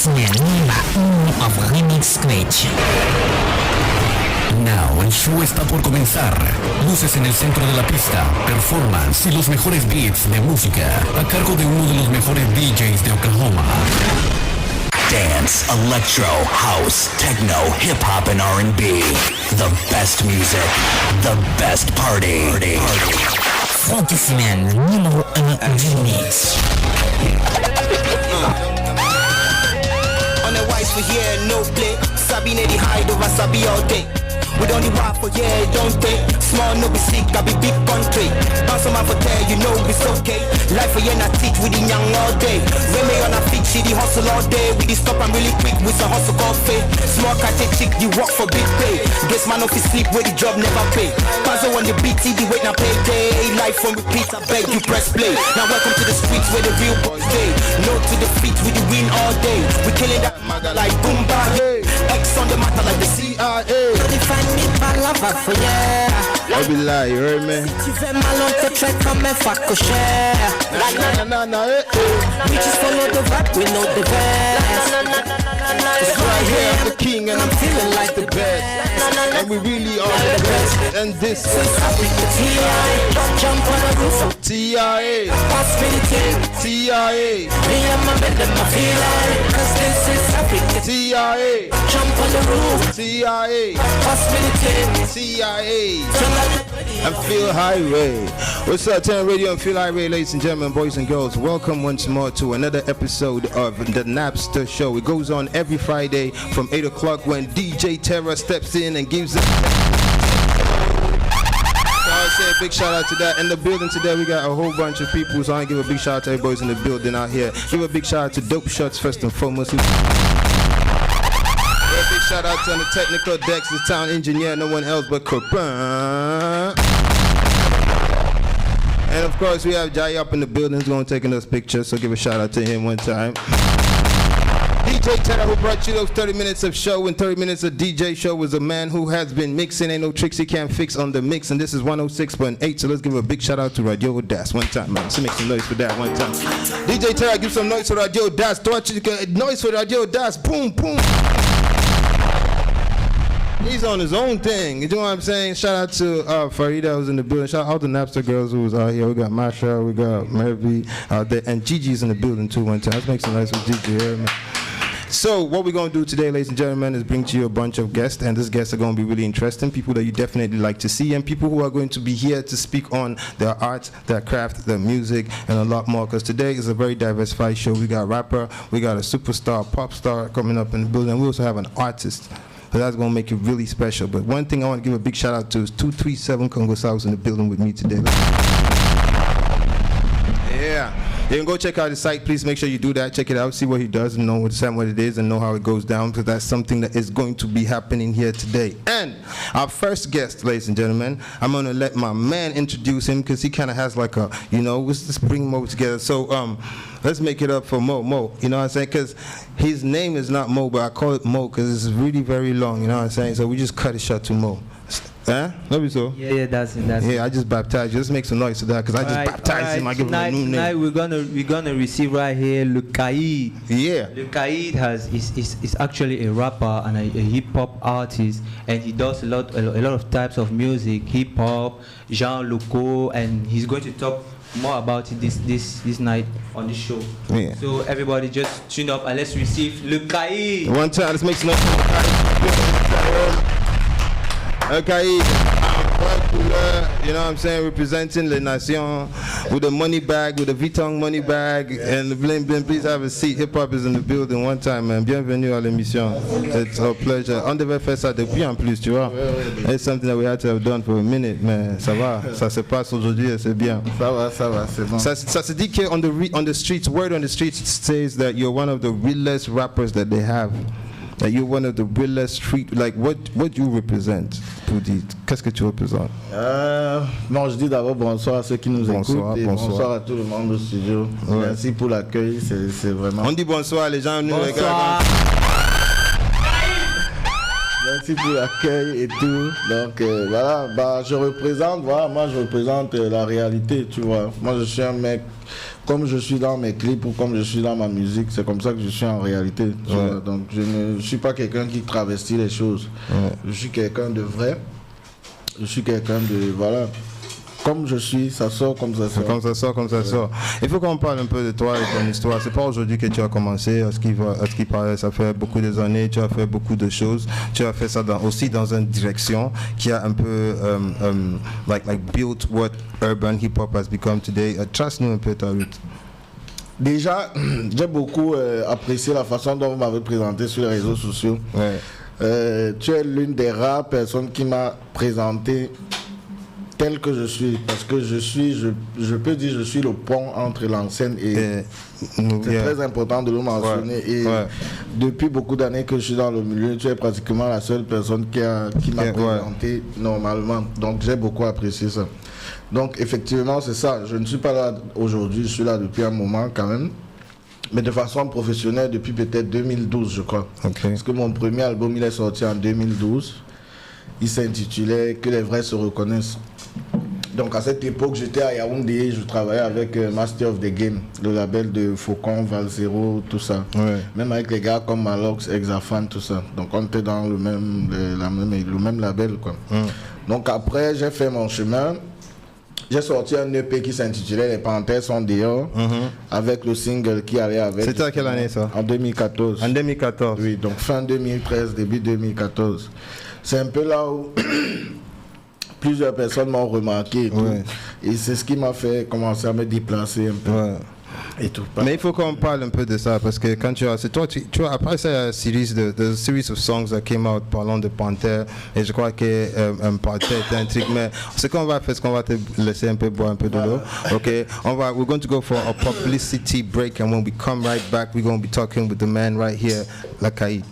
of Remix Scratch. Now, el show está por comenzar. Luces en el centro de la pista, performance y los mejores beats de música a cargo de uno de los mejores DJs de Oklahoma. Dance, electro, house, techno, hip-hop and R&B. The best music, the best party. Frankissiman numéro 1 Remix. On the wise for here, no play. Sabi ne di hide over Sabi all day. We don't need war for yeah, don't take. Small no be sick, I be big country. Bounce on my for tell you know it's okay. Life for yeah, not teach with the young all day. When me on a feet, she the hustle all day. We the stop and really quick with some hustle coffee. Small cat chick, you work for big pay. Guess man off his sleep where the job never pay. Panzo on the beat, the wait now pay day. Life on repeat, I beg you press play. Now welcome to the streets where the real boys stay. No to the feet, we the win all day. We killing that maga like boom bang. X on the matter like the CIA. Me pas la va for yeah. I'll be lying, you heard me? Si tu fais mal, on te traite comme un fac cocher. We just follow the vibe, we know the best. It's right here, I'm the king and I'm feeling like the best. And we really are the best. And this is TIA, jump on the roof. TIA, Pass me the thing. TIA, Me and my men, them I feel like. Cause this is Africa. TIA, Jump on the roof. TIA, Pass me the thing. TIA, and Feel Highway. What's up, Turn Radio and Feel Highway, ladies and gentlemen, boys and girls. Welcome once more to another episode of the Nasp Star show. It goes on every Friday from 8 o'clock when DJ Terra steps in and gives us. I'll say a big shout out to that. In the building today, we got a whole bunch of people, so I give a big shout out to everybody in the building out here. Give a big shout out to Dope Shots first and foremost. Big shout out to on the technical decks, the town engineer, no one else but Copain. And of course, we have Jai up in the building who's going to take us pictures, so give a shout out to him one time. DJ Terra, who brought you those 30 minutes of show and 30 minutes of DJ show, was a man who has been mixing. Ain't no tricks he can't fix on the mix, and this is 106.8, so let's give a big shout out to Radio AUDACE one time, man. Let's make some noise for that one time. DJ Terra, give some noise for Radio AUDACE. Noise for Radio AUDACE. Boom, boom. He's on his own thing. You know what I'm saying? Shout out to Farida who's in the building. Shout out to Napster girls who was out here. We got Masha, we got Mervy out there, and Gigi's in the building too one time. Let's make some noise with Gigi here, man. So what we're going to do today, ladies and gentlemen, is bring to you a bunch of guests, and these guests are going to be really interesting, people that you definitely like to see, and people who are going to be here to speak on their art, their craft, their music, and a lot more, because today is a very diversified show. We got a rapper, we got a superstar, pop star coming up in the building, and we also have an artist. So that's going to make it really special. But one thing I want to give a big shout out to is 237 Congo South in the building with me today. Yeah. You can go check out his site. Please make sure you do that. Check it out. See what he does and know what it is and know how it goes down, because that's something that is going to be happening here today. And our first guest, ladies and gentlemen, I'm going to let my man introduce him, because he kind of has like a, you know, let's just bring Mo together. So let's make it up for Mo. Mo, you know what I'm saying? Because his name is not Mo, but I call it Mo because it's really very long, you know what I'm saying? So we just cut it short to Mo. Huh? Love you so. Yeah, that's it. Yeah, I just baptized you. Let's make some noise to that, because I just baptized him. I give him a new name. Tonight we're gonna receive right here Le Caïd. Yeah. Le Caïd is actually a rapper and a hip hop artist, and he does a lot of types of music, hip hop, genre local, and he's going to talk more about it this night on the show. Yeah. So everybody just tune up and let's receive Le Caïd. One time, let's make some noise for Le Caïd. Okay, you know what I'm saying, representing the nation with the money bag, with the Vuitton money bag and the bling bling. Please have a seat. Hip hop is in the building one time, man. Bienvenue à l'émission. It's a pleasure. On devait faire ça depuis en plus, tu vois. It's something that we had to have done for a minute, man. Ça va, ça se passe aujourd'hui, c'est bien. Ça va, c'est bon. Ça se dit que on the streets, word on the streets says that you're one of the realest rappers that they have. That you're one of the realest street, like what you represent? Qu'est-ce que tu représentes? Bon, je dis d'abord bonsoir à ceux qui nous écoutent et bonsoir. Bonsoir à tout le monde au studio. Ouais. Merci pour l'accueil, c'est vraiment. On dit bonsoir, les gens nous regardent. merci pour l'accueil et tout. Donc voilà, moi je représente la réalité, tu vois. Moi je suis un mec, comme je suis dans mes clips ou comme je suis dans ma musique, c'est comme ça que je suis en réalité. Tu vois. Donc je ne suis pas quelqu'un qui travestit les choses. Je suis quelqu'un de vrai. Je suis quelqu'un de, voilà, comme je suis, ça sort comme ça sort. Comme ça sort, comme ça sort. Il faut qu'on parle un peu de toi et ton histoire. C'est pas aujourd'hui que tu as commencé, à ce qui paraît, ça fait beaucoup d'années, tu as fait beaucoup de choses. Tu as fait ça aussi dans une direction qui a un peu, like built what urban hip-hop has become today. Trace-nous un peu ta route. Déjà, j'ai beaucoup apprécié la façon dont vous m'avez présenté sur les réseaux sociaux. Tu es l'une des rares personnes qui m'a présenté tel que je suis, parce que je peux dire je suis le pont entre l'ancienne et c'est très important de le mentionner. Depuis beaucoup d'années que je suis dans le milieu, tu es pratiquement la seule personne qui m'a présenté normalement. Donc j'ai beaucoup apprécié ça. Donc effectivement c'est ça, je ne suis pas là aujourd'hui, je suis là depuis un moment quand même. Mais de façon professionnelle depuis peut-être 2012 je crois. Parce que mon premier album il est sorti en 2012. Il s'intitulait Que les vrais se reconnaissent. Donc à cette époque j'étais à Yaoundé, je travaillais avec Master of the Game, le label de Faucon, Valzero, tout ça. Même avec les gars comme Malox, Exafan, tout ça. Donc on était dans le même label quoi. Donc après j'ai fait mon chemin. J'ai sorti un EP qui s'intitulait Les Panthères sont dehors, avec le single qui allait avec. C'était à quelle année ça? En 2014. En 2014. Oui, donc fin 2013, début 2014. C'est un peu là où plusieurs personnes m'ont remarqué et c'est ce qui m'a fait commencer à me déplacer un peu. Et tout. Mais il faut qu'on parle un peu de ça parce que quand tu as, c'est toi, tu vois, après ça, il y a une series of songs that came out parlant de Panthère et je crois que Panthère est un truc. Mais ce qu'on va faire, c'est qu'on va te laisser un peu boire un peu de l'eau. We're going to go for a publicity break and when we come right back, we're going to be talking with the man right here, Lakai.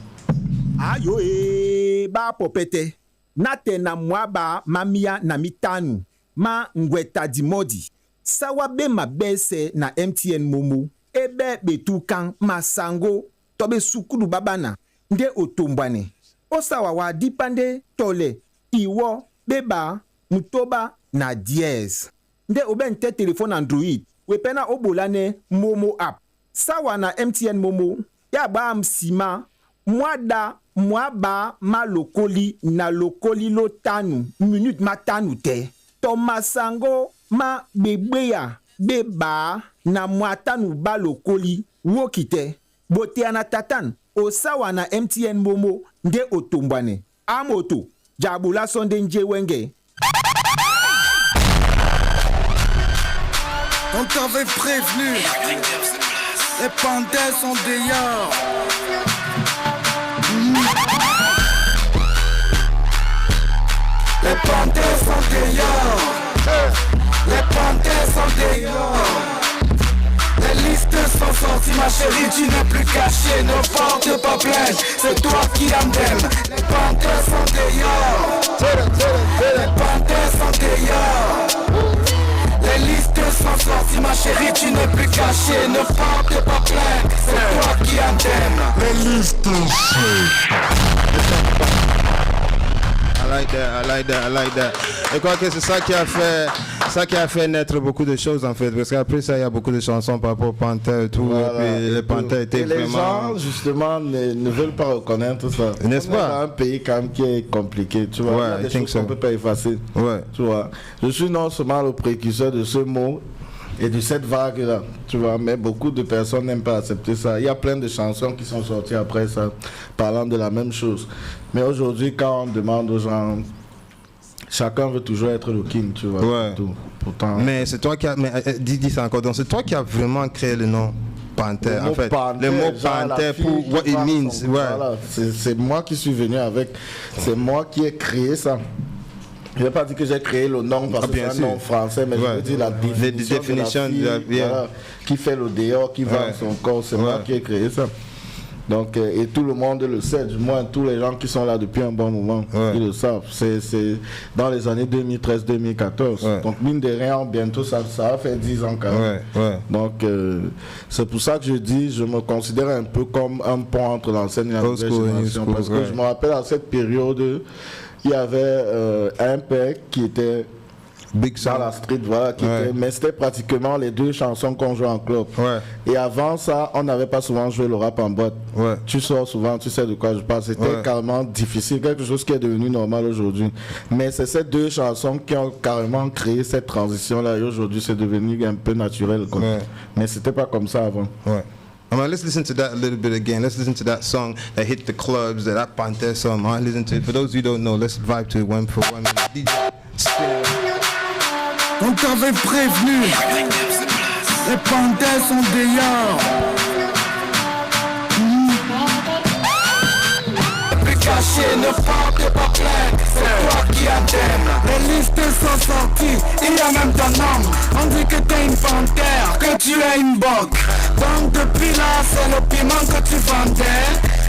Ayo ba popete nate na mwaba mamia na mitanu ma ngweta dimodi sawa be mabese na MTN Momo ebe betukan masango tobe sukuru babana nde otombwane osawa wa dipande tole iwo beba mutoba na diez nde obente telefone Android wepena obolane Momo app sawa na MTN Momo ya ba msima mwada mwaba ma lokoli na lokoli lo tanu minute matanu te to masango ma bebeya beba na mwatanu ba lokoli wokite bote anatatan osawa na MTN Momo nde otombwane amoto jabula sonde nje wenge. On t'avait prévenu, les panthères sont dehors. Les panthères sont dehors. Les panthères sont dehors. Les listes sont sorties, ma chérie, tu n'es plus caché. Ne porte pas plainte, c'est toi qui en t'aimes. Les panthères sont dehors. Les panthères sont dehors. Les listes sont sorties, ma chérie, tu n'es plus caché. Ne porte pas plainte, c'est toi qui en t'aimes. Les listes sont... I like that. Et quoi que c'est ça qui a fait naître beaucoup de choses en fait, parce qu'après ça il y a beaucoup de chansons par rapport aux Panthères et tout, voilà, et puis les Panthères étaient vraiment... Les gens justement ne veulent pas reconnaître ça. N'est-ce pas? C'est un pays quand même qui est compliqué, tu vois, il y a des choses qu'on ne peut pas effacer. Tu vois, je suis non seulement le précurseur de ce mot et de cette vague-là, tu vois, mais beaucoup de personnes n'aiment pas accepter ça. Il y a plein de chansons qui sont sorties après ça, parlant de la même chose. Mais aujourd'hui, quand on demande aux gens, chacun veut toujours être le king, tu vois. Tout. Pourtant, mais c'est toi qui a... Mais dis ça encore, donc c'est toi qui as vraiment créé le nom Panthère, en fait. Le mot Panthère pour what it means. Voilà, c'est moi qui suis venu avec, c'est moi qui ai créé ça. Je ne vais pas dire que j'ai créé le nom parce que c'est un nom français, mais je veux dire la définition de la fille, voilà, qui fait le dehors, qui vend son corps, c'est moi qui ai créé ça. Donc, et tout le monde le sait, du moins tous les gens qui sont là depuis un bon moment, ils le savent. C'est dans les années 2013-2014. Donc, mine de rien, bientôt, ça va faire 10 ans quand même. Donc, c'est pour ça que je dis, je me considère un peu comme un pont entre l'ancienne et la nouvelle génération. Parce que je me rappelle à cette période, il y avait un père qui était Big dans la street, voilà, mais c'était pratiquement les 2 chansons qu'on jouait en club. Et avant ça, on n'avait pas souvent joué le rap en boîte. Tu sors souvent, tu sais de quoi je parle. C'était carrément difficile, quelque chose qui est devenu normal aujourd'hui. Mais c'est ces 2 chansons qui ont carrément créé cette transition-là. Et aujourd'hui, c'est devenu un peu naturel. Mais c'était pas comme ça avant. Let's listen to that a little bit again. Let's listen to that song that hit the clubs, that Panther song. Listen to it. For those who don't know, let's vibe to it one for one minute. DJ Spin. On t'avait prévenu, les panthères sont dehors. Plus caché, ne porte pas plainte, c'est toi qui attends. Les listes sont sorties, il y a même ton nom. On dit que t'es une panthère, que tu es une boque. Donc depuis là, c'est le piment que tu vendais.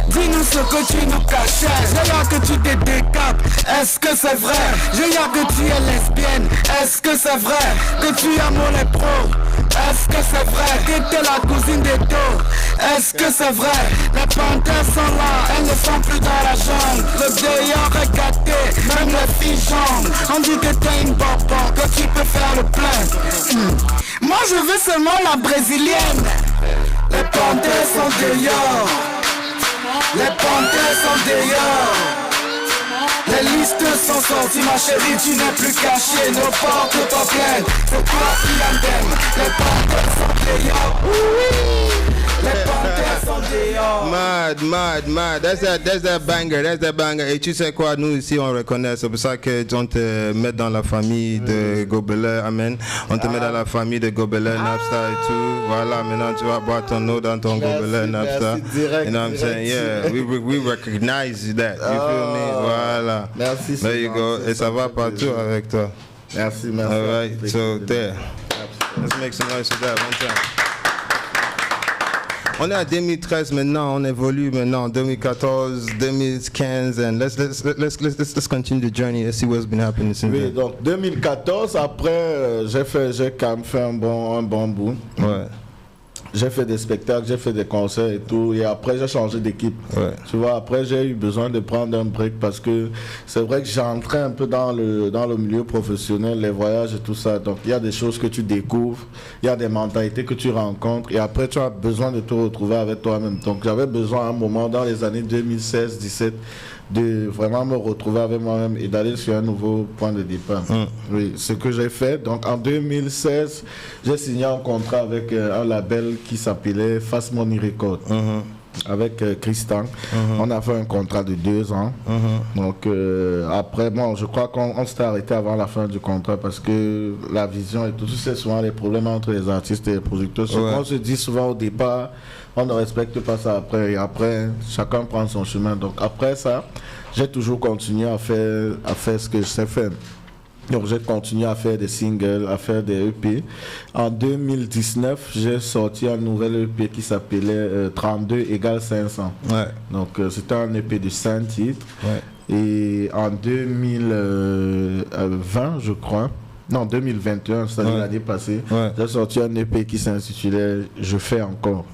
Dis-nous ce que tu nous cachais. J'ai là que tu te décapes. Est-ce que c'est vrai? J'ai là que tu es lesbienne. Est-ce que c'est vrai? Que tu amours les pros? Est-ce que c'est vrai? Que t'es la cousine des dos? Est-ce que c'est vrai? Les panthères sont là, elles ne sont plus dans la jungle. Le dehors est gâté, même les filles jambes. On dit que t'es une bonbon, que tu peux faire le plein. Moi je veux seulement la brésilienne. Les panthères sont dehors. Les panthères sont dehors. Les listes sont sorties, ma chérie, tu n'es plus caché. Ne porte pas plainte, c'est toi qui indemne. Les panthères sont dehors. Les panthères sont dehors. Mad. That's that banger. Et tu sais quoi, nous ici on reconnaît. C'est pour ça qu'on te met dans la famille de Gobelin. Amen. On te met dans la famille de Gobelin, Nasp Star et tout. Voilà, maintenant tu vas boire ton eau dans ton Gobelin, Nasp Star. You know what I'm saying? Yeah, we recognize that. You feel me? Voilà. Merci. There you go. Et ça va partout avec toi. Merci. All right, so there. Let's make some noise for that one time. On est à 2013 maintenant, on évolue maintenant, 2014, 2015, and let's continue the journey. Let's see what's been happening since Oui, then. donc 2014, après, j'ai quand même fait un bon bout. J'ai fait des spectacles, j'ai fait des concerts et tout, et après j'ai changé d'équipe. Tu vois, après j'ai eu besoin de prendre un break parce que c'est vrai que j'entrais un peu dans le milieu professionnel, les voyages et tout ça. Donc il y a des choses que tu découvres, il y a des mentalités que tu rencontres, et après tu as besoin de te retrouver avec toi-même. Donc j'avais besoin à un moment dans les années 2016-17 de vraiment me retrouver avec moi-même et d'aller sur un nouveau point de départ. Oui, ce que j'ai fait. Donc en 2016, j'ai signé un contrat avec un label qui s'appelait Fast Money Record. Avec Christian. On a fait un contrat de 2 ans. Donc après, bon, je crois qu'on s'était arrêté avant la fin du contrat parce que la vision et tout, c'est souvent les problèmes entre les artistes et les producteurs. On se dit souvent au départ, on ne respecte pas ça après. Et après, chacun prend son chemin. Donc après ça, j'ai toujours continué à faire ce que je sais faire. Donc j'ai continué à faire des singles, à faire des EP. En 2019, j'ai sorti un nouvel EP qui s'appelait 32 égale 500. Donc c'était un EP de 5 titres. Et en 2020, je crois, non 2021, c'est-à-dire l'année passée, j'ai sorti un EP qui s'intitulait Je fais encore.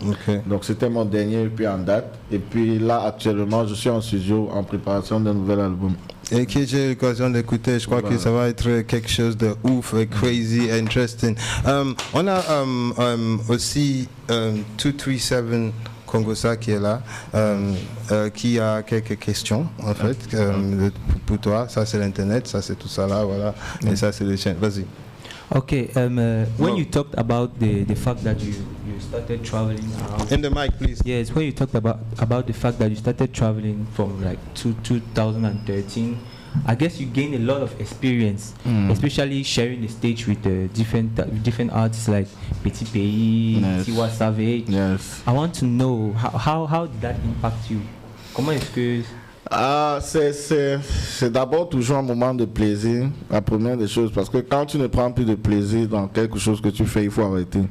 Donc c'était mon dernier EP en date. Et puis là actuellement, je suis en studio en préparation d'un nouvel album. Et que j'ai eu l'occasion d'écouter, je crois que ça va être quelque chose de ouf, crazy, interesting. On a aussi 237 Congosa qui est là, qui a quelques questions en fait pour toi. Ça c'est l'internet, ça c'est tout ça là, voilà. Et ça c'est le chaîne. Vas-y. Okay, when you talked about the fact that you started traveling around... In the mic, please. Yes, when you talked about the fact that you started traveling from like 2013, I guess you gained a lot of experience, especially sharing the stage with different artists like Petit Pays, Tiwa Savage. I want to know how did that impact you? Comment est-ce que... C'est d'abord toujours un moment de plaisir, la première des choses, parce que quand tu ne prends plus de plaisir dans quelque chose que tu fais, il faut arrêter.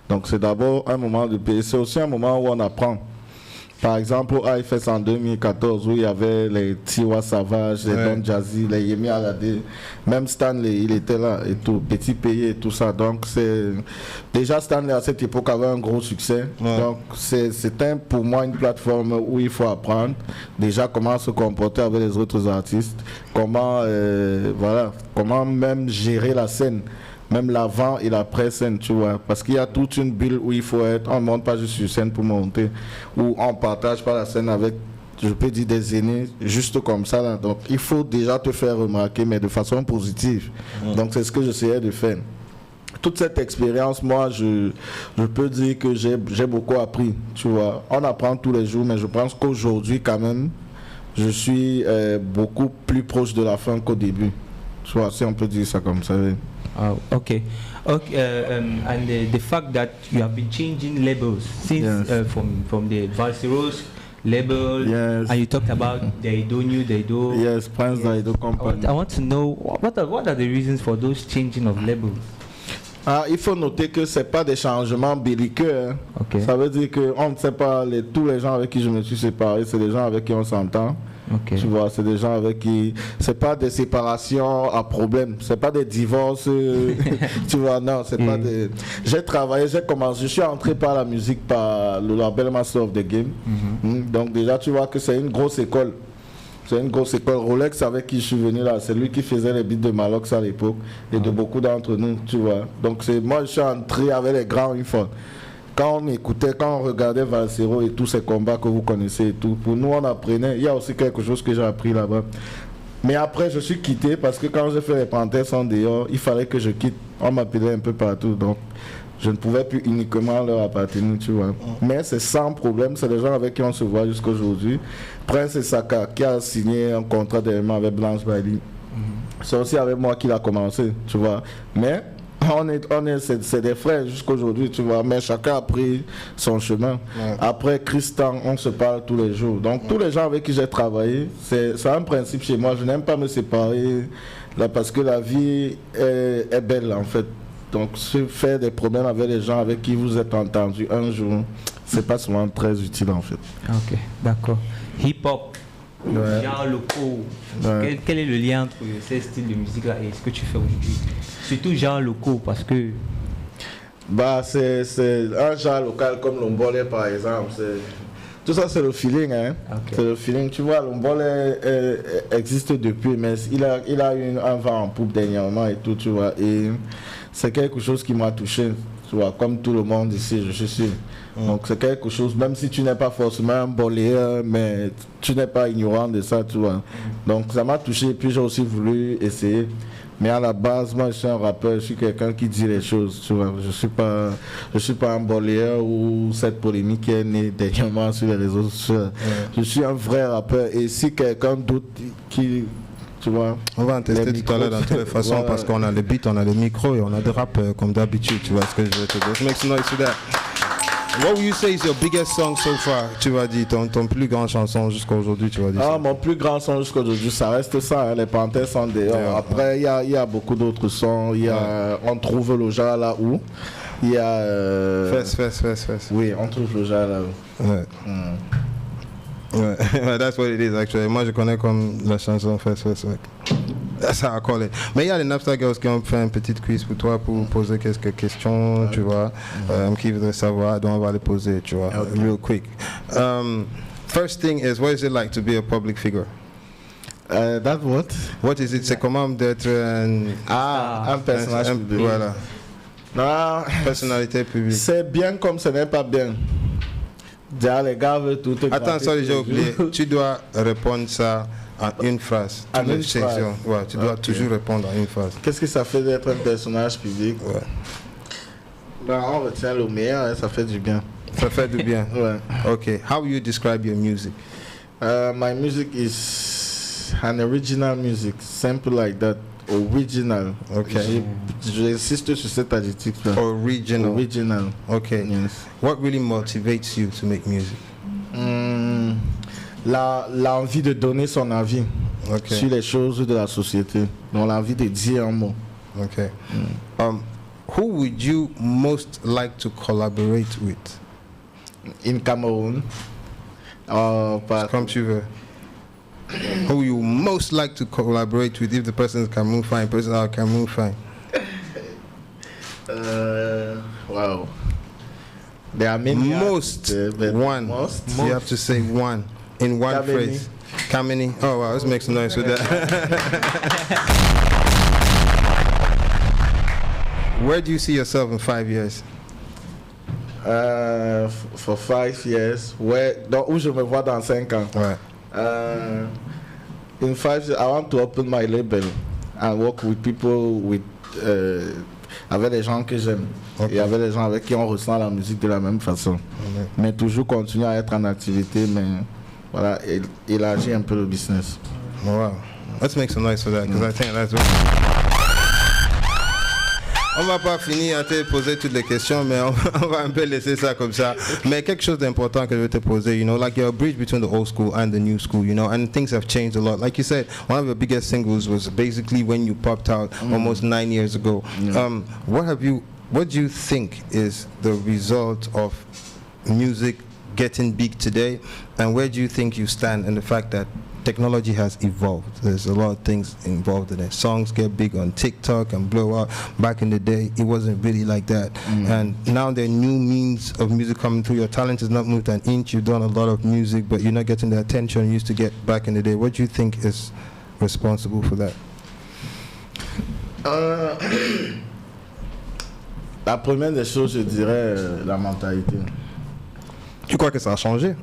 Donc c'est d'abord un moment de plaisir, c'est aussi un moment où on apprend. Par exemple, au IFS en 2014, où il y avait les Tiwa Savage, les Don Jazzy, les Yemi Alade, même Stanley, il était là et tout, Petit Pays et tout ça. Donc, déjà Stanley à cette époque avait un gros succès. Donc, c'était pour moi une plateforme où il faut apprendre déjà comment se comporter avec les autres artistes, comment même gérer la scène. Même l'avant et l'après-scène, tu vois. Parce qu'il y a toute une bulle où il faut être. On ne monte pas juste sur scène pour monter. Ou on ne partage pas la scène avec, je peux dire, des aînés, juste comme ça. Là. Donc, il faut déjà te faire remarquer, mais de façon positive. Donc, c'est ce que j'essayais de faire. Toute cette expérience, moi, je peux dire que j'ai beaucoup appris, tu vois. On apprend tous les jours, mais je pense qu'aujourd'hui, quand même, je suis beaucoup plus proche de la fin qu'au début. Tu vois, si on peut dire ça comme ça. Oui. Oh, okay. And the fact that you have been changing labels since from the Valseros label, and you talked about Daido, New Daido. Yes, Prince Daido Company. I want to know what are the reasons for those changing of labels? Il faut noter que ce n'est pas des changements belliqueux. Hein. Okay. Ça veut dire qu'on ne sait pas, tous les gens avec qui je me suis séparé, c'est des gens avec qui on s'entend. Okay. Tu vois, c'est des gens avec qui... C'est pas des séparations à problème, c'est pas des divorces, tu vois, non, c'est pas des... J'ai travaillé, j'ai commencé, je suis entré par la musique, par le label Master of the Game. Donc déjà, tu vois que c'est une grosse école. C'est une grosse école. Rolex, avec qui je suis venu là, c'est lui qui faisait les beats de Malox à l'époque et de beaucoup d'entre nous, tu vois. Donc moi, je suis entré avec les grands uniformes. Quand on écoutait, quand on regardait Valsero et tous ces combats que vous connaissez et tout, pour nous on apprenait. Il y a aussi quelque chose que j'ai appris là-bas. Mais après je suis quitté parce que quand j'ai fait les Panthères en dehors, il fallait que je quitte. On m'appelait un peu partout, donc je ne pouvais plus uniquement leur appartenir, tu vois. Mais c'est sans problème, c'est des gens avec qui on se voit jusqu'à aujourd'hui. Prince Saka qui a signé un contrat d'élément avec Blanche Bailey. C'est aussi avec moi qu'il a commencé, tu vois. Mais c'est des frères jusqu'aujourd'hui, tu vois, mais chacun a pris son chemin. Après Christian, on se parle tous les jours. Donc tous les gens avec qui j'ai travaillé, c'est un principe chez moi, je n'aime pas me séparer là, parce que la vie est belle en fait. Donc se faire des problèmes avec les gens avec qui vous êtes entendu un jour, c'est pas souvent très utile en fait. Ok, d'accord. Hip-hop, genre locaux. Quel est le lien entre ces styles de musique là et ce que tu fais aujourd'hui? Surtout genre locaux parce que... c'est un genre local comme l'Ombole par exemple. Tout ça c'est le feeling, hein. Okay. C'est le feeling. Tu vois, l'Ombole existe depuis, mais il a eu un vent en poupe dernièrement et tout, tu vois. Et c'est quelque chose qui m'a touché, tu vois, comme tout le monde ici, je suis sûr. Donc c'est quelque chose, même si tu n'es pas forcément un boléen, mais tu n'es pas ignorant de ça, tu vois. Donc ça m'a touché, puis j'ai aussi voulu essayer. Mais à la base, moi je suis un rappeur, je suis quelqu'un qui dit les choses, tu vois. Je suis pas un boléen ou cette polémique qui est née dernièrement sur les réseaux sociaux. Je suis un vrai rappeur, et si quelqu'un doute qui... Tu vois, on va en tester tout à l'heure dans toutes les façons parce qu'on a les beats, on a les micros et on a des rappeurs comme d'habitude, tu vois ce que je veux te dire. Make some noise for that. What would you say is your biggest song so far? Tu vas dire ton plus grand chanson jusqu'à aujourd'hui, tu vas dire. Mon plus grand son jusqu'à aujourd'hui, ça reste ça, hein, les Panthères sont dehors. Après, il y a beaucoup d'autres sons. Il y a On trouve le genre là où. Il y a. Fess. Oui, On trouve le genre là où. Ouais. Ouais, that's what it is actually. Moi je connais comme la chanson Fess. That's how I call it. Mais il y a les Nasp Star Girls qui ont fait une petite quiz pour toi pour poser quelques questions, tu vois, qui voudraient savoir, donc on va les poser, tu vois, real quick. First thing is, what is it like to be a public figure? That what? What is it? C'est comment d'être un personnage public. Voilà. Non, personnalité publique. C'est bien comme ce n'est pas bien. Déjà, les gars veulent tout. Attends, sorry, j'ai oublié. Tu dois répondre ça en une phrase. En une phrase. Ouais, tu dois toujours répondre en une phrase. Qu'est-ce que ça fait d'être un personnage public? Ouais. On retient le meilleur, hein, ça fait du bien. Ça fait du bien. Ouais. Okay. How will you describe your music? My music is an original music, simple like that. Original. Okay. J'insiste sur cet adjectif-là. Original. Original. Okay. Yes. What really motivates you to make music? L'envie de donner son avis sur les choses de la société. Donc l'envie de dire un mot. Okay. Who would you most like to collaborate with? In Cameroon, Oh, pas. Comme tu veux. Who you most like to collaborate with if the person is Cameroon fine, person out Cameroon fine? Wow. There are many. Most. One. Most. You have to say one in one phrase. Kamini. Oh wow, let's make some noise with that. Where do you see yourself in 5 years? For 5 years, où je me vois dans 5 ans. Ouais. In 5 years, I want to open my label and work with people avec des gens que j'aime. Okay. Et avec des gens avec qui on ressent la musique de la même façon. Okay. Mais toujours continuer à être en activité, mais voilà, élargir un peu le business. Wow. Let's make some noise for that, because I think that's what... On va pas finir à te poser toutes les questions, mais on va un peu laisser ça comme ça. Mais quelque chose d'important que je vais te poser, you know, like you're a bridge between the old school and the new school, you know, and things have changed a lot. Like you said, one of your biggest singles was basically when you popped out almost 9 years ago. Yeah. What do you think is the result of music getting big today, and where do you think you stand in the fact that technology has evolved? There's a lot of things involved in it. Songs get big on TikTok and blow up. Back in the day, it wasn't really like that. And now there are new means of music coming through. Your talent has not moved an inch. You've done a lot of music, but you're not getting the attention you used to get back in the day. What do you think is responsible for that? La première des choses, je dirais la mentalité. Tu crois que ça a changé?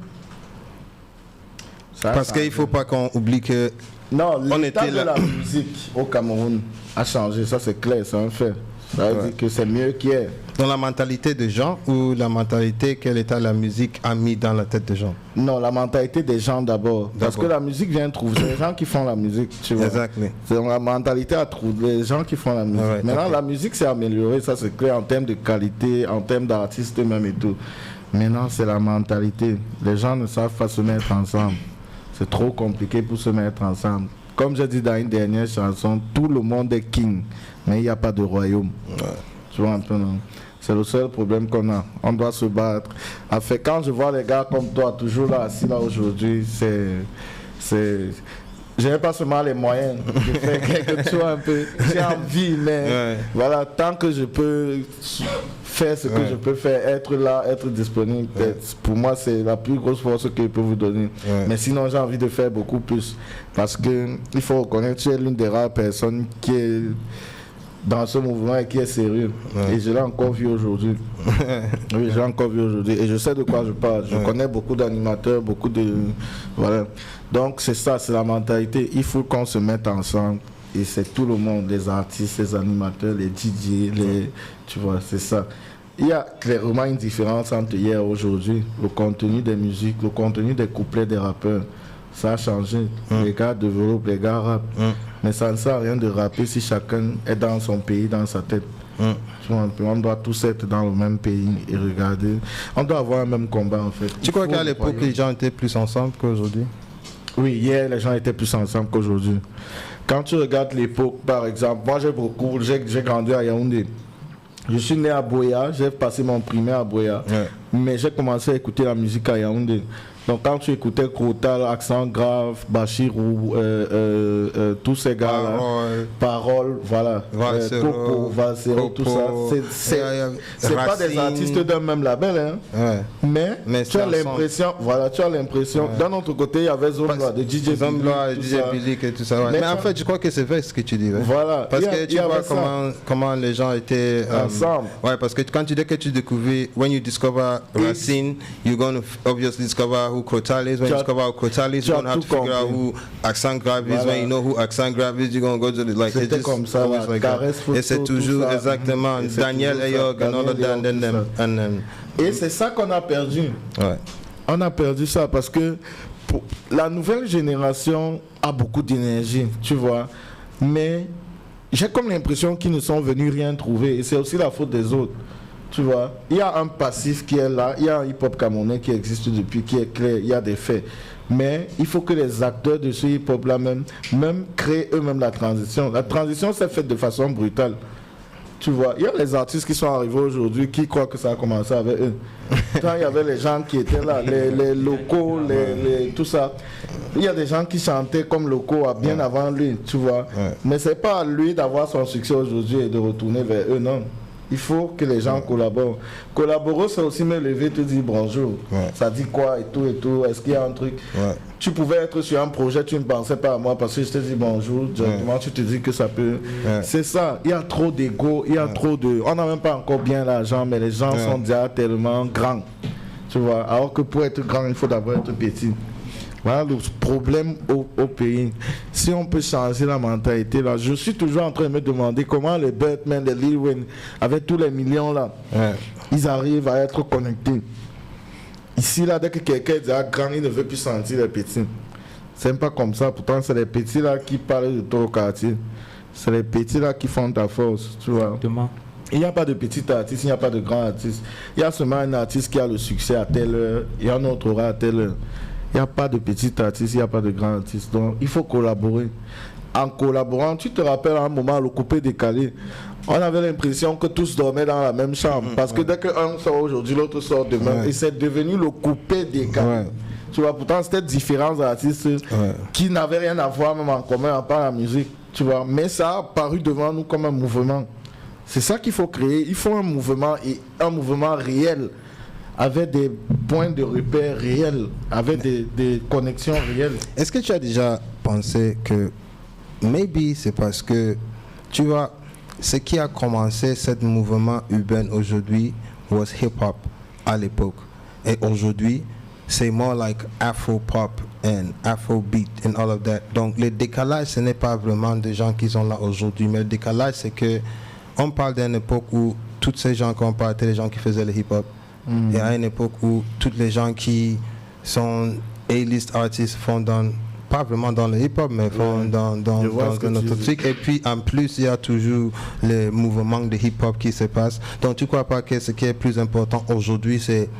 Parce qu'il ne faut pas qu'on oublie que... Non, l'état de la musique au Cameroun a changé, ça c'est clair, c'est un fait. Ça veut dire que c'est mieux qu'hier. Dans la mentalité des gens ou la mentalité que l'état de la musique a mis dans la tête des gens? Non, la mentalité des gens d'abord. Parce que la musique vient trouver, c'est les gens qui font la musique, tu vois. Exactly. C'est la mentalité à trouver, les gens qui font la musique. Right, Maintenant, la musique s'est améliorée, ça c'est clair, en termes de qualité, en termes d'artistes même et tout. Maintenant, c'est la mentalité. Les gens ne savent pas se mettre ensemble. C'est trop compliqué pour se mettre ensemble. Comme j'ai dit dans une dernière chanson, tout le monde est king, mais il n'y a pas de royaume. Tu vois un peu, non? C'est le seul problème qu'on a. On doit se battre. Enfin, quand je vois les gars comme toi, toujours là, assis là aujourd'hui, je n'ai pas seulement les moyens de faire quelque chose un peu. J'ai envie, mais voilà, tant que je peux faire ce que je peux faire, être là, être disponible, pour moi c'est la plus grosse force que je peux vous donner. Mais sinon j'ai envie de faire beaucoup plus. Parce que il faut reconnaître que tu es l'une des rares personnes qui est dans ce mouvement et qui est sérieux. Et je l'ai encore vu aujourd'hui. Oui, je l'ai encore vu aujourd'hui. Et je sais de quoi je parle. Je connais beaucoup d'animateurs, beaucoup de... Voilà. Donc c'est ça, c'est la mentalité. Il faut qu'on se mette ensemble. Et c'est tout le monde, les artistes, les animateurs, les DJ, tu vois, c'est ça. Il y a clairement une différence entre hier et aujourd'hui. Le contenu des musiques, le contenu des couplets des rappeurs, ça a changé. Les gars développent, les gars rappent. Mais ça ne sert à rien de rapper si chacun est dans son pays, dans sa tête. Tu vois, on doit tous être dans le même pays et regarder. On doit avoir un même combat en fait. Tu crois qu'à l'époque, les gens étaient plus ensemble qu'aujourd'hui? Oui, hier, les gens étaient plus ensemble qu'aujourd'hui. Quand tu regardes l'époque, par exemple, moi j'ai grandi à Yaoundé. Je suis né à Boya, j'ai passé mon primaire à Boya, mais j'ai commencé à écouter la musique à Yaoundé. Donc quand tu écoutais Krotal, Accent Grave, Bachirou, tous ces gars-là, Parole, voilà, Coco, Valsero, tout ça, c'est pas des artistes d'un même label, hein. Mais tu as l'impression, voilà, tu as l'impression, d'un autre côté il y avait Zombla, de DJ Bilic et tout ça. Mais en fait je crois que c'est vrai ce que tu dis. Voilà. Parce que tu vois comment les gens étaient ensemble. Ouais, parce que quand tu dis que tu découvres, when you discover Racine, you're going to obviously discover who Krotal is. When you discover who Krotal is, you're going to have to figure out who Accent Grave is. When you know who Accent Grave is, you're going to go to the, like, c'était comme ça, like et c'est toujours exactement Daniel Ayog and all of that. Et c'est ça qu'on a perdu. On a perdu ça parce que la nouvelle génération a beaucoup d'énergie, tu vois. Mais j'ai comme l'impression qu'ils ne sont venus rien trouver. Et c'est aussi la faute des autres. Tu vois, il y a un passif qui est là, il y a un hip-hop camerounais qui existe depuis, qui est clair, il y a des faits. Mais il faut que les acteurs de ce hip-hop-là même créent eux-mêmes la transition. La transition s'est faite de façon brutale. Tu vois, il y a les artistes qui sont arrivés aujourd'hui qui croient que ça a commencé avec eux. Quand il y avait les gens qui étaient là, les locaux, tout ça, il y a des gens qui chantaient comme locaux bien avant lui, tu vois. Mais c'est pas à lui d'avoir son succès aujourd'hui et de retourner vers eux, non. Il faut que les gens collaborent. Collaborer, c'est aussi me lever, te dire bonjour. Ça dit quoi et tout. Est-ce qu'il y a un truc? Tu pouvais être sur un projet, tu ne pensais pas à moi parce que je te dis bonjour. Directement, tu te dis que ça peut. C'est ça. Il y a trop d'ego, il y a trop de. On n'a même pas encore bien l'argent, mais les gens sont déjà tellement grands. Tu vois. Alors que pour être grand, il faut d'abord être petit. Voilà le problème au pays. Si on peut changer la mentalité là, je suis toujours en train de me demander comment les Birdman, les Lil Wayne, avec tous les millions là, ils arrivent à être connectés. Ici là, dès que quelqu'un est déjà grand, il ne veut plus sentir les petits. C'est même pas comme ça. Pourtant, c'est les petits là qui parlent de toi au quartier. C'est les petits là qui font ta force, tu vois. Il n'y a pas de petit artiste, il n'y a pas de grand artiste. Il y a seulement un artiste qui a le succès à telle heure, et un autre aura à telle heure. Il n'y a pas de petit artiste, il n'y a pas de grand artiste. Donc, il faut collaborer. En collaborant, tu te rappelles à un moment, le coupé décalé, on avait l'impression que tous dormaient dans la même chambre. Parce que dès qu'un sort aujourd'hui, l'autre sort demain. Et c'est devenu le coupé décalé. Tu vois, pourtant, c'était différents artistes qui n'avaient rien à voir même en commun à part la musique. Tu vois, mais ça a apparu devant nous comme un mouvement. C'est ça qu'il faut créer. Il faut un mouvement et un mouvement réel, avec des points de repère réels, avec des connexions réelles. Est-ce que tu as déjà pensé que maybe c'est parce que, tu vois, ce qui a commencé ce mouvement urbain aujourd'hui was hip-hop à l'époque. Et aujourd'hui, c'est more like Afro-pop and Afro-beat and all of that. Donc le décalage, ce n'est pas vraiment des gens qui sont là aujourd'hui, mais le décalage, c'est que on parle d'une époque où tous ces gens qu'on parle, étaient les gens qui faisaient le hip-hop. Et à une époque où tous les gens qui sont A-list artistes font pas vraiment dans le hip-hop, mais font dans notre truc. Et puis en plus, il y a toujours le mouvement de hip-hop qui se passe. Donc tu ne crois pas que ce qui est plus important aujourd'hui, c'est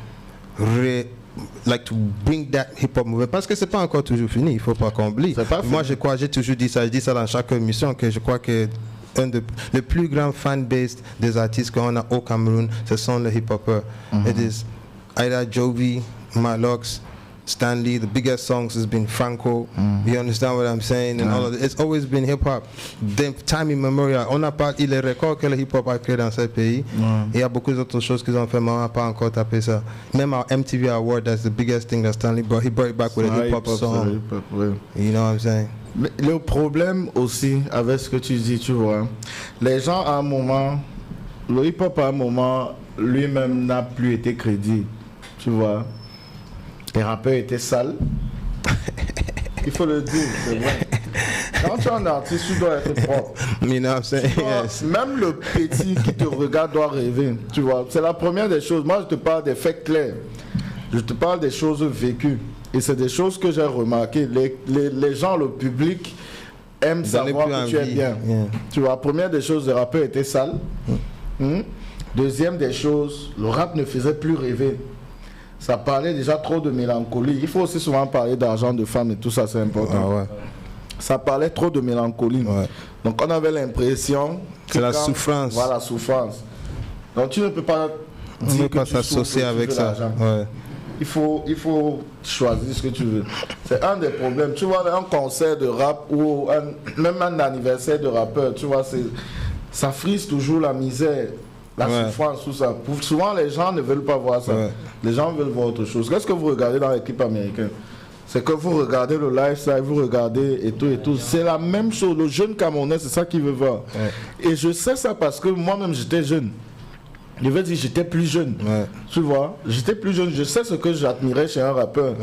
like to bring that hip-hop movement, parce que c'est pas encore toujours fini, il faut pas qu'on oublie. Moi je crois, j'ai toujours dit ça, je dis ça dans chaque émission, que je crois que le plus grand fanbase des artistes qu'on a au Cameroun, ce sont les hip-hoppers. It is Ida Jovi, Malox, Stanley. The biggest songs has been Franco. You understand what I'm saying? And all of it. It's always been hip-hop. The time immemorial. On n'a pas les records que le hip-hop a créé dans ce pays. Il y a beaucoup d'autres choses qu'ils ont fait, mais on n'a pas encore tapé ça. Même our MTV Award, that's the biggest thing that Stanley brought. He brought it back with a hip-hop song. You know what I'm saying? Mais le problème aussi avec ce que tu dis, tu vois, les gens à un moment, le hip-hop à un moment lui-même n'a plus été crédible, tu vois. Les rappeurs étaient sales. Il faut le dire, c'est vrai. Quand tu es un artiste, tu dois être propre. Même le petit qui te regarde doit rêver, tu vois. C'est la première des choses. Moi, je te parle des faits clairs. Je te parle des choses vécues. Et c'est des choses que j'ai remarquées. Les gens, le public, aiment savoir que tu es bien. Tu vois, première des choses, le rappeur était sale. Deuxième des choses, le rap ne faisait plus rêver. Ça parlait déjà trop de mélancolie. Il faut aussi souvent parler d'argent, de femmes et tout ça, c'est important. Ça parlait trop de mélancolie. Donc on avait l'impression que c'est la souffrance. Voilà, la souffrance. Donc tu ne peux pas dire que tu s'associer avec ça. Il faut choisir ce que tu veux. C'est un des problèmes. Tu vois, un concert de rap ou même un anniversaire de rappeur, tu vois, ça frise toujours la misère, la souffrance, tout ça. Souvent, les gens ne veulent pas voir ça. Les gens veulent voir autre chose. Qu'est-ce que vous regardez dans l'équipe américaine? C'est que vous regardez le lifestyle, vous regardez et tout. C'est la même chose. Le jeune Camerounais, c'est ça qu'il veut voir. Et je sais ça parce que moi-même, j'étais jeune. Je veux dire, j'étais plus jeune. Tu vois, j'étais plus jeune. Je sais ce que j'admirais chez un rappeur.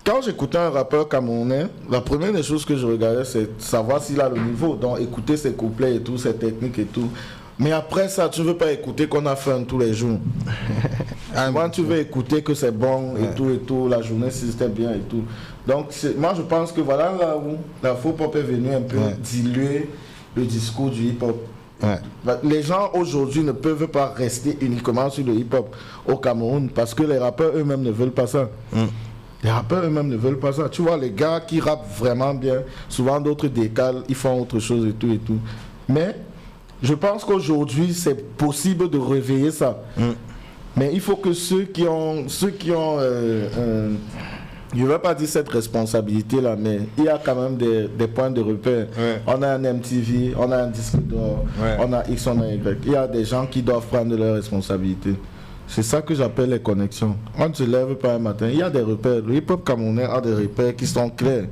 Quand j'écoutais un rappeur camerounais, la première des choses que je regardais, c'est savoir s'il a le niveau. Donc, écouter ses couplets et tout, ses techniques et tout. Mais après ça, tu ne veux pas écouter qu'on a faim tous les jours. Moi, tu veux écouter que c'est bon et tout, la journée, si c'était bien et tout. Donc, moi, je pense que voilà là où la faux pop est venue un peu diluer le discours du hip-hop. Les gens aujourd'hui ne peuvent pas rester uniquement sur le hip-hop au Cameroun parce que les rappeurs eux-mêmes ne veulent pas ça. Les rappeurs eux-mêmes ne veulent pas ça. Tu vois, les gars qui rappent vraiment bien, souvent d'autres décalent, ils font autre chose et tout. Mais je pense qu'aujourd'hui, c'est possible de réveiller ça. Mais il faut que ceux qui ont je ne vais pas dire cette responsabilité-là, mais il y a quand même des points de repère. On a un MTV, on a un disque d'or, on a X, on a Y. Il y a des gens qui doivent prendre leurs responsabilités. C'est ça que j'appelle les connexions. On ne se lève pas un matin, il y a des repères. Le hip-hop camerounais a des repères qui sont clairs.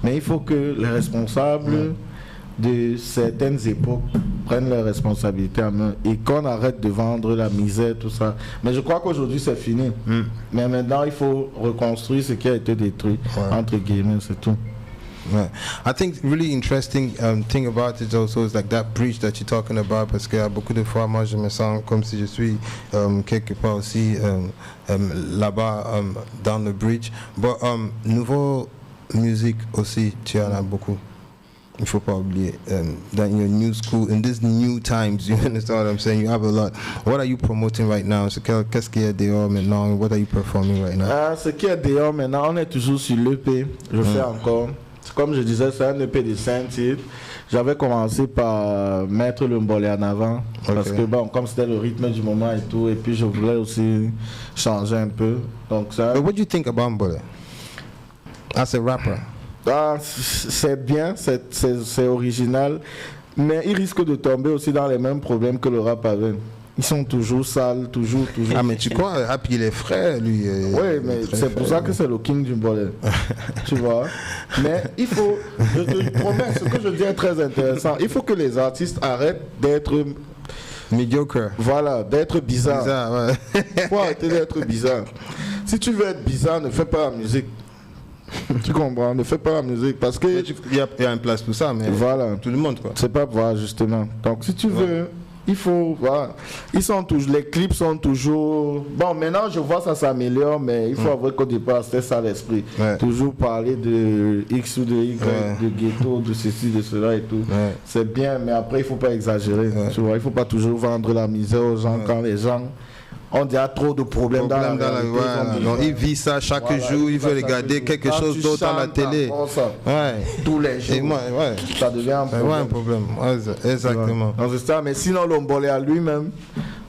Mais il faut que les responsables de certaines époques prennent leurs responsabilités en main et qu'on arrête de vendre la misère, tout ça. Mais je crois qu'aujourd'hui c'est fini. Mais maintenant il faut reconstruire ce qui a été détruit, entre guillemets, c'est tout. Right. I think really interesting thing about it also is like that bridge that you're talking about, parce que beaucoup de fois moi je me sens comme si je suis quelque part aussi là-bas dans le bridge. But nouveau musique aussi, tu en as beaucoup. Il faut pas oublier that in your new school, in these new times, you understand what I'm saying? You have a lot. What are you promoting right now? Qu'est-ce qu'il y a dehors maintenant? What are you performing right now? Ce qui est dehors maintenant, on est toujours sur l'EP. Je fais encore. Comme je disais, c'est un EP de 5 titres. J'avais commencé par mettre le mbolé en avant. Parce que bon, comme c'était le rythme du moment et tout, et puis je voulais aussi changer un peu. Donc ça. But what do you think about mbolé as a rapper? C'est bien, c'est original, mais il risque de tomber aussi dans les mêmes problèmes que le rap avait. Ils sont toujours sales, toujours. Ah mais tu crois, rap il est frais lui. Oui, mais c'est pour ça que c'est le king du mbolé. Tu vois. Mais il faut, je te promets, ce que je dis est très intéressant. Il faut que les artistes arrêtent d'être mediocre. Voilà, d'être bizarre. Bizarre, ouais. Il faut arrêter d'être bizarre. Si tu veux être bizarre, ne fais pas la musique. Tu comprends, ne fais pas la musique parce que il y a une place pour ça, mais voilà, tout le monde quoi. C'est pas voilà justement. Donc si tu veux, il faut voilà. Ils sont toujours, les clips sont toujours bon. Maintenant je vois ça s'améliore, mais il faut avouer qu'au départ c'était ça l'esprit. Toujours parler de X ou de Y, de ghetto, de ceci, de cela et tout. C'est bien, mais après il faut pas exagérer. Tu vois, il faut pas toujours vendre la misère aux gens quand les gens on dit qu'il y a trop de problèmes dans la réalité. Donc il vit ça chaque jour, il veut regarder quelque chose d'autre à la télé. Tous les jours. Ça devient un problème. Un problème. Exactement. C'est ça, mais sinon le mbolé à lui-même,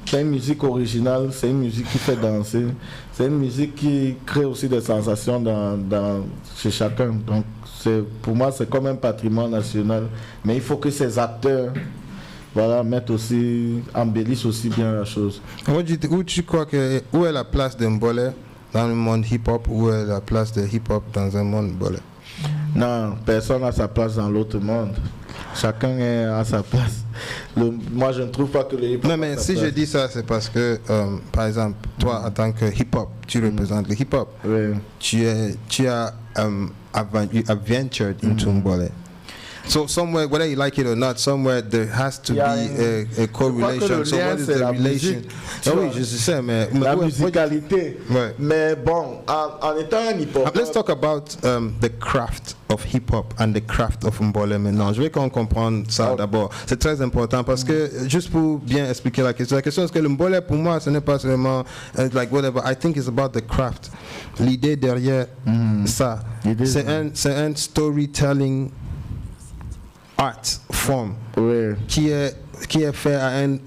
c'est une musique originale, c'est une musique qui fait danser, c'est une musique qui crée aussi des sensations chez chacun. Donc pour moi c'est comme un patrimoine national. Mais il faut que ces acteurs mettent aussi, embellissent aussi bien la chose. Où tu crois que, où est la place de mbolé dans le monde hip-hop, où est la place de hip-hop dans un monde mbolé? Non, personne n'a sa place dans l'autre monde. Chacun est à sa place. Moi, je ne trouve pas que le hip-hop. Non, mais si je dis ça, c'est parce que, par exemple, toi, en tant que hip-hop, tu représentes le hip-hop. Tu as adventured into mbolé. So somewhere, whether you like it or not, somewhere there has to be a correlation. So what is the relation? Oui, je sais, mais la musicalité. Mais bon, en étant un hip-hop. Let's talk about the craft of hip-hop and the craft of mbolé maintenant. Je veux qu'on comprenne ça d'abord. C'est très important parce que, juste pour bien expliquer la question est que le mbolé pour moi, ce n'est pas seulement like whatever. I think it's about the craft. L'idée derrière ça, c'est un storytelling art form qui est fait à une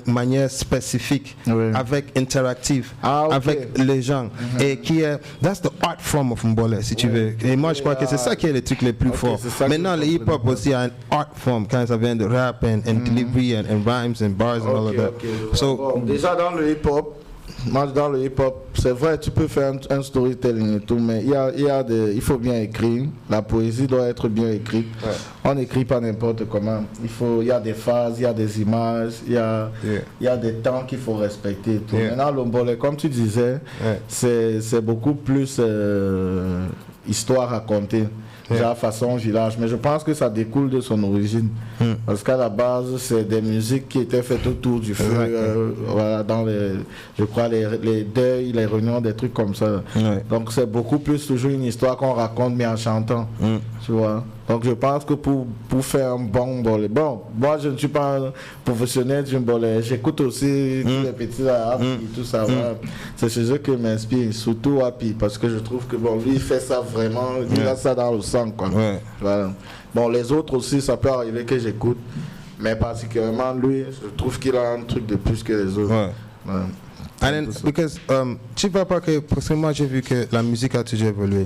manière spécifique, avec interactif, avec les gens, et qui est that's the art form of mbolé si tu veux. Et moi je crois que c'est ça qui est le truc le plus fort. Maintenant le hip hop aussi a un art form quand ça vient de rap and delivery and rhymes and bars and all of that. So déjà dans le hip hop, dans le hip-hop, c'est vrai, tu peux faire un storytelling et tout, mais il faut bien écrire. La poésie doit être bien écrite. On n'écrit pas n'importe comment. Il y a des phases, il y a des images, il y a des temps qu'il faut respecter et tout. Maintenant, le mbolé, comme tu disais, c'est beaucoup plus histoire racontée. Déjà façon village, mais je pense que ça découle de son origine, parce qu'à la base c'est des musiques qui étaient faites autour du feu, voilà, dans je crois les deuils, les réunions, des trucs comme ça. Donc c'est beaucoup plus toujours une histoire qu'on raconte mais en chantant, tu vois. Donc je pense que pour faire un bon mbolé, bon, moi je ne suis pas un professionnel du mbolé, j'écoute aussi tous les petits arabes et tout ça. Voilà. C'est chez eux que m'inspire, surtout Happy, parce que je trouve que bon, lui il fait ça vraiment, il a ça dans le sang quoi. Voilà. Bon, les autres aussi ça peut arriver que j'écoute, Mais particulièrement lui, je trouve qu'il a un truc de plus que les autres. Ouais. And then, because tu vois pas que, parce que moi j'ai vu que la musique a toujours évolué.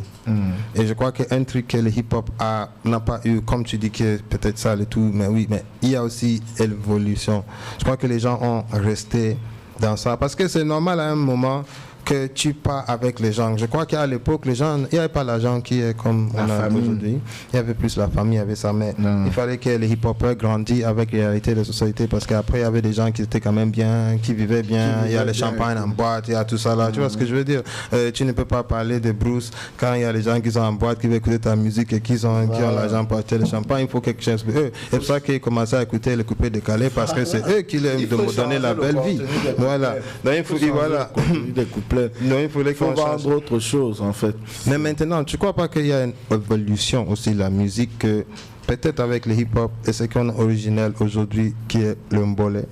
Et je crois qu'un truc que le hip-hop n'a pas eu, comme tu dis que peut-être ça et tout, mais oui, mais il y a aussi évolution. Je crois que les gens ont resté dans ça. Parce que c'est normal à un moment que tu pars avec les gens. Je crois qu'à l'époque, les gens, il n'y avait pas l'argent qui est comme on a aujourd'hui. Il y avait plus la famille, il y avait ça. Mais il fallait que les hip-hopers grandissent avec les réalités de la société parce qu'après, il y avait des gens qui étaient quand même bien, qui vivaient bien. Il y a le champagne en boîte, il y a tout ça là. Tu vois ce que je veux dire? Tu ne peux pas parler de Bruce quand il y a les gens qui sont en boîte, qui veulent écouter ta musique et qui ont l'argent pour acheter le champagne. Il faut quelque chose pour eux. C'est pour ça qu'ils commençaient à écouter le coupé décalé parce que c'est eux qui leur donnaient la belle vie. Voilà. Donc il faut voilà. Non, il faut vendre autre chose en fait. Mais maintenant, tu crois pas qu'il y a une évolution aussi de la musique que peut-être avec le hip-hop et ce qu'on a originel aujourd'hui qui est le mbolé,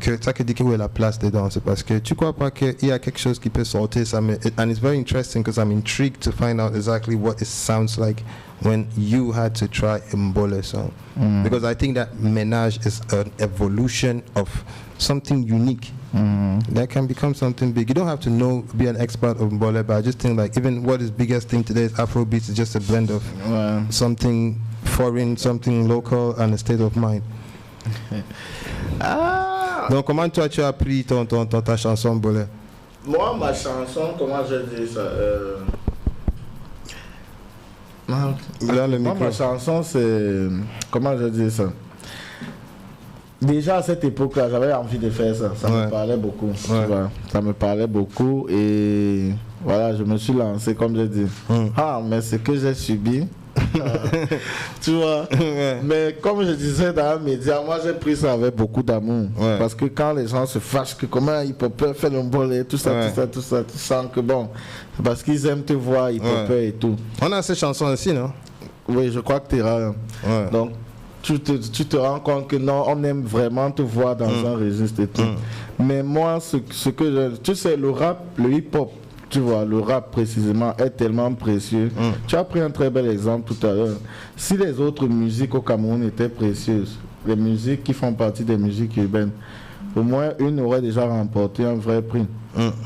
que ça qui dit que où est la place dedans, c'est parce que tu crois pas qu'il y a quelque chose qui peut sortir ça and it's very interesting because I'm intrigued to find out exactly what it sounds like when you had to try a mbolé song because I think that ménage is an evolution of something unique. That can become something big. You don't have to be an expert of Mbole, but I just think like even what is biggest thing today is Afrobeats is just a blend of something foreign, something local, and a state of mind. Donc comment toi tu as appris ta chanson Mbole? Moi ma chanson, comment je dis ça? Là, le moi micro. ma chanson c'est comment je dis ça? Déjà à cette époque-là, j'avais envie de faire ça. Ça me parlait beaucoup. Tu vois. Ça me parlait beaucoup et voilà, je me suis lancé comme je dis. Mais ce que j'ai subi, tu vois. Mais comme je disais dans les médias, moi j'ai pris ça avec beaucoup d'amour. Parce que quand les gens se fâchent que comment un hip-hopper fait le mbolé, tout ça, tu sens que bon, c'est parce qu'ils aiment te voir hip-hopper et tout. On a ces chansons aussi, non? Oui, je crois que tu es rare. Donc, tu te rends compte que non, on aime vraiment te voir dans un registre et tout. Mais moi, ce que tu sais, le rap, le hip-hop, tu vois, le rap précisément est tellement précieux. Tu as pris un très bel exemple tout à l'heure. Si les autres musiques au Cameroun étaient précieuses, les musiques qui font partie des musiques urbaines, au moins une aurait déjà remporté un vrai prix.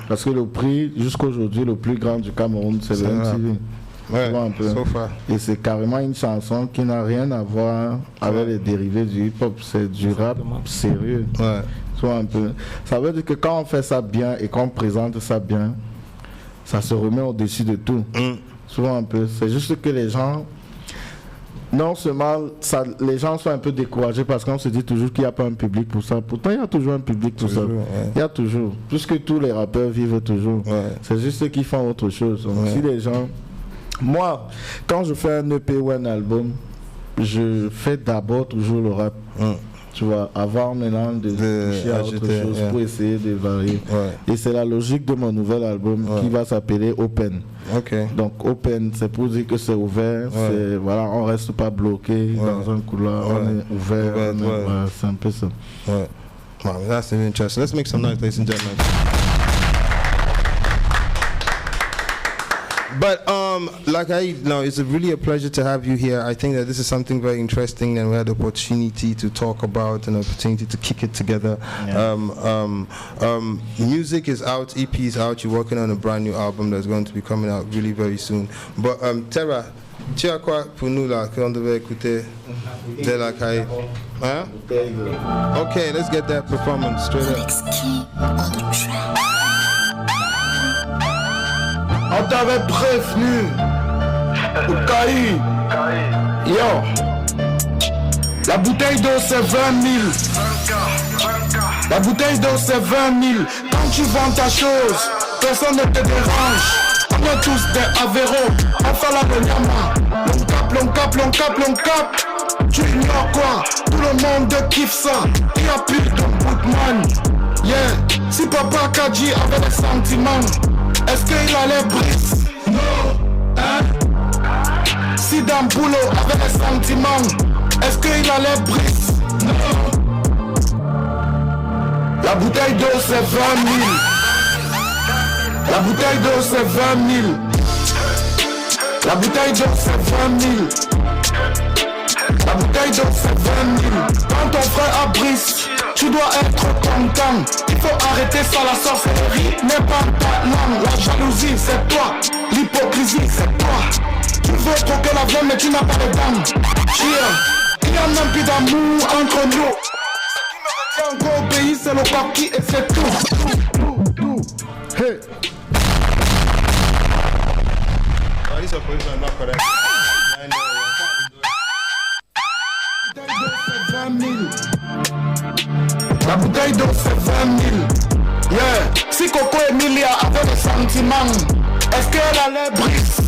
Parce que le prix, jusqu'à aujourd'hui, le plus grand du Cameroun, c'est le MTV. Un peu. Et c'est carrément une chanson qui n'a rien à voir avec les dérivés du hip-hop, c'est du rap sérieux. Un peu. Ça veut dire que quand on fait ça bien et qu'on présente ça bien, ça se remet au-dessus de tout. Souvent un peu. C'est juste que les gens, non seulement les gens sont un peu découragés parce qu'on se dit toujours qu'il n'y a pas un public pour ça. Pourtant, il y a toujours un public pour ça. Il y a toujours. Puisque tous les rappeurs vivent toujours. C'est juste qu'ils font autre chose. Donc, si les gens... Moi, quand je fais un EP ou un album, je fais d'abord toujours le rap. Tu vois, avant maintenant de toucher à autre chose pour essayer de varier. Et c'est la logique de mon nouvel album qui va s'appeler Open. Donc Open, c'est pour dire que c'est ouvert. Voilà, on ne reste pas bloqué dans un couloir, on est ouvert. Voilà, c'est un peu ça. Wow, that's interesting. Let's make some noise, ladies and gentlemen. But it's really a pleasure to have you here. I think that this is something very interesting, and we had the opportunity to talk about, an opportunity to kick it together. Music is out, EP is out. You're working on a brand new album that's going to be coming out really very soon. But Terra, tu as quoi pour nous là qu'on devait écouter de la caille? Hein? Okay, let's get that performance straight up. On t'avait prévenu au caï. Yo, la bouteille d'eau c'est 20 000. La bouteille d'eau c'est 20 000. Quand tu vends ta chose, personne ne te dérange. On est tous des avéros. On fait la benyama. L'on cap. Tu ignores quoi? Tout le monde kiffe ça. Il y a plus de bootman. Yeah, si papa Kadji avait des sentiments, est-ce qu'il allait brise? Non, hein? Si Damboulot avait des sentiments, est-ce qu'il allait brise? Non. La bouteille d'eau c'est 20 000. La bouteille d'eau c'est 20 000. La bouteille d'eau c'est 20 000. La bouteille d'eau c'est 20 000. Quand ton frère a brise, tu dois être content. Il faut arrêter ça, la sorcellerie n'est pas ta langue. La jalousie c'est toi, l'hypocrisie c'est toi. Tu veux troquer la viande mais tu n'as pas de dame. Il y a même plus d'amour entre nous. Ce qui me retient encore au pays c'est le parti et c'est tout. Hey. Oh, these are positions not correct. La bouteille d'eau c'est 20 000. Yeah. Si Coco Emilia avait le sentiment, est-ce qu'elle allait briser?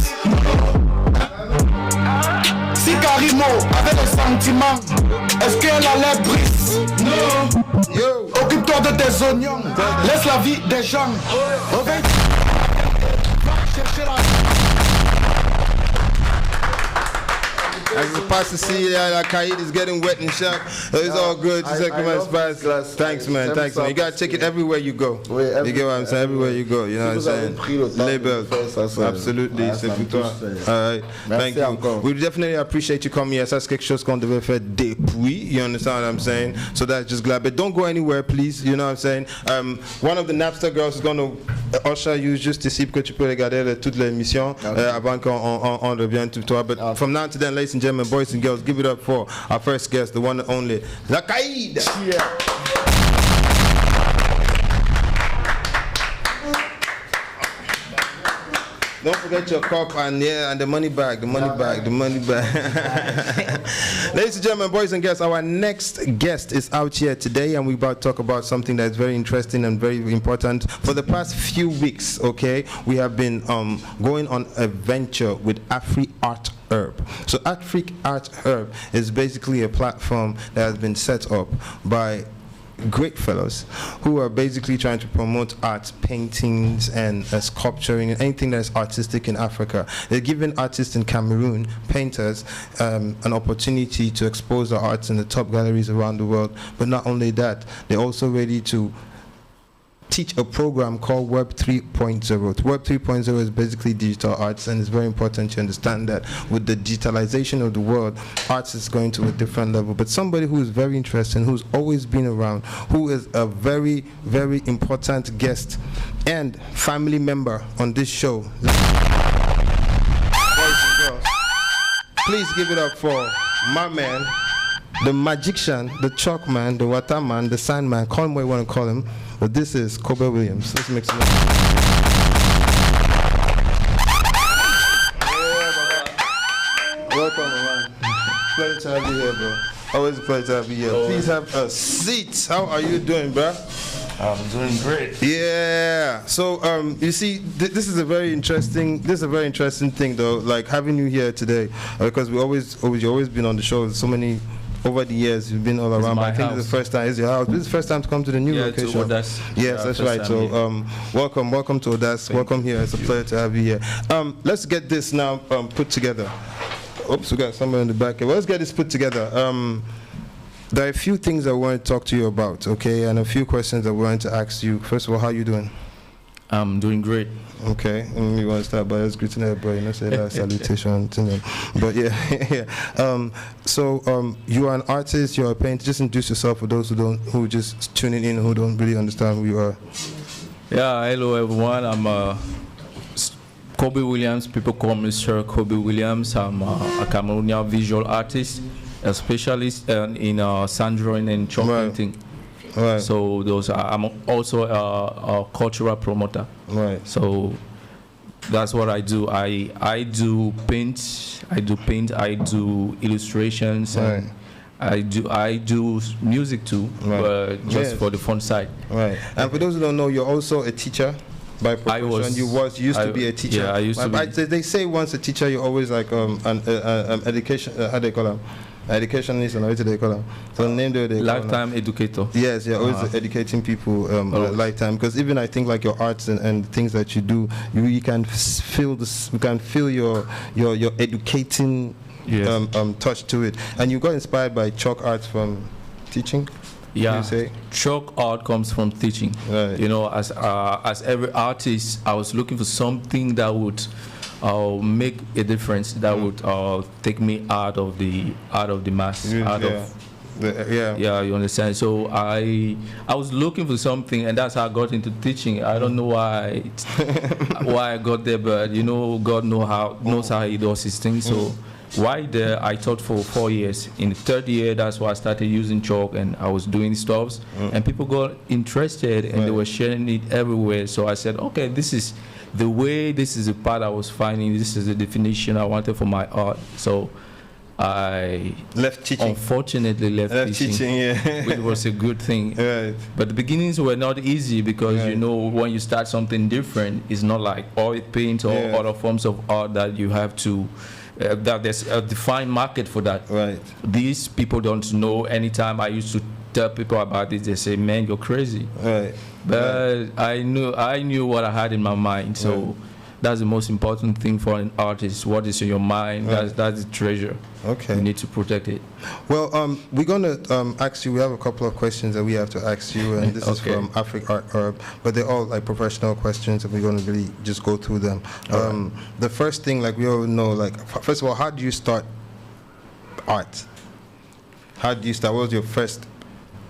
Si Karimo avait le sentiment, est-ce qu'elle allait briser? Non. Yo. Occupe-toi de tes oignons. Laisse la vie des gens. Reviens. Va chercher la... As the pastor see that Kaid is getting wet and shot. It's all good. Just like my spice. Thanks, man. Thanks, man. You gotta take it everywhere you go. You get what I'm saying? Everywhere you go. You know what I'm saying? Label. Absolutely. C'est pour toi. All right. Thank you. We definitely appreciate you coming here. Ça c'est quelque chose qu'on devait faire depuis. You understand what I'm saying? So that's just glad. But don't go anywhere, please. You know what I'm saying? One of the Nasp Star girls is going to usher you juste ici pour que tu peux regarder toute l'émission avant qu'on revienne tout toi. But from now to then, ladies and gentlemen, boys and girls, give it up for our first guest, the one and only, La Kaid. Yeah. Don't forget your cup and and the money bag, the money bag. Ladies and gentlemen, boys and girls, our next guest is out here today, and we're about to talk about something that's very interesting and very important. For the past few weeks, okay, we have been going on a venture with Afri Art Herb. So Afri Art Herb is basically a platform that has been set up by great fellows who are basically trying to promote art, paintings and sculpturing and anything that is artistic in Africa. They're giving artists in Cameroon, painters, an opportunity to expose their arts in the top galleries around the world. But not only that, they're also ready to teach a program called Web 3.0. Web 3.0 is basically digital arts, and it's very important to understand that with the digitalization of the world, arts is going to a different level. But somebody who is very interesting, who's always been around, who is a very, very important guest and family member on this show. Boys and girls, please give it up for my man, the magician, the chalk man, the water man, the sand man, call him what you want to call him. But this is Kobe Williams. Let's make some noise. Welcome, man. Pleasure to have you here, bro. Always a pleasure to have you here. Please have a seat. How are you doing, bro? I'm doing great. Yeah. So you see, this is a very interesting. This is a very interesting thing, though. Like having you here today, because you've always been on the show. So many. Over the years, you've been all around. But I think this is the first time. It's your house. This is the first time to come to the new location. To AUDACE. Yes, that's right. So, welcome to AUDACE. Welcome here. It's a pleasure to have you here. Let's get this now put together. Oops, we got somewhere in the back here. Well, let's get this put together. There are a few things I want to talk to you about, okay, and a few questions I want to ask you. First of all, how are you doing? I'm doing great. Okay, you want to start by just greeting everybody, you know, say that salutation, but yeah. So you are an artist, you're a painter. Just introduce yourself for those who just tuning in, who don't really understand who you are. Yeah, hello everyone. I'm Kobe Williams. People call me Sir Kobe Williams. I'm a Cameroonian visual artist, a specialist in sand drawing and chalk painting. Right. So I'm also a cultural promoter. Right. So that's what I do. I do paint. I do illustrations. Right. And I do music too, but just for the fun side. Right. And for those who don't know, you're also a teacher by profession. You used to be a teacher. Yeah, I used to be. They say once a teacher, you're always like an education. How do they call them? Educationist, and what do they call them? So the name they lifetime educator. Yes, you're always educating people lifetime. Because even I think like your arts and things that you do, you can feel this. You can feel your educating touch to it. And you got inspired by chalk art from teaching. Yeah, you say? Chalk art comes from teaching. Right. You know, as every artist, I was looking for something that would make a difference that would take me out of the mass, you understand. So I was looking for something, and that's how I got into teaching. I don't know why I got there, but God knows how He does His thing. So why there, I taught for 4 years. In the third year, that's why I started using chalk, and I was doing stuffs, and people got interested, and they were sharing it everywhere. So I said, okay, this is the way, this is the part I was finding, this is the definition I wanted for my art. So I left teaching. Unfortunately left teaching, which was a good thing. Right. But the beginnings were not easy because when you start something different, it's not like oil paint or other forms of art that you have to that there's a defined market for that. Right. These people don't know. Anytime I used to tell people about it, they say, "Man, you're crazy." Right. But I knew what I had in my mind. So that's the most important thing for an artist. What is in your mind? That's the treasure. Okay. You need to protect it. Well, we're gonna ask you. We have a couple of questions that we have to ask you, and this is from Afric Art Herb, but they're all like professional questions, and we're gonna really just go through them. The first thing, like we all know, like first of all, how do you start art? How do you start? What was your first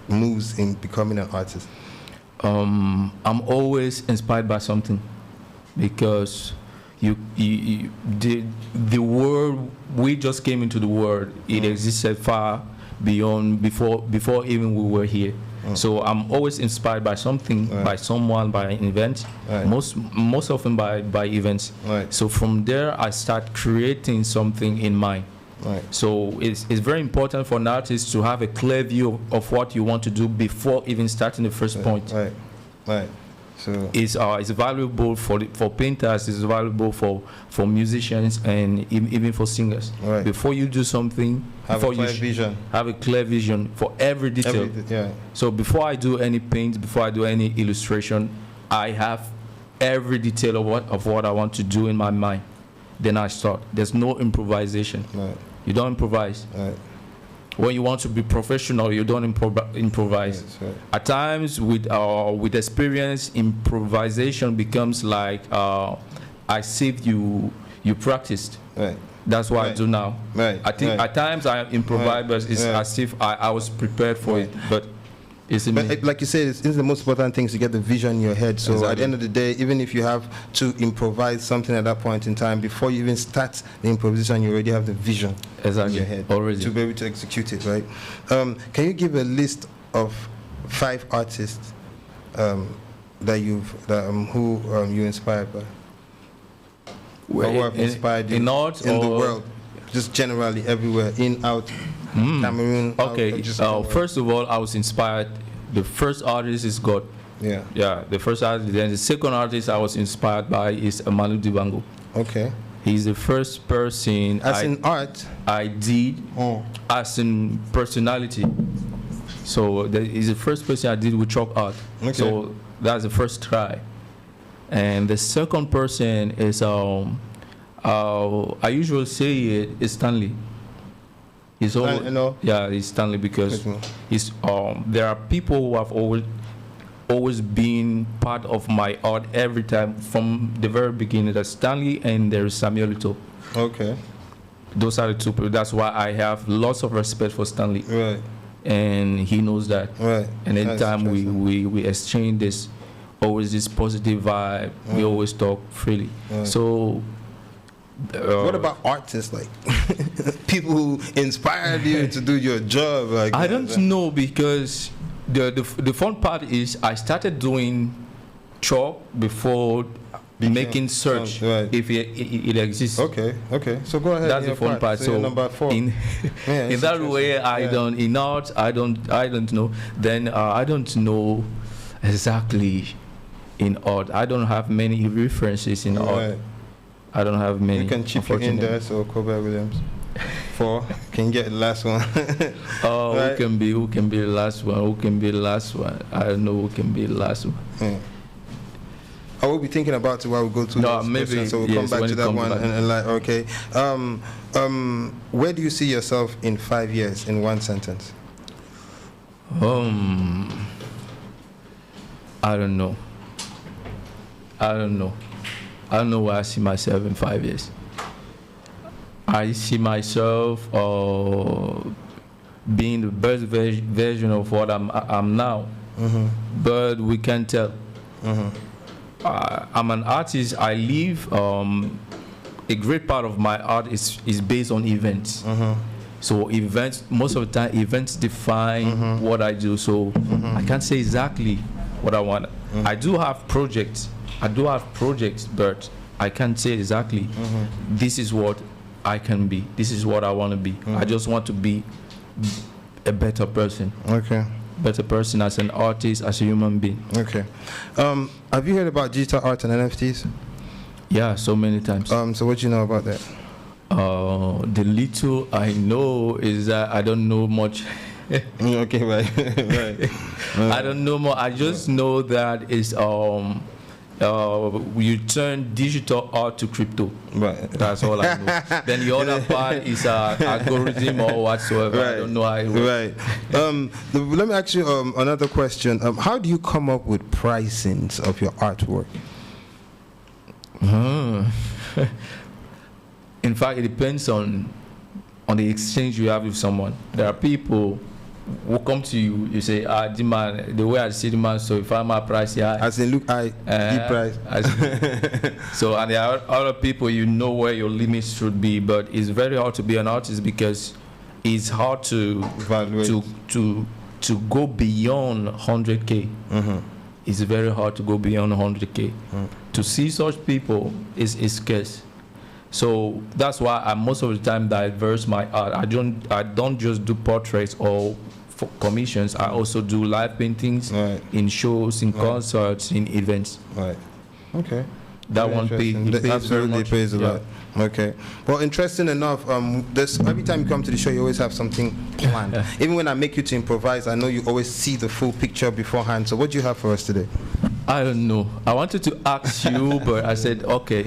moves in becoming an artist? I'm always inspired by something, because the world, we just came into the world. It existed far beyond before even we were here. So I'm always inspired by something, by someone, by an event. Most often by events. So from there I start creating something in mind. So it's very important for an artist to have a clear view of what you want to do before even starting the first point. So it's valuable for painters. It's valuable for musicians and even for singers. Before you do something, have a clear vision for every detail. So before I do any paint, before I do any illustration, I have every detail of what I want to do in my mind. Then I start. There's no improvisation. You don't improvise. When you want to be professional, you don't improvise. At times, with experience, improvisation becomes like as if you practiced. That's what I do now. I think at times I improvise, but it's as if I was prepared for it. But like you said, it's the most important thing is to get the vision in your head. So at the end of the day, even if you have to improvise something at that point in time, before you even start the improvisation, you already have the vision in your head already to be able to execute it, right? Can you give a list of 5 artists that you inspired by? Or who have inspired you in art in the world, just generally everywhere, in, out, Cameroon. Okay. First of all, I was inspired. The first artist is God. The first artist. Then the second artist I was inspired by is Manu Dibango. Okay. He's the first person. As in art. I did. As in personality. So he's the first person I did with chalk art. Okay. So that's the first try. And the second person is I usually say it is Stanley. He's he's Stanley because he's there are people who have always been part of my art every time from the very beginning. There's Stanley and there is Samuel Ito. Okay. Those are the two people. That's why I have lots of respect for Stanley. Right. And he knows that. Right. And anytime we exchange this, always this positive vibe, we always talk freely. So what about artists, like people who inspired you to do your job? Like I don't know, because the fun part is I started doing chalk before making search if it exists. Okay. So go ahead. That's the fun part. So number 4. In that way, I don't in art. I don't know. Then I don't know exactly in art. I don't have many references in art. I don't have many. You can chip it in there, so Kobe Williams. 4. Can you get the last one? Who can be the last one? Who can be the last one? I don't know who can be the last one. I will be thinking about it while we go through those questions, so we'll come back to that one and like, okay. Where do you see yourself in 5 years in one sentence? I don't know. I don't know where I see myself in 5 years. I see myself being the best version of what I'm now, but we can't tell. I'm an artist. I live. A great part of my art is based on events. So events, most of the time, events define what I do. So I can't say exactly what I want. I do have projects, but I can't say exactly. This is what I can be. This is what I want to be. I just want to be a better person. Okay. Better person as an artist, as a human being. Okay. Have you heard about digital art and NFTs? Yeah, so many times. So what do you know about that? The little I know is that I don't know much. Okay, right. I don't know more. I just know that it's you turn digital art to crypto. Right. That's all I know. Then the other part is algorithm or whatsoever. Right. I don't know how it works. Right. Let me ask you another question. How do you come up with pricings of your artwork? In fact, it depends on the exchange you have with someone. There are people who come to you, you say, demand, the way I see demand, so if I'm a price, yeah. As in, look, deep price. So, and there are other people, you know where your limits should be, but it's very hard to be an artist because it's hard to go beyond 100K. It's very hard to go beyond 100K. To see such people is scarce. So that's why most of the time diverse my art. I don't just do portraits or commissions. I also do live paintings in shows, in concerts, in events. Right. Okay. That one absolutely pays a lot. Okay. Well, interesting enough, every time you come to the show, you always have something planned. Even when I make you to improvise, I know you always see the full picture beforehand. So what do you have for us today? I don't know. I wanted to ask you, but I said, okay.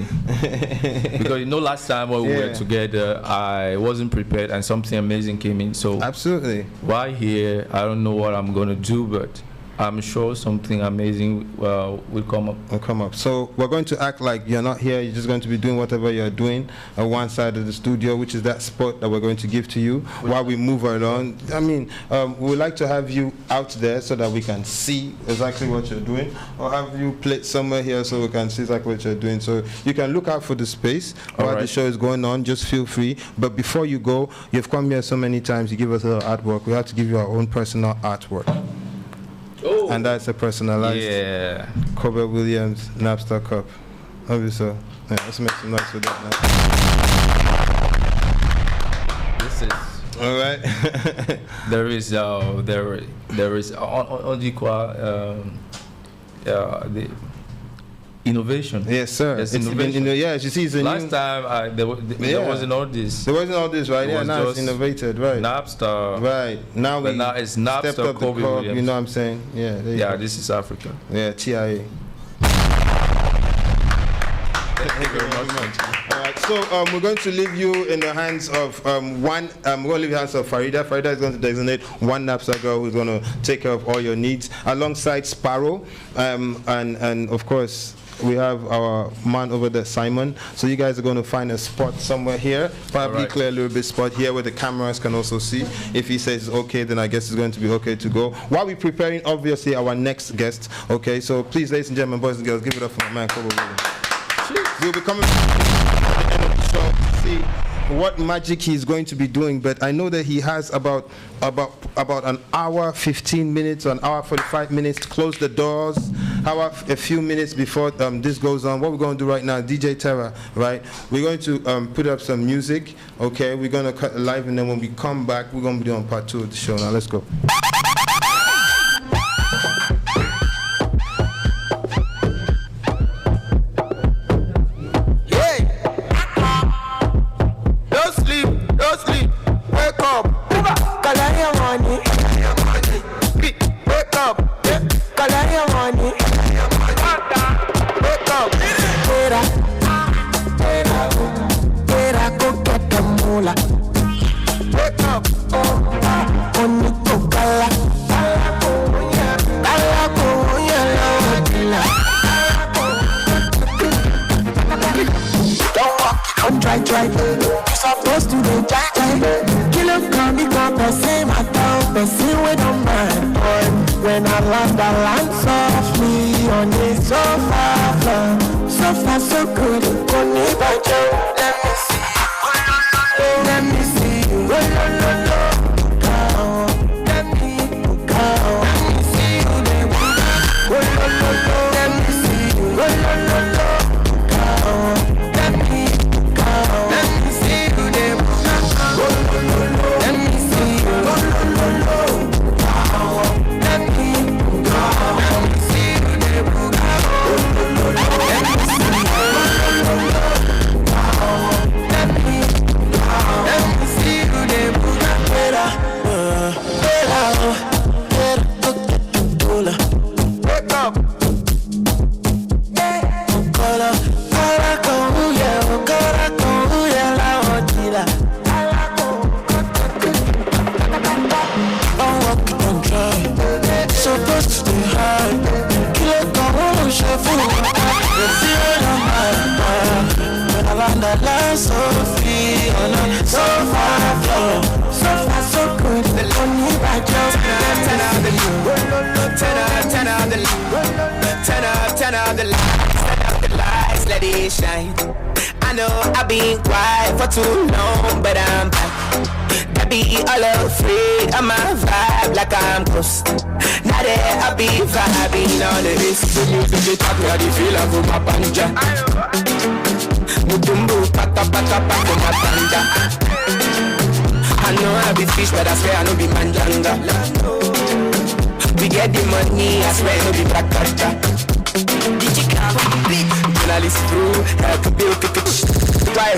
Because last time when we were together, I wasn't prepared and something amazing came in. So absolutely. Why here? I don't know what I'm going to do, but I'm sure something amazing will come up. Will come up. So we're going to act like you're not here. You're just going to be doing whatever you're doing at one side of the studio, which is that spot that we're going to give to you while we move along. I mean, we would like to have you out there so that we can see exactly what you're doing, or have you play somewhere here so we can see exactly what you're doing. So you can look out for the space while the show is going on. Just feel free. But before you go, you've come here so many times. You give us a little artwork. We have to give you our own personal artwork. Oh. And that's a personalized Kobe Williams Nasp Star Cup. Obviously, yeah, let's make some noise with that now. This is all right. there is unequal the innovation. Yes, sir. It's innovation. You see, it's last time there wasn't all this. There wasn't all this, right? Yeah, now it's innovated, right? Nasp Star. Right. Now it's Nasp Star Kobe Williams. You know what I'm saying? Yeah. This is Africa. Yeah, TIA. Thank you very much. All right, so we're going to leave you in the hands of one. We're going to leave the hands of Farida. Farida is going to designate one Nasp Star girl who's going to take care of all your needs, alongside Sparrow, and of course we have our man over there, Simon. So you guys are going to find a spot somewhere here, probably clear a little bit spot here where the cameras can also see. If he says okay, then I guess it's going to be okay to go. While we're preparing, obviously, our next guest. Okay, so please, ladies and gentlemen, boys and girls, give it up for my man, Kobe Williams. We'll be coming at the end of the show to see what magic he's going to be doing, but I know that he has about an hour 15 minutes or an hour 45 minutes to close the doors, a few minutes before this goes on. What we're going to do right now, DJ Terra, right, we're going to put up some music. Okay, we're going to cut live, and then when we come back, we're going to be doing part 2 of the show. Now let's go. Wake up, oh, on you go, far from, so far so good. Let me see, let me see you. Let me go. Let me see you there. Let me see you. Let me go. Let me see you there. Let me see you. So free, oh no, so far from, so far so good. The lonely by just 10 out the lights, 10 out the lights, let it shine. I know I've been quiet for too long, but I'm back. That be all afraid of my vibe, like I'm close. Now that I be vibing on the wrist. The music they talk me how they feel like my panja. Mutumbu pata pata pata matanda. I know I be fish, but I swear I know be manjanga. We get the money, I swear I know be brakata. Journalist through, help to build it. Why?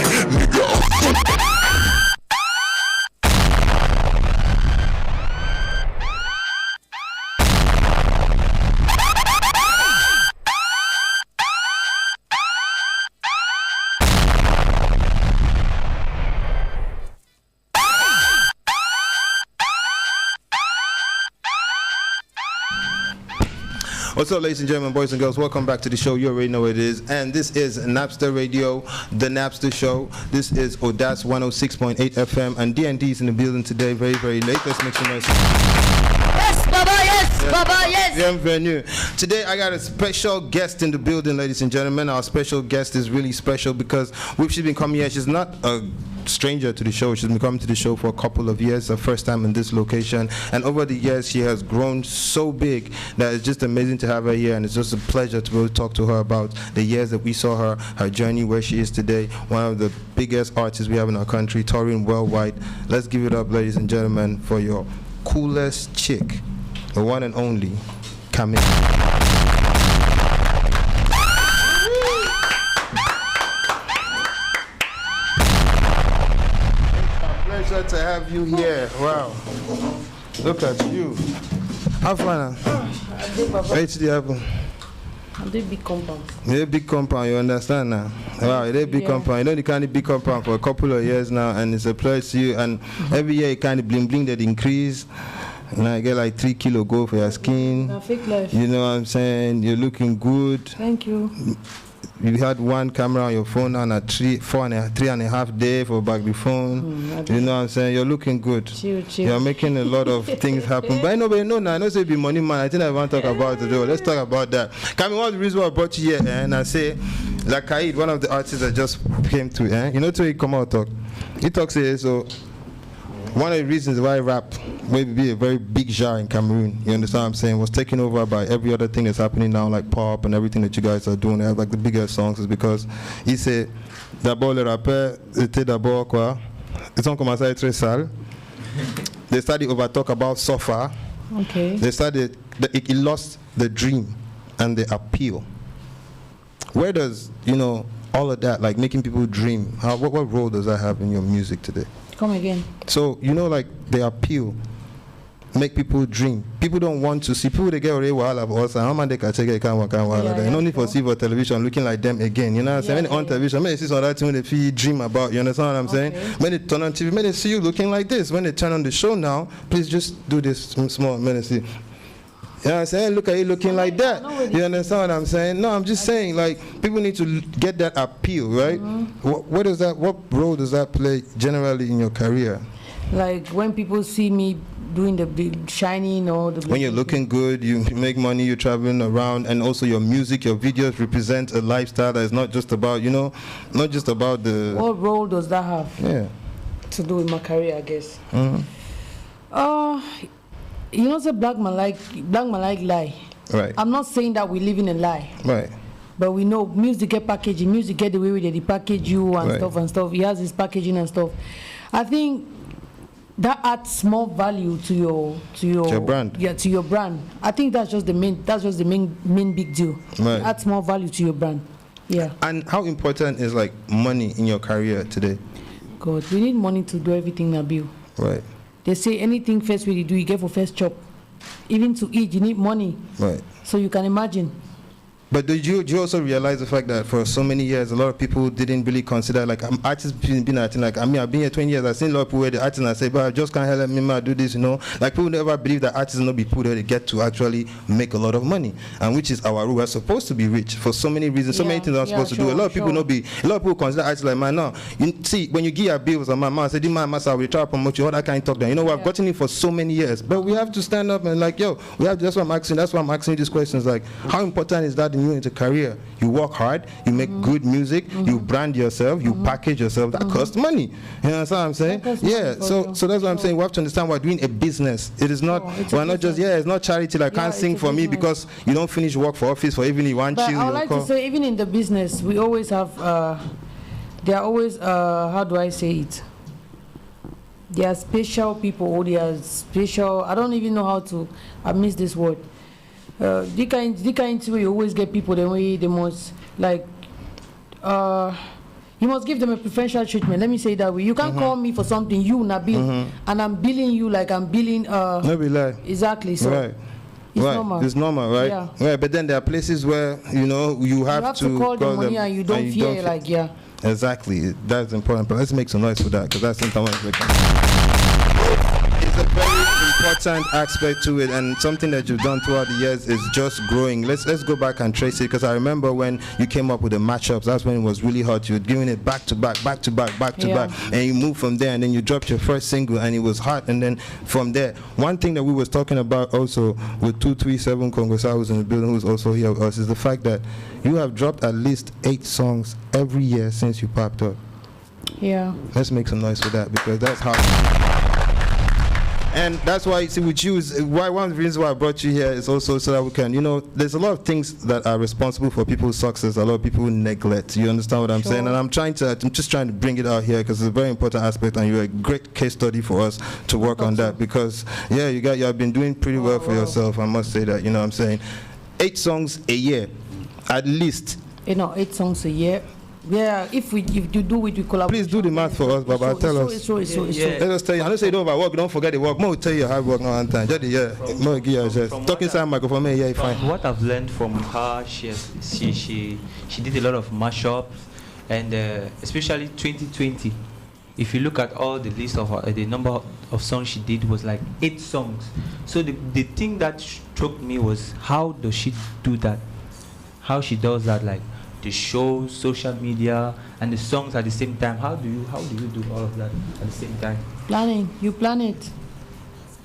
What's up, ladies and gentlemen, boys and girls? Welcome back to the show. You already know what it is. And this is Nasp Star Radio, the Napster Show. This is AUDACE 106.8 FM. And D&D is in the building today, very, very late. Let's make some noise. Yes, Baba, yes, yes. Baba, yes. Bienvenue. Today, I got a special guest in the building, ladies and gentlemen. Our special guest is really special because she's been coming here. She's not a stranger to the show. She's been coming to the show for a couple of years, her first time in this location, and over the years she has grown so big that it's just amazing to have her here, and it's just a pleasure to be able to talk to her about the years that we saw her journey, where she is today, one of the biggest artists we have in our country, touring worldwide. Let's give it up, ladies and gentlemen, for your coolest chick, the one and only Camille. Pleasure to have you here. Wow. Look at you. How fun? What's the apple? I'm doing big compound. Yeah, big compound, you understand now? Wow, it's a big compound. You know the kind of big compound for a couple of years now, and it's a pleasure to you. And every year you kind of bling bling that increase. And I get like 3 kilo gold for your skin. Fake life. You know what I'm saying? You're looking good. Thank you. You had one camera on your phone and a 3.5 day for back the phone. You know what I'm saying? You're looking good. Chill. You're making a lot of things happen. But I know I know say be money man. I think I want to talk about it though. Let's talk about that. Camille, what's the reason why I brought you here? And I say, like Kaid, one of the artists that just came to, you know, to he come out talk. He talks here, so one of the reasons why rap may be a very big genre in Cameroon, you understand what I'm saying, was taken over by every other thing that's happening now, like pop and everything that you guys are doing. They have like the biggest songs, is because he said, d'abord le rappeur était d'abord quoi? Ils ont commencé à être sales. They started over talk about sofa. Okay. They started, it lost the dream and the appeal. Where does, you know, all of that, like making people dream, what role does that have in your music today? Come again. So, you know, like the appeal, make people dream. People don't want to see, people they get already wild of us, and how man they can take it, no need for see for television looking like them again, you know what I'm saying? On television, when they see some other thing they feel dream about, you understand what I'm saying? When they turn on TV, when they see you looking like this, when they turn on the show now, please just do this small, when they see. You know what I'm saying? Look at you looking like that. You understand what I'm saying? No, I'm just saying, like, people need to get that appeal, right? What role does that play generally in your career? Like when people see me doing the big shining or the. When you're looking good, you make money, you're traveling around, and also your music, your videos represent a lifestyle that is not just about, not just about the. What role does that have? Yeah. To do with my career, I guess. Mm-hmm. Say black man like lie. Right. I'm not saying that we live in a lie. Right. But we know music get packaging, music get the way they package you and stuff. He has his packaging and stuff. I think that adds more value to your brand. Yeah, to your brand. I think that's just the main big deal. Right. It adds more value to your brand. Yeah. And how important is like money in your career today? God, we need money to do everything, Nabil. Right. They say anything first way you do, you get for first chop. Even to eat, you need money. Right. So you can imagine. But do you also realize the fact that for so many years, a lot of people didn't really consider, like, artists been acting like, I've been here 20 years, I've seen a lot of people where the artists and I say, but I just can't help me do this, Like, people never believe that artists will not be people that they get to actually make a lot of money, and which is our rule. We're supposed to be rich for so many reasons, so many things I'm supposed to do. A lot of people consider artists like, man, no. You see, when you give your bills, and my mom said, my master, we try to promote you, all that kind of talk down. We've gotten it for so many years, but we have to stand up and like, that's why I'm asking you these questions, like, how important is that in your career? You work hard, you make good music, you brand yourself, you package yourself. That costs money. You know what I'm saying? Yeah. So that's what I'm saying. We have to understand we're doing a business. It is not. We're not just. Yeah. It's not charity. Like can't sing for me because you don't finish work for office for even you want But chill. I would like to say, even in the business, we always have. There are always. How do I say it? There are special people. Or they are special. I don't even know how to. I miss this word. The kind way you always get people the way they must like you must give them a preferential treatment. Let me say it that way. You can't call me for something you Nabil and I'm billing you like I'm billing no be lie. Exactly. So right. It's normal. It's normal, right? Yeah. Right, but then there are places where you have to call them money and you don't fear like Exactly. That's important. But let's make some noise for that because that's something I want to make. It's a very important aspect to it, and something that you've done throughout the years is just growing. Let's go back and trace it, because I remember when you came up with the matchups, that's when it was really hot. You were giving it back to back, and you moved from there, and then you dropped your first single, and it was hot. And then from there, one thing that we was talking about also with 237 Congress, I was in the building, who's also here with us, is the fact that you have dropped at least 8 songs every year since you popped up. Yeah. Let's make some noise for that, because that's hard. And that's why, see, with you, one of the reasons why I brought you here is also so that we can, there's a lot of things that are responsible for people's success, a lot of people neglect. You understand what I'm saying? And I'm just trying to bring it out here because it's a very important aspect, and you're a great case study for us to work on that, because, yeah, you have been doing pretty well for yourself, I must say that, you know what I'm saying? 8 songs a year, at least. 8 songs a year. Yeah, if you do it, we collaborate. Please do the math for us, Baba. Tell us. Let us tell you. I don't say don't overwork. Don't forget the work. More tell you hard work now and time. Just more give you just talking inside microphone. Yeah, fine. What I've learned from her, she did a lot of mashups, and especially 2020. If you look at all the list of the number of songs she did was like 8 songs. So the thing that struck me was how does she do that? How she does that, like the shows, social media, and the songs at the same time. How do you do all of that at the same time? Planning. You plan it.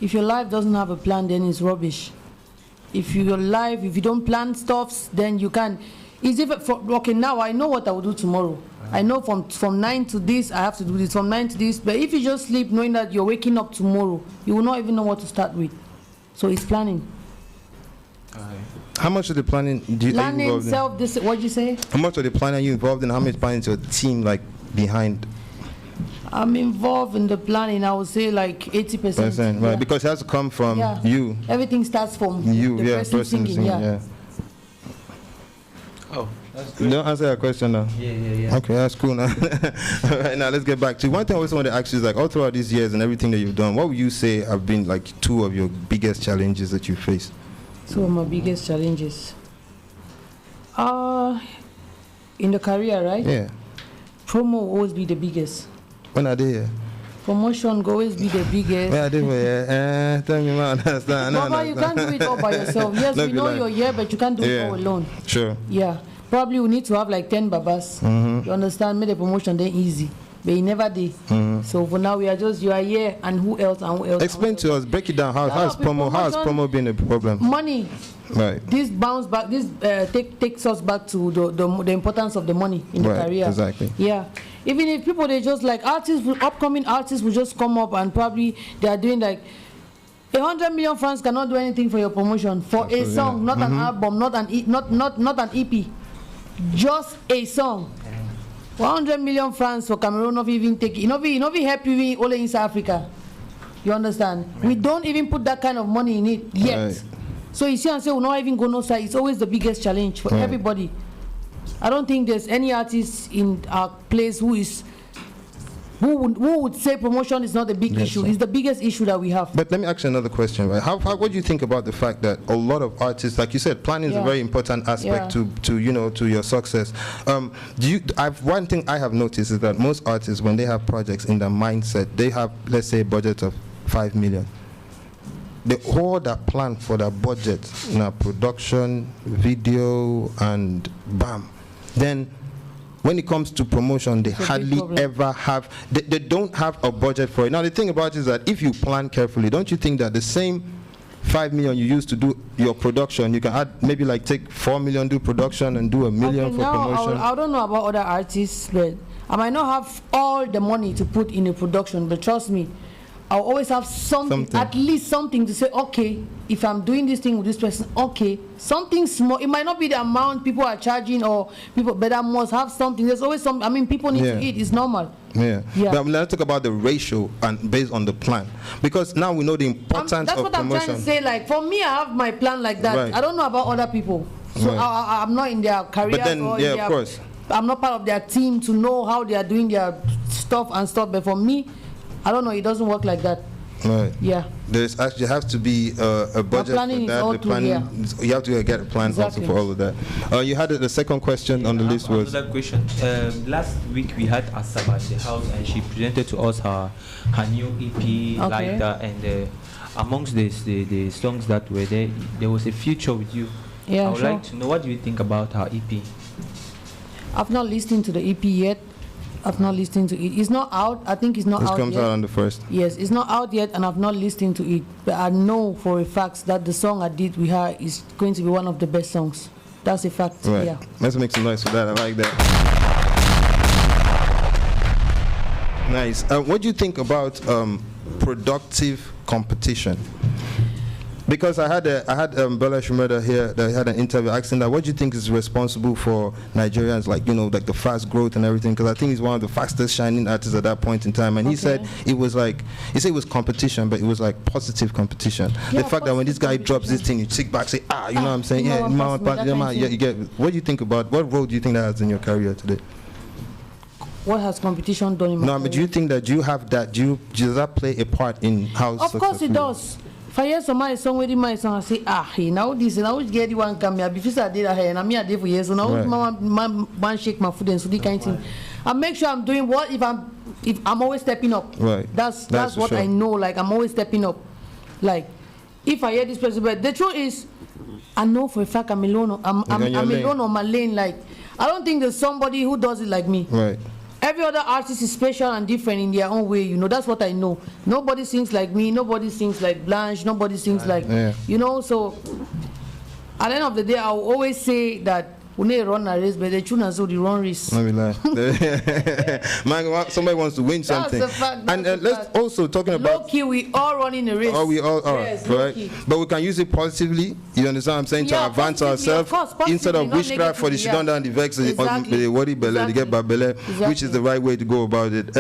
If your life doesn't have a plan, then it's rubbish. If you don't plan stuff, then you can. It's even okay. Now I know what I will do tomorrow. I know from 9 to this I have to do this. From 9 to this. But if you just sleep knowing that you're waking up tomorrow, you will not even know what to start with. So it's planning. How much of the planning are you involved in? What'd you say? How much of the planning are you involved in? How much planning is your team like behind? I'm involved in the planning. I would say like 80%. Right, because it has to come from you. Everything starts from you. The person singing. Yeah. Oh, that's good. Don't answer that question now. Yeah. Okay, that's cool now. All right, now let's get back to one thing I also want to ask you is, like, all throughout these years and everything that you've done, what would you say have been like 2 of your biggest challenges that you faced? 2 of my biggest challenges. In the career, right? Yeah. Promo will always be the biggest. When are they here? Promotion will always be the biggest. When are they here? Tell me, man. Baba, you can't do it all by yourself. Yes, we know you're here, but you can't do it all alone. Sure. Yeah. Probably we need to have like 10 babas. You understand? Make the promotion then easy. but he never did. So for now we are just, you are here, and who else and who else? Explain to us, break it down. How's promo been a problem? Money. Right. This bounce back. This takes us back to the importance of the money in the career. Exactly. Yeah. Even if people, they just like upcoming artists will just come up and probably they are doing like 100 million francs cannot do anything for your promotion for a song, not an album, not an EP, just a song. 100 million francs for Cameroon, not even take it. Not be help you only in South Africa. You understand? We don't even put that kind of money in it yet. Right. So you see and say we'll not even go no side. It's always the biggest challenge for everybody. I don't think there's any artist in our place who would say promotion is not the big issue. It's the biggest issue that we have. But let me ask you another question, right? What do you think about the fact that a lot of artists, like you said, planning is a very important aspect to your success. One thing I have noticed is that most artists, when they have projects in their mindset, they have, let's say, a budget of 5 million. They all that plan for their budget, production, video, and bam. Then when it comes to promotion, they hardly ever have, they don't have a budget for it. Now the thing about it is that if you plan carefully, don't you think that the same 5 million you used to do your production, you can add maybe like take 4 million, do production, and do 1 million for promotion? I don't know about other artists, but I might not have all the money to put in a production, but trust me, I'll always have something, at least something to say, okay, if I'm doing this thing with this person, okay, something small. It might not be the amount people are charging or people, but I must have something. There's always some, I mean, people need to eat. It's normal. Yeah. But let's talk about the ratio and based on the plan. Because now we know the importance of promotion. That's what I'm trying to say. Like, for me, I have my plan like that. Right. I don't know about other people. So I'm not in their career. But then, of course. I'm not part of their team to know how they are doing their stuff and stuff. But for me, I don't know, it doesn't work like that. Right. Yeah. There's actually have to be a budget for that. The planning, you have to get a plan also for all of that. You had the second question on the list was. Another question. Last week we had Asaba at the house, and she presented to us her new EP, like that, and amongst the songs that were there, there was a future with you. Yeah, I would like to know, what do you think about her EP? I've not listened to the EP yet. I've not listened to it. It's not out. I think it's not out yet. It comes out on the 1st. Yes, it's not out yet, and I've not listened to it. But I know for a fact that the song I did with her is going to be one of the best songs. That's a fact. Right. Yeah. Let's make some noise for that. I like that. Nice. What do you think about productive competition? Because I had Bella Shumeda here that had an interview asking that, what do you think is responsible for Nigerians, like the fast growth and everything? Because I think he's one of the fastest shining artists at that point in time, and he said it was competition, but it was like positive competition. The fact that when this guy drops this thing, you sit back, say, you know what I'm saying? You get. What do you think about? What role do you think that has in your career today? What has competition done in my career? But do you think that you have that? Does that play a part in how? Of course it does. If I hear somebody song with my song, I say, hey, now this, and I will get the one come here. Before I did that, and I'm here for years, so now man shake my foot and so the kind of thing. I make sure I'm doing what if I'm always stepping up. Right. That's what I know. Like, I'm always stepping up. Like, if I hear this person, but the truth is, I know for a fact I'm alone. I'm alone on my lane. Like, I don't think there's somebody who does it like me. Right. Every other artist is special and different in their own way, that's what I know. Nobody sings like me, nobody sings like Blanche, nobody sings like, so at the end of the day, I'll always say that we need to run a race, but the tune has already run race. Let me lie. Man, somebody wants to win something. That's a fact. And let's also talking about low-key, we all running a race. Oh, we all are, yes, right? But we can use it positively. You understand what I'm saying? To advance ourselves instead of witchcraft for the sit down the vex, the worry belly, the get babele, which is the right way to go about it.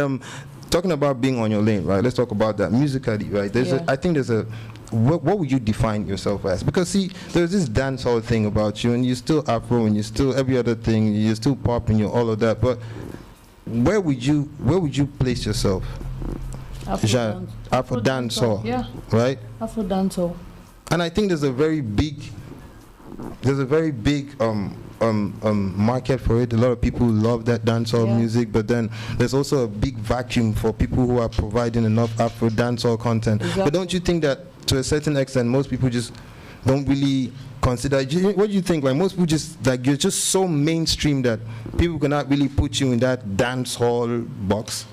Talking about being on your lane, right? Let's talk about that musically, right? I think there's a. What would you define yourself as? Because see, there's this dancehall thing about you, and you're still Afro, and you're still every other thing, you're still pop, and you're all of that. But where would you place yourself? Afro dancehall, right? Afro dancehall. And I think there's a very big market for it. A lot of people love that dancehall music, but then there's also a big vacuum for people who are providing enough Afro dancehall content. Exactly. But don't you think that to a certain extent most people just don't really consider? What do you think? Like most people just like you're just so mainstream that people cannot really put you in that dancehall box.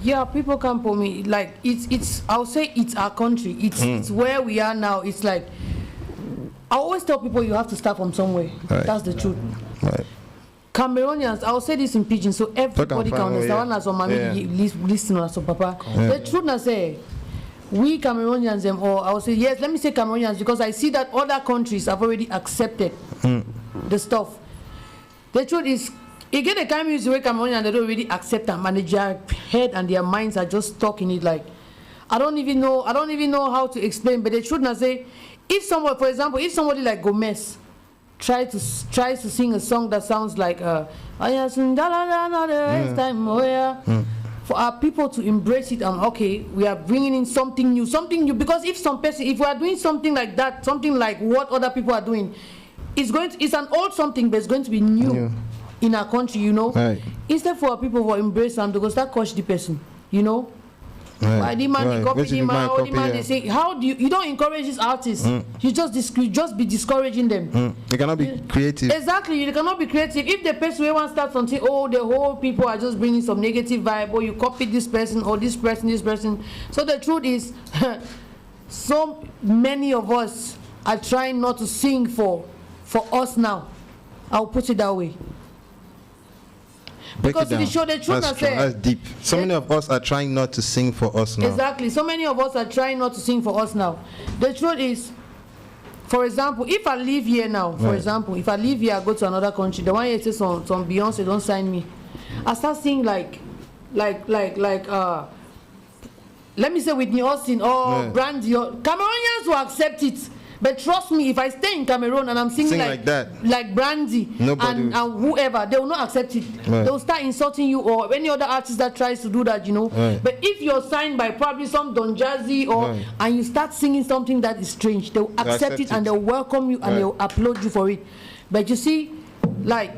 Yeah, people can put me like it's. I'll say it's our country. It's where we are now. It's like I always tell people you have to start from somewhere. Right. That's the truth. Right. Cameroonians, I'll say this in pidgin so everybody can understand. As on mommy listen as on papa. The truth I say, we Cameroonians or I'll say yes. Let me say Cameroonians because I see that other countries have already accepted the stuff. The truth is, you get the kind of music where Cameroonians they don't really accept them, and their head and their minds are just stuck in it. Like I don't even know how to explain. But the truth I say, if someone, for example, if somebody like Gomez tries to sing a song that sounds like for our people to embrace it and okay, we are bringing in something new because if we are doing something like that, something like what other people are doing, it's an old something, but it's going to be new in our country, you know. Right. Instead for our people to embrace them, they go start coach the person, you know. Why the man copy the man, all the man they say, how do you don't encourage these artists? You just be discouraging them. They cannot be creative. Exactly, you cannot be creative. If the person wants to start something, the whole people are just bringing some negative vibe, or you copy this person or this person. So the truth is, so many of us are trying not to sing for us now. I'll put it that way. Because if you show the truth, that's deep. So many of us are trying not to sing for us now. Exactly. So many of us are trying not to sing for us now. The truth is, for example, if I live here now, if I live here, I go to another country, the one here says some Beyonce don't sign me. I start singing like let me say Whitney Austin or Brandy. Cameroonians will accept it. But trust me, if I stay in Cameroon and I'm singing like that, like Brandy and whoever, they will not accept it. Right. They will start insulting you or any other artist that tries to do that, you know. Right. But if you're signed by probably some Don Jazzy and you start singing something that is strange, they will accept it and they'll welcome you and they'll applaud you for it. But you see, like,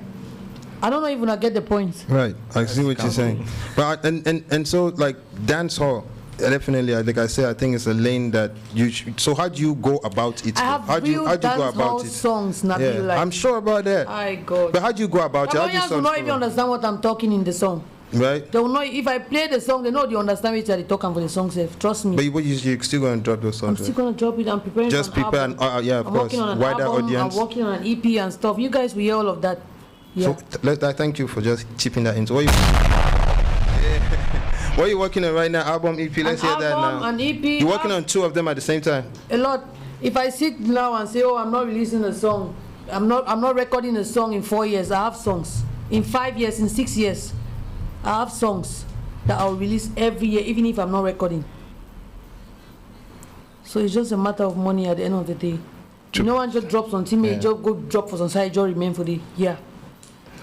I don't know even I get the point. Right, I see what you're saying. But and so like dance hall. Definitely, like I say, I think it's a lane that you should. So how do you go about it? I have how do you go about it? Songs, not like, I'm sure about that. God. But how do you go about it? Cameroonians will not even understand what I'm talking in the song. Right. They will know if I play the song. They know they understand what they're talking for the song. Trust me. But you're still going to drop those songs. I'm still going to drop it. I'm preparing. Just prepare and of course, wider audience. I'm working on an EP and stuff. You guys will hear all of that. Yeah. So thank you for just chipping that into. What are you working on right now? Album, EP? Let's hear that now. An EP. You're working on two of them at the same time? A lot. If I sit now and say, I'm not releasing a song, I'm not recording a song in 4 years. I have songs. In 5 years, in 6 years, I have songs that I'll release every year, even if I'm not recording. So it's just a matter of money at the end of the day. No one just drops on team, just go drop for some side, just remain for the year.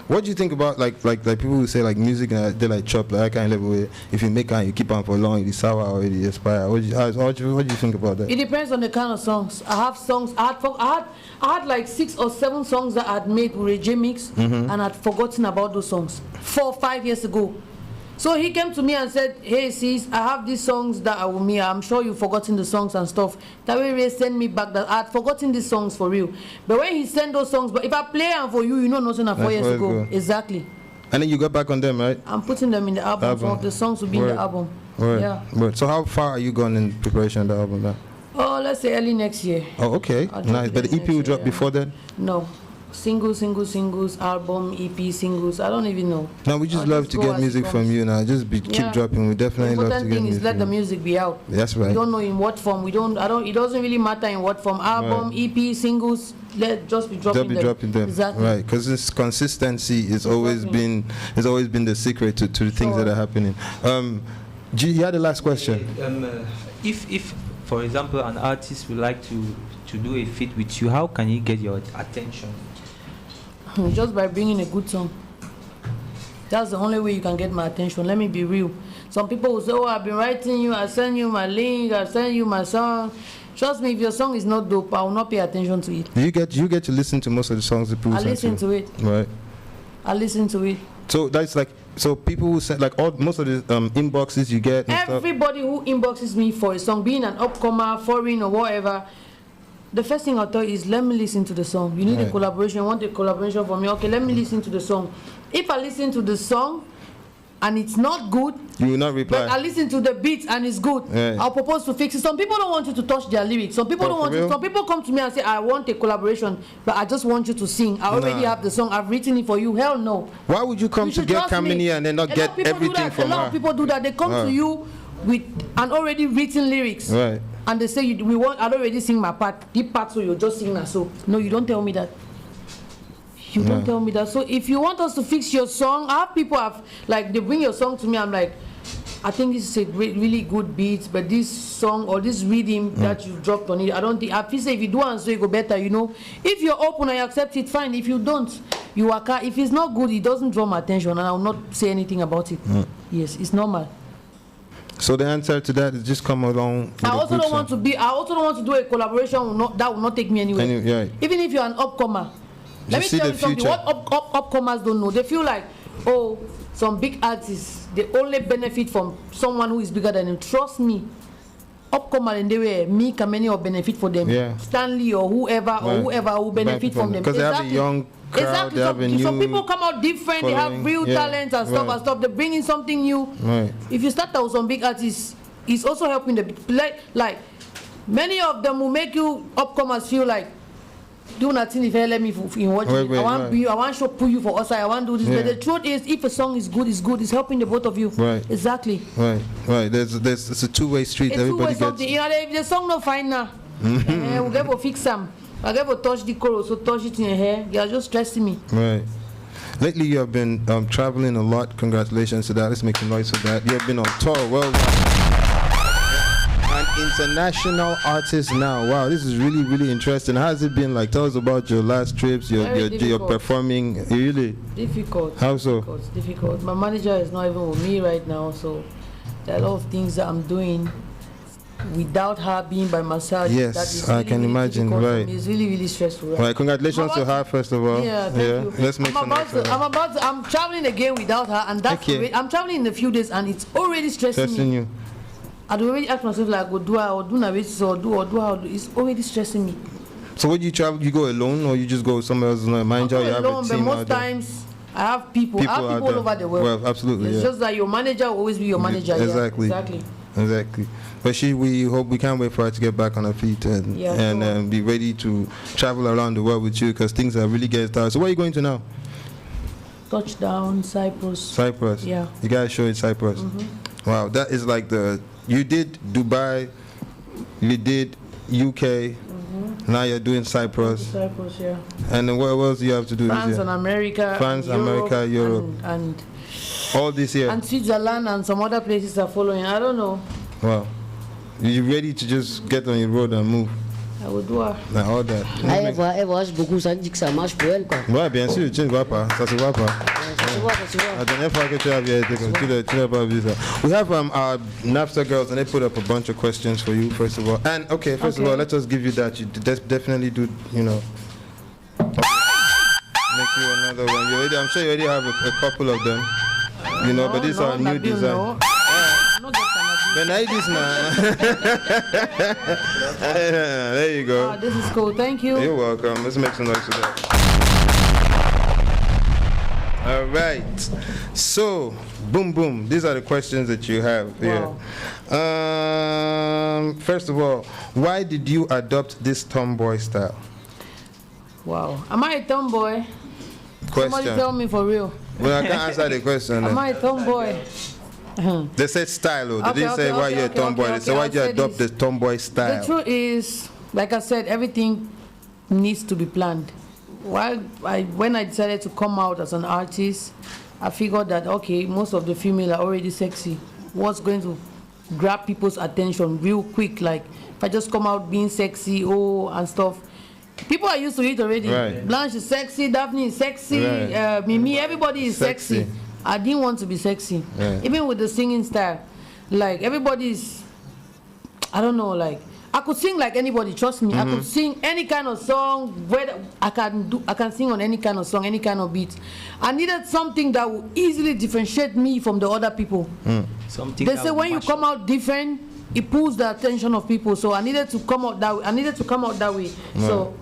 What do you think about like people who say like music they like chop like that kind of level where if you make and you keep on for long it's sour or it expire? What do you think about that? It depends on the kind of songs. I have songs. I had like 6 or 7 songs that I had made with a J Mix and I'd forgotten about those songs 4 or 5 years ago. So he came to me and said, hey sis, I have these songs that are with me. I'm sure you've forgotten the songs and stuff. That way he sent me back that I had forgotten these songs for real. But when he sent those songs, but if I play them for you, you know nothing 4 years ago. Exactly. And then you got back on them, right? I'm putting them in the album. Some of the songs will be in the album. Yeah. So how far are you gone in preparation of the album now? Oh, let's say early next year. Oh, okay. Nice. But the EP will drop before then? No. Singles, album, EP, singles. I don't even know. No, we just love to get music from you now. Just keep dropping. We definitely love to get music. The important thing is let the music be out. That's right. We don't know in what form. It doesn't really matter in what form. Album, EP, singles. Let's just be dropping them. Exactly. Right. Because this consistency is always been the secret to the things that are happening. You had the last question. If for example an artist would like to do a feat with you, how can he get your attention? Just by bringing a good song. That's the only way you can get my attention. Let me be real. Some people will say, I've been writing you, I send you my link, I send you my song. Trust me, if your song is not dope, I will not pay attention to it. You get to listen to most of the songs that people I listen to it. Right. I listen to it. So that's like, so people who send like most of the inboxes you get. Everybody who inboxes me for a song, being an upcomer, foreign or whatever, the first thing I tell you is let me listen to the song. You need a collaboration. You want a collaboration from me? Okay, let me listen to the song. If I listen to the song and it's not good, you will not reply. but I listen to the beats and it's good, I'll propose to fix it. Some people don't want you to touch their lyrics. Some people don't want you. Some people come to me and say, I want a collaboration, but I just want you to sing. I already have the song. I've written it for you. Hell no. Why would you come to get Kamini and then not get everything from her? A lot of people do that. They come to you with an already written lyrics, right? And they say, I'd already sing my part. Deep part, so you just sing that. So no, you don't tell me that. You don't tell me that. So if you want us to fix your song, I have people they bring your song to me. I'm like, I think this is a really good beat, but this song or this rhythm that you dropped on it, I don't think. I feel say if you do and so you go better, If you're open and you accept it, fine. If you don't, you are. If it's not good, it doesn't draw my attention, and I will not say anything about it. Yes, it's normal. So the answer to that is just come along. I also don't want to do a collaboration that will not take me anywhere. Even if you're an upcomer. Let me tell you something. What upcomers don't know, they feel like, some big artists, they only benefit from someone who is bigger than them. Trust me, upcomer and they were me, Kameni, or benefit for them. Stanley or whoever will benefit from them. Because they have a young crowd, they have a new some people come out different, they have real talent and stuff. They bring in something new. If you start out with some big artists, it's also helping the like many of them will make you upcomers feel like, do nothing if you let me watch it. I want to put you for us. I want to do this. But the truth is, if a song is good, it's good. It's helping the both of you. Right. Exactly. Right. It's a two-way street. Everybody gets. If the song not fine now, we'll get to fix them. I get to touch the chorus, so touch it in your hair. You are just stressing me. Right. Lately, you have been traveling a lot. Congratulations to that. Let's make some noise for that. You have been on tour worldwide. International artist now. Wow, this is really, really interesting. How has it been like? Tell us about your last trips, your performing. Really difficult. How so? Difficult. My manager is not even with me right now, so there are a lot of things that I'm doing without her being by my side. Yes, that is I really, can really imagine. Right. It's really, really stressful. Right. Congratulations to her first of all. Yeah, thank you. Let's make some noise. I'm traveling again without her, and that's I'm traveling in a few days, and it's already stressing me. You. I'd already asked myself like, do it's already stressing me. So when you travel, you go alone or you just go somewhere else? Manager, you have alone, a team but most times I have people all over the world. Well, absolutely. It's just that your manager will always be your manager. Exactly. But we can't wait for her to get back on her feet and be ready to travel around the world with you, because things are really getting started. So where are you going to now? Touchdown, Cyprus. Yeah. You guys show it Cyprus. Wow, that is like you did Dubai, you did UK, now you're doing Cyprus. Cyprus, yeah. And then what else do you have to do France this year? and America. France, America, Europe. And all this year. And Switzerland and some other places are following. I don't know. Wow. You ready to just get on your road and move? I will do it. All that. Elle voyage beaucoup, ça dit que ça marche pour elle, quoi. Ouais, bien sûr, tu ne vois pas. Ça se voit pas. La dernière fois que tu as été, tu n'as pas vu ça. We have our Nasp Star girls, and they put up a bunch of questions for you, first of all. And, first of all, let's just give you that. You definitely do, make you another one. I'm sure you already have a couple of them, but these are new design. Then I this now. There you go. This is cool. Thank you. You're welcome. Let's make some noise for that. All right. So, boom, boom. These are the questions that you have here. First of all, why did you adopt this tomboy style? Wow. Am I a tomboy? Question. Somebody tell me for real. Well, I can't answer the question. Am I a tomboy? They said style, though. They didn't say why you're a tomboy. They said why you adopt the tomboy style. The truth is, like I said, everything needs to be planned. When I decided to come out as an artist, I figured that, most of the female are already sexy. What's going to grab people's attention real quick? Like, if I just come out being sexy, and stuff, people are used to it already. Right. Blanche is sexy, Daphne is sexy, Mimi, everybody is sexy. I didn't want to be sexy. Yeah. Even with the singing style. Like, everybody's, I don't know, like, I could sing like anybody, trust me. I could sing any kind of song, I can sing on any kind of song, any kind of beat. I needed something that would easily differentiate me from the other people. They say when you come out different, it pulls the attention of people. So I needed to come out that way. So,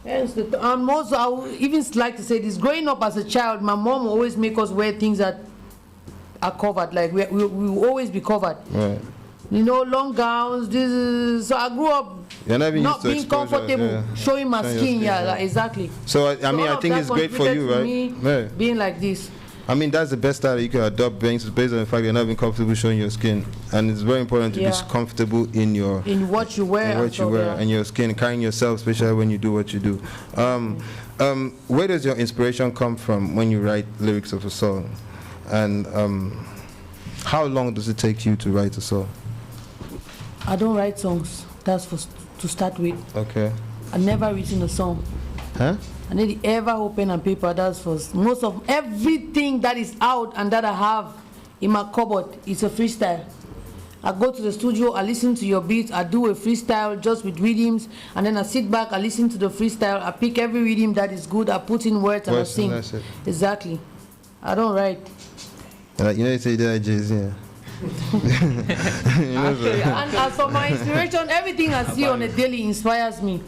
and also, I would even like to say this. Growing up as a child, my mom always make us wear things that are covered. Like we will always be covered. Right. You know, long gowns. This is, so I grew up not being comfortable, showing my skin. Yeah, like, exactly. So I mean, I think it's great for you, right? Me being like this. I mean, that's the best style you can adopt, based on the fact you're not being comfortable showing your skin, and it's very important to be comfortable in what you wear, and your skin, carrying yourself, especially when you do what you do. Where does your inspiration come from when you write lyrics of a song, and how long does it take you to write a song? I don't write songs. That's to start with. Okay. I've never written a song. Huh? I need ever hold pen and paper. That's first. Most of everything that is out and that I have in my cupboard is a freestyle. I go to the studio, I listen to your beats, I do a freestyle just with rhythms, and then I sit back, I listen to the freestyle, I pick every rhythm that is good, I put in words and I sing. That's it. Exactly. I don't write. You know you say that, Jay-Z. Yeah. And as for my inspiration, everything I see on a daily inspires me.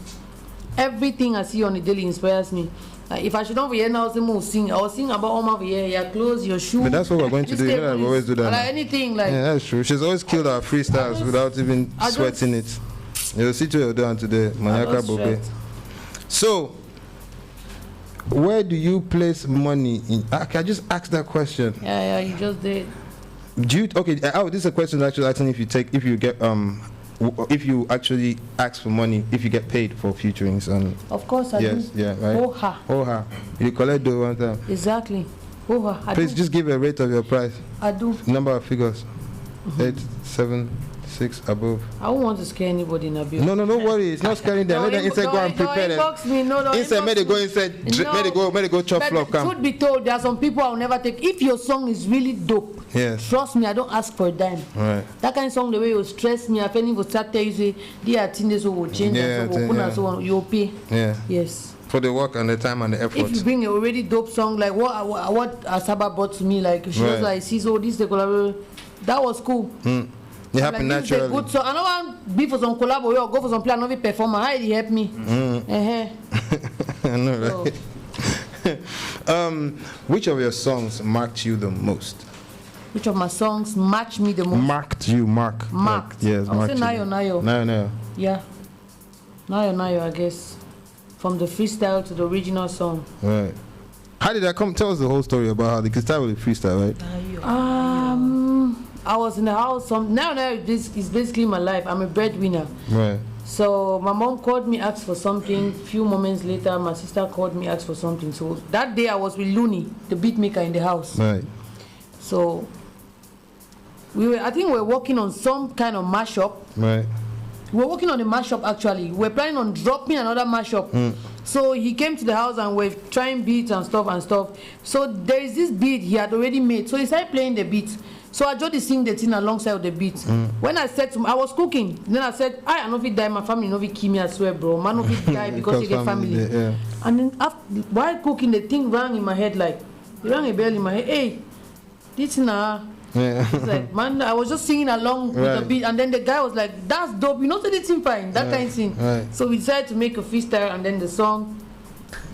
Everything I see on a daily inspires me. Like if I should not be here now, I'll sing about all my your clothes, your shoes. But that's what we're going to do. You know that we always do that. Like anything, like yeah, that's true. She's always killed our freestyles without even sweating it. You'll see what you're doing today, Maniaka Bobe. So, where do you place money in? I just asked that question. Yeah, you just did. Do you, okay? This is a question actually asking if you actually ask for money, if you get paid for featurings and. Of course I do. Yes, yeah, right. Oha. You collect the one time. Exactly. Oha. Please just give a rate of your price. I do. Number of figures. 8, 7, 6 above. I don't want to scare anybody in a bill. No, don't worry. It's not scaring them. Let them inside go and prepare them. Inside, may they go inside. May they go chop flop. Truth be told, there are some people I will never take. If your song is really dope, yes, trust me, I don't ask for a dime. Right. That kind of song, the way you stress me, if any will start tell you say, there are things that will change, and so on, you'll pay. Yeah. Yes. For the work and the time and the effort. If you bring a already dope song like what Asaba brought to me, like she was like, see, so this the collaboration, that was cool. It happened like, naturally. Good song. I don't want be for some collab or go for some play and performer. How did he help me? I know, right? Which of your songs marked you the most? Which of my songs match me the most? Marked you, marked. Yes, I would say Nayo. Nayo. Yeah. Nayo, I guess. From the freestyle to the original song. Right. How did that come? Tell us the whole story about how, because that was a freestyle, right? I was in the house. Now this is basically my life. I'm a breadwinner. Right. So my mom called me, asked for something. Few moments later, my sister called me, asked for something. So that day I was with Looney, the beat maker in the house. Right. So I think we were working on some kind of mashup. Right. We were working on a mashup actually. We were planning on dropping another mashup. So he came to the house and we're trying beats and stuff. So there is this beat he had already made. So he started playing the beat. So I just sing the thing alongside with the beat. When I said to him, I was cooking. Then I said, I know if it die, my family know if it kill me, I swear, bro. Man, if it die because he get family. Yeah. And then after, while cooking, the thing rang in my head like, it rang a bell in my head. Hey, this now. Yeah. Like, man, I was just singing along with the beat, and then the guy was like, "That's dope, you know, so it's fine, that kind of thing." Right. So we decided to make a freestyle, and then the song.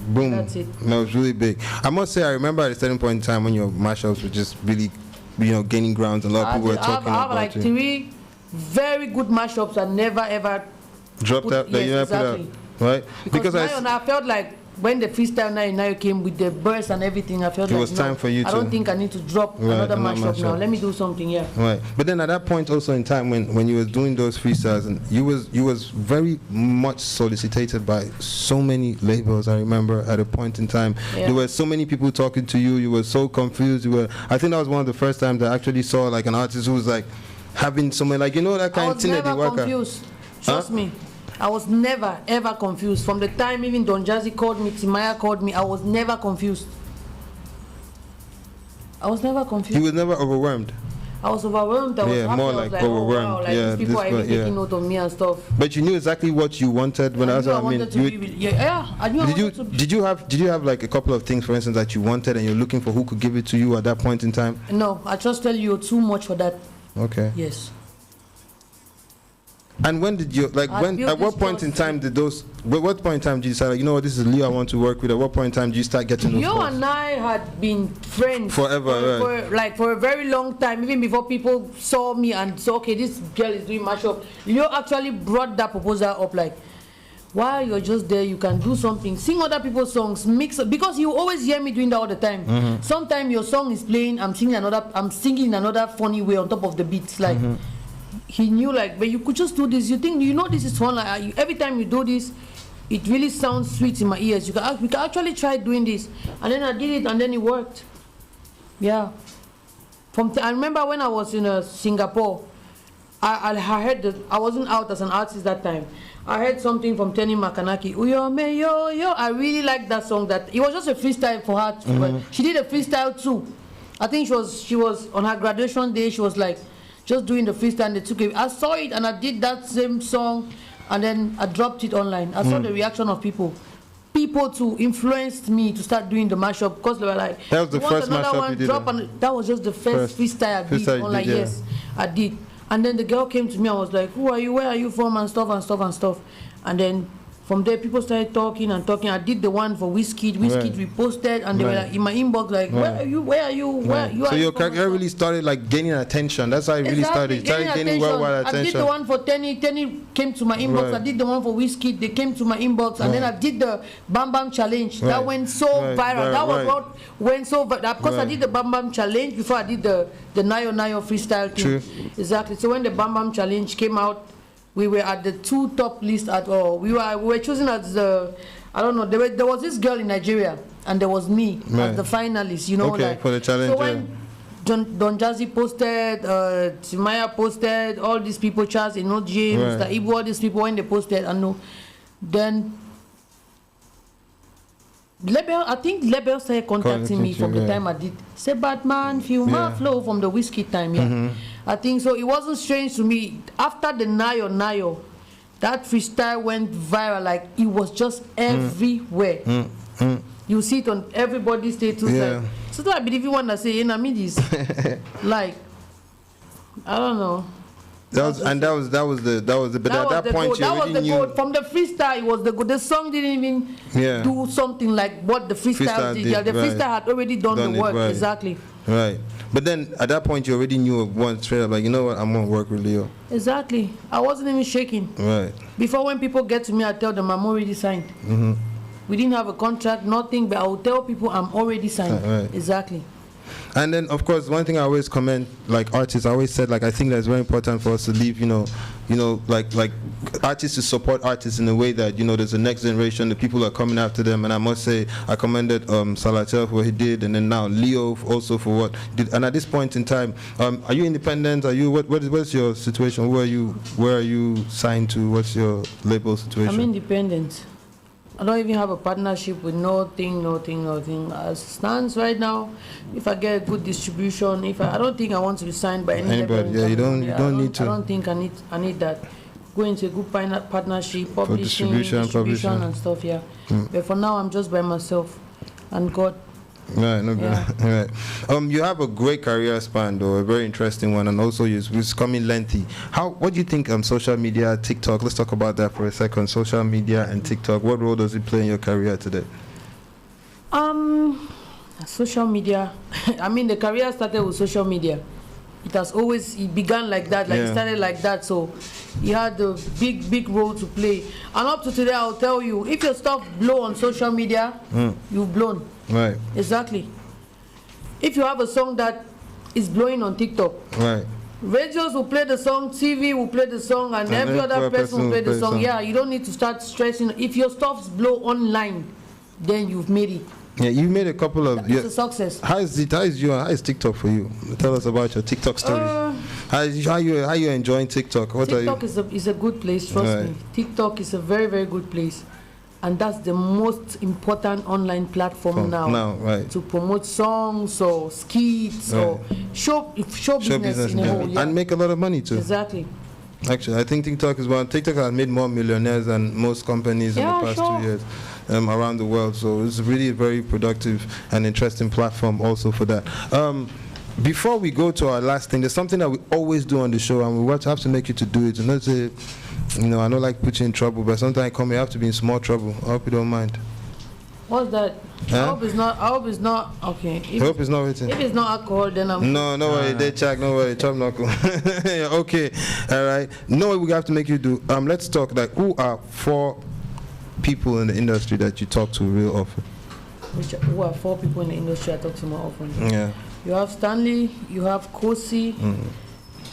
Boom. That's it. No, it was really big. I must say, I remember at a certain point in time when your mashups were just really, gaining grounds, and a lot of people were talking about it. I have like 3 very good mashups and never ever dropped out. Yes, exactly. Right? Because I felt like when the freestyle now came with the burst and everything, I felt it like was time for you I don't think I need to drop another mashup now. Let me do something, Right. But then at that point also in time when you was doing those freestyles, and you was very much solicited by so many labels. I remember at a point in time there were so many people talking to you. You were so confused. I think that was one of the first times I actually saw like an artist who was like having someone like that kind of thing that they work. I was never confused. Trust me. I was never ever confused. From the time even Don Jazzy called me, Timaya called me, I was never confused. I was never confused. He was never overwhelmed. I was overwhelmed. I was happy. More I was like overwhelmed. Oh, wow, like these people are even taking note of me and stuff. But you knew exactly what you wanted when I knew I knew. Did you have like a couple of things, for instance, that you wanted and you're looking for who could give it to you at that point in time? No, I just tell you too much for that. Okay. Yes. And when did you at what point in time did those? What point in time did you decide, like, you know what, this is Leo I want to work with? At what point in time did you start getting those Leo calls? and I had been friends forever, for a very long time, even before people saw me and saw, okay, this girl is doing mashup. Leo actually brought that proposal up, like, while you're just there, you can do something, sing other people's songs, mix, because you always hear me doing that all the time. Sometimes your song is playing, I'm singing another funny way on top of the beats, like. He knew, like, but you could just do this. You think, you know, this is fun. Like, every time you do this, it really sounds sweet in my ears. We can actually try doing this, and then I did it, and then it worked. Yeah. I remember when I was in Singapore, I heard that I wasn't out as an artist that time. I heard something from Tenny Makanaki. Uyo me yo yo. I really liked that song. That it was just a freestyle for her. But she did a freestyle too. I think she was on her graduation day. She was like, just doing the freestyle, and they took it. I saw it and I did that same song, and then I dropped it online. I saw the reaction of people. People too influenced me to start doing the mashup, because they were like, that was the first mashup you did. And that was just the first freestyle I did online. Yeah. Yes, I did. And then the girl came to me and was like, who are you? Where are you from? And stuff. And then from there, people started talking and talking. I did the one for Wizkid. Wizkid reposted, and they were like in my inbox, like, where are you? Where are you? Where you? So your career really started like gaining attention. That's how it really started. Started gaining worldwide attention. I did the one for Tenny. Tenny came to my inbox. I did the one for Wizkid. They came to my inbox, and then I did the Bam Bam challenge. That went so viral. That was what went so viral. Because I did the Bam Bam challenge before I did the Nayo Nayo freestyle thing. True. Exactly. So when the Bam Bam challenge came out, we were at the 2 top list at all. We were chosen as the, I don't know, there was this girl in Nigeria, and there was me as the finalist, you know. Okay, like, for the challenge. So when Don Jazzy posted, Timaya posted, all these people, Charles, James, Mr. Ibu, all these people, when they posted, I know, then I think Lebel started contacting me from the time I did. Say, Batman, feel my flow from the Wizkid time, I think so. It wasn't strange to me. After the Nayo, that freestyle went viral. Like, it was just everywhere. You see it on everybody's status. Like, so I believe you want to say, this. Like, I don't know. But at that point you already knew. From the freestyle, it was the good. The song didn't even do something like what the freestyle did. The freestyle had already done the work. Exactly. Right. But then at that point you already knew of one straight up, like, you know what, I'm gonna work with Leo. Exactly. I wasn't even shaking. Right. Before, when people get to me, I tell them I'm already signed. We didn't have a contract, nothing, but I will tell people I'm already signed. Right. Exactly. And then, of course, one thing I always comment, like artists, I always said, like, I think that's very important for us to leave, like artists to support artists in a way that, there's a next generation, the people are coming after them. And I must say, I commended Salatel for what he did, and then now Leo also for what he did. And at this point in time, are you independent? Are you, what's your situation? Where are you signed to? What's your label situation? I'm independent. I don't even have a partnership with nothing. As it stands right now, if I get a good distribution, I don't think I want to be signed by anybody. Yeah, you don't need to. I don't think I need that. Go into a good partnership, publishing, distribution and stuff. Yeah. But for now, I'm just by myself, and God. Right, right. You have a great career span, though, a very interesting one, and also it's coming lengthy. What do you think social media, TikTok? Let's talk about that for a second. Social media and TikTok. What role does it play in your career today? Social media. The career started with social media. It began like that, it started like that. So you had a big role to play. And up to today, I'll tell you, if your stuff blow on social media, you've blown. Right. Exactly. If you have a song that is blowing on TikTok, right, radios will play the song, TV will play the song, and every other person will play the song. Yeah, you don't need to start stressing. If your stuffs blow online, then you've made it. Yeah, you made a couple of. It's a success. How is TikTok for you? Tell us about your TikTok stories. How you enjoying TikTok? TikTok is a good place. Trust me. TikTok is a very, very good place. And that's the most important online platform now, right, to promote songs or skits or show business in a whole, and make a lot of money too. Exactly. Actually, I think TikTok is one. TikTok has made more millionaires than most companies in the past 2 years around the world. So it's really a very productive and interesting platform also for that. Before we go to our last thing, there's something that we always do on the show, and we have to make you to do it. And that's You know, I don't like put you in trouble, but sometimes I come here, I have to be in small trouble. I hope you don't mind. What's that? Huh? I hope it's not okay. I hope it's not written. If it's not alcohol, then I'm. No worry, they check, no worry, chop knuckle. Okay, all right. No, what we have to make you do. Let's talk. Like, who are 4 people in the industry that you talk to real often? Who are 4 people in the industry I talk to more often? Yeah. You have Stanley. You have Kosi.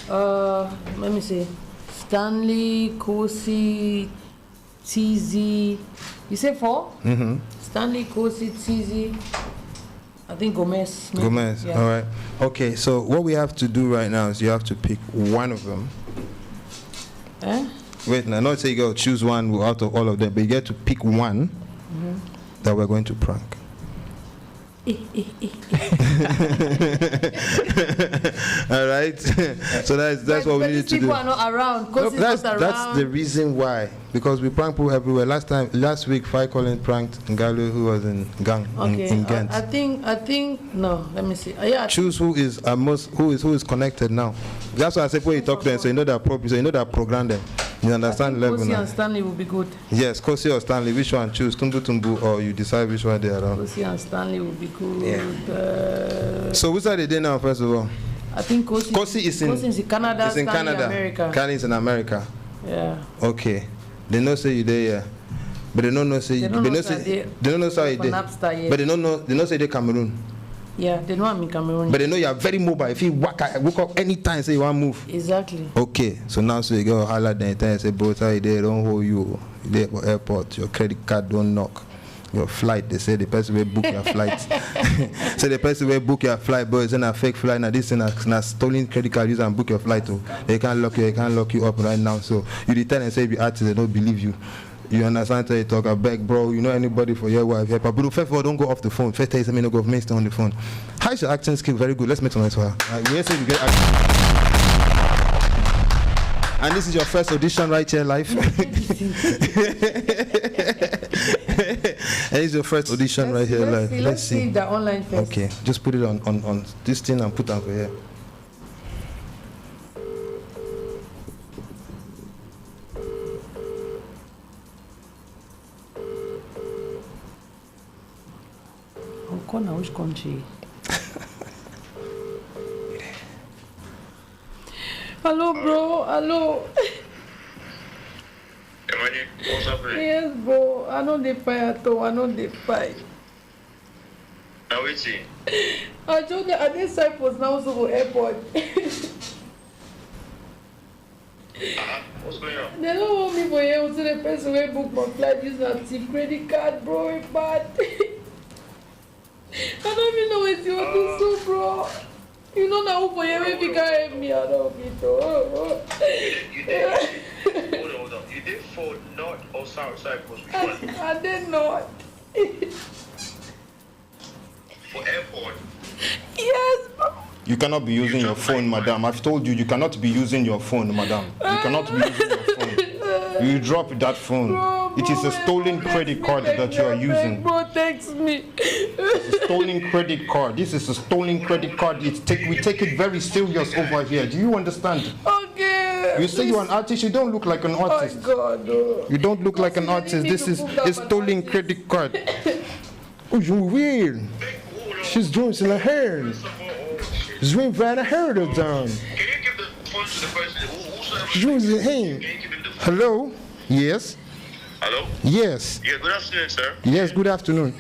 Let me see. Stanley, Kosi, TZ. You say 4? Mm-hmm. Stanley, Kosi, TZ. I think Gomez. Maybe. Gomez. Yeah. All right. Okay. So what we have to do right now is you have to pick one of them. Wait, now not say you go choose one out of all of them, but you get to pick one that we're going to prank. All right. So that's what we need to do. People are not around. No, That's that's the reason why. Because we prank people everywhere. Last week, Fire Colin pranked Ngalo, who was in Gang in Ghent. I think no. Let me see. Yeah. Choose who is who is connected now. That's why I said when you talk to them, so you know that so you know that program them. You understand level Kosi now. and Stanley will be good. Yes, Kosi or Stanley. Which one choose? Tumbu, or you decide which one they are on. Kosi and Stanley will be good. Yeah. So which are they doing now? First of all, I think Kosi is in Canada. It's in Canada. America. Stanley is in America. Yeah. Okay. They know say you there, yeah. But they don't know say They don't know say you there. Nasp Star yet. But they know say they Cameroon. Yeah, they know I'm in Cameroon. But they know you are very mobile. If you wake up anytime, say you want to move. Exactly. Okay, so now so you go highlight the entire say both are there, don't hold you. You there for airport, your credit card don't knock. Your flight, they say the person will book your flight. So the person will book your flight, but it's in a fake flight. Now this is a stolen credit card. Use and book your flight. Too. They can't lock you up right now. So you return and say if you artist, they don't believe you. You understand how you talk? I beg, bro. You know anybody for your wife? But first of all, don't go off the phone. First, tell you something, no go stay on the phone. How is your acting skill? Very good. Let's make some noise for her. We say you get acting. And this is your first audition right here live. And it's your first audition right here live. Let's see the online first. Okay, just put it on this thing and put it over here. Which country? Hello, bro. Hello. What's happening? Yes, bro. I know they fight at all. I know they fight. Now waiting. I told you at this Cyprus now to airport. What's going on? They don't want me for here until the person will book my flight using a cheap credit card, bro. It's bad. I don't even know what you want to do, bro. You know now for you if you can't help me, I don't need to. You did. Hold on. You did for North or South Cyprus? I did not. For airport? Yes, bro. You cannot be using your phone, madam. I've told you cannot be using your phone, madam. You cannot be using your phone. You drop that phone. Bro, it is a stolen credit card that you are using. Bro, text me. It's a stolen credit card. This is a stolen credit card. We take it very serious over here. Do you understand? Okay. You say you're an artist. You don't look like an artist. Oh God, no. You don't look like an artist. This is a stolen credit card. Oh, you weird. She's doing in her hair. She's doing very hair down. Can you give the phone to the person? She's doing hey. Hello? Yes? Hello? Yes. Yeah, good afternoon, sir. Yes, good afternoon.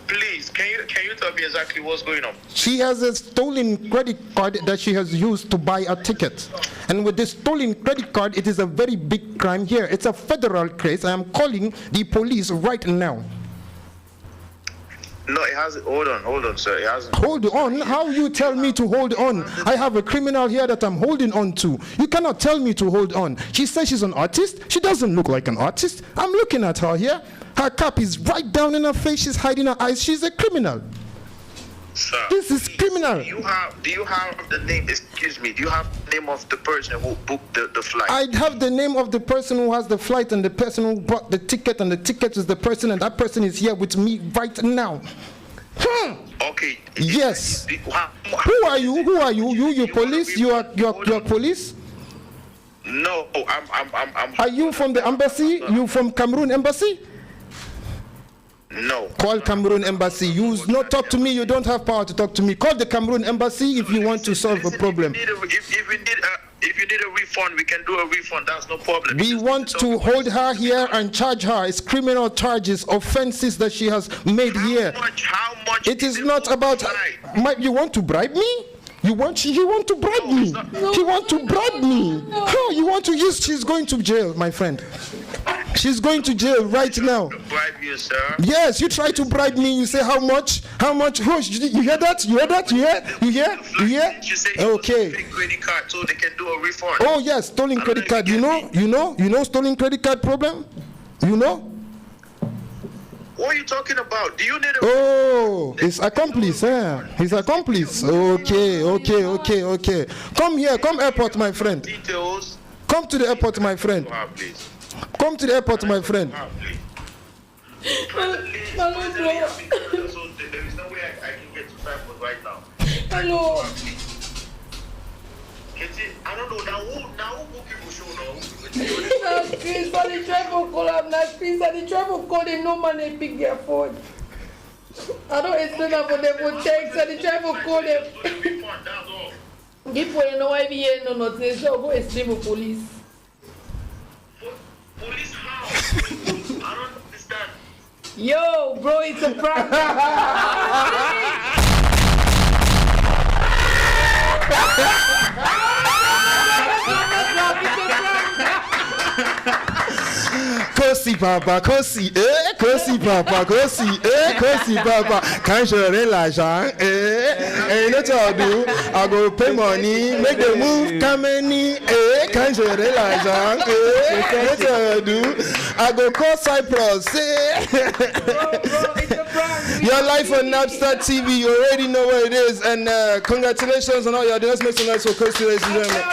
Please, can you tell me exactly what's going on? She has a stolen credit card that she has used to buy a ticket. And with this stolen credit card, it is a very big crime here. It's a federal case. I am calling the police right now. No, it hasn't. Hold on, sir. It hasn't. Hold on? How you tell me to hold on? I have a criminal here that I'm holding on to. You cannot tell me to hold on. She says she's an artist. She doesn't look like an artist. I'm looking at her here. Her cap is right down in her face. She's hiding her eyes. She's a criminal. Sir, this is criminal. Do you have the name? Excuse me. Do you have the name of the person who booked the flight? I have the name of the person who has the flight and the person who bought the ticket, and the ticket is the person, and that person is here with me right now. Okay. Yes. Who are you? Who are you? You police? You are police? No, No, I'm. Are you from the embassy? You from Cameroon embassy? No. Call Cameroon embassy. You not talk to me. You don't have power to talk to me. Call the Cameroon embassy if you want to solve a problem. If you need a refund, we can do a refund. That's no problem. We want to hold her here and charge her. It's criminal charges, offenses that she has made here. How much? It is not about. You want to bribe me? You want to bribe me? You want to bribe me? Oh, you want to use? She's going to jail, my friend. She's going to jail right now. Bribe you, sir? Yes, you try to bribe me. You say how much? How much? Oh, you hear that? You hear that? You hear? You hear? You hear? Okay. Credit card so they can do a refund. Oh yes, stolen credit card. You know stolen credit card problem. You know. What are you talking about? Do you need a... Oh, his accomplice, his accomplice. Okay. Come here, come airport, my friend. Details. Come to the airport, my friend. Come to the airport, my friend. There is no way I can get to Frankfurt right now. Hello. I don't know, now who people show now? Chris, I the travel call up, Chris, I the travel call them, no man they pick their phone. I don't explain that for them for text, I the travel call them. If we know why we here, no nothing, so go explain with police. Police how? I don't understand. Yo, bro, it's a prank. Kosi papa, kosi papa, kosi papa. Quand j'aurai l'argent, you know what I'll do? I'll go pay money, make the move, come any, quand j'aurai l'argent, you know what I'll do? I'll go call Cyprus, Your life on Nasp Star TV, you already know what it is, and congratulations on all your doing. Let's make some nice for Kosi, ladies and gentlemen.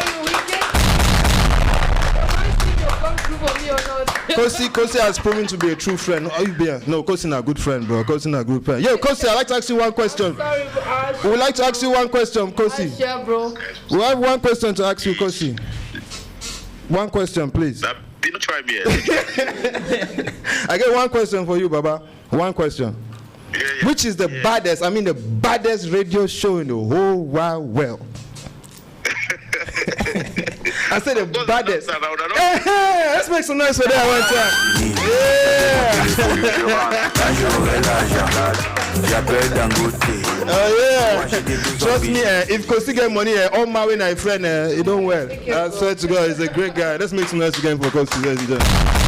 Kosi has proven to be a true friend. Are you being? No, Kosi is a good friend, bro. Kosi is a good friend. Yo, Kosi, I'd like to ask you one question. We would like to ask you one question, Kosi. Yeah, bro. We have one question to ask you, Kosi. One question, please. Didn't try me. I get one question for you, Baba. One question. Yeah. Which is the baddest, the baddest radio show in the whole wide world? I said the baddest. Let's make some noise for that one time. Oh yeah. Trust me, if Kosi get money, all my way, my friend, it don't well. I swear to God, he's a great guy. Let's make some noise again for Kosi, ladies and gentlemen.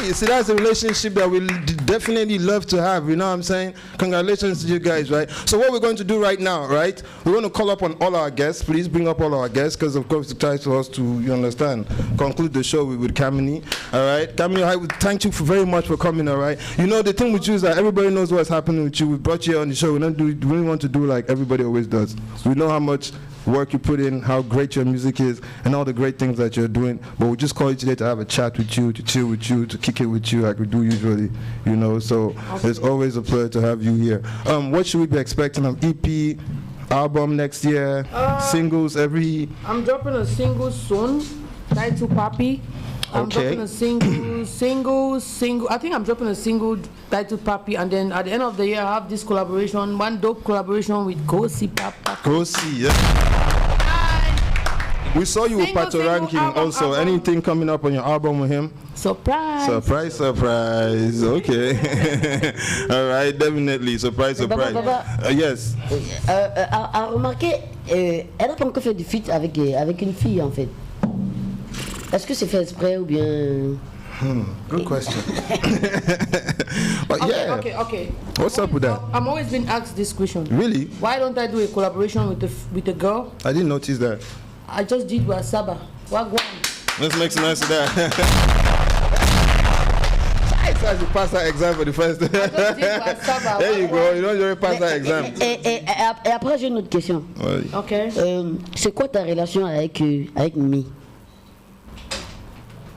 You see, that's a relationship that we definitely love to have, you know what I'm saying? Congratulations to you guys, right? So what we're going to do right now, right? We're going to call up on all our guests. Please bring up all our guests, because of course it's time for us to, you understand, conclude the show with Kamini, all right? Kamini, I would thank you very much for coming, all right? You know, the thing with you is that everybody knows what's happening with you. We brought you on the show. We really want to do like everybody always does. We know how much work you put in, how great your music is, and all the great things that you're doing. But we just call you today to have a chat with you, to chill with you, to kick it with you like we do usually, you know. So it's always a pleasure to have you here. What should we be expecting? An EP, album next year, singles every... I'm dropping a single soon, titled Papi. I'm dropping a single. I think I'm dropping a single titled Papi, and then at the end of the year I have this collaboration, one dope collaboration with Kosi Papa. Kosi, yeah. We saw you with Pato Ranking also. Album. Anything coming up on your album with him? Surprise. Okay. All right, definitely. Surprise. Yes. A remarqué, elle a pas encore fait du feat avec une fille en fait. Est-ce que c'est fait exprès ou bien? Good question. Okay. What's up with that? I'm always been asked this question. Really? Why don't I do a collaboration with a girl? I didn't notice that. I just did with Saba. Let's make some noise of that. I tried to pass that exam for the first time. There you go. You don't already pass that exam. Et après j'ai une autre question. Oui. Ok. C'est quoi ta relation avec Mimi?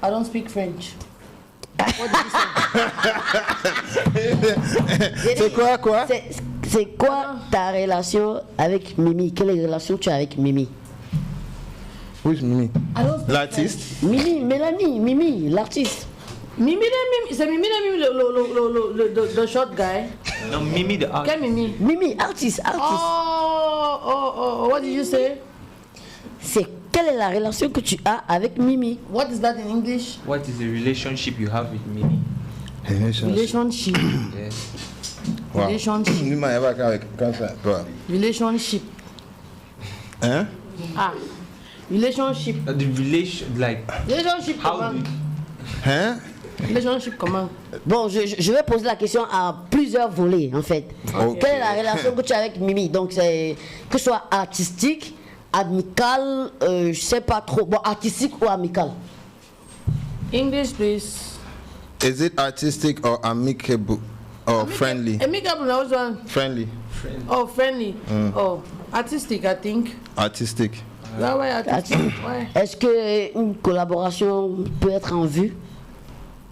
I don't speak French. What did you say? C'est quoi? C'est quoi ta relation avec Mimi? Quelle relation tu as avec Mimi? Who's Mimi? I don't speak L'artiste? Mimi, Mélanie, Mimi, l'artiste. Mimi, c'est Mimi, the short guy. No, Mimi the artist. Quel Mimi? Mimi, artiste. Oh, what did you say? C'est quelle est la relation que tu as avec Mimi? What is that in English? What is the relationship you have with Mimi? Relationship. Yes. Wow. Relationship. Mimi, elle va avec comme ça. Quoi? Relationship. Hein? Ah. Relationship. The relation, like, Relationship how comment? Hein? Relationship comment? Bon, je vais poser la question à plusieurs volets en fait. Ok. Quelle est la relation que tu as avec Mimi? Donc, c'est que ce soit artistique, amical, je sais pas trop. Bon, artistique ou amical? English, please. Is it artistic or amicable or friendly? Amicable, that was one. Friendly. Oh, friendly. Oh, artistic, I think. Artistic. Yeah, why artistic? Why? Est-ce qu'une collaboration peut être en vue?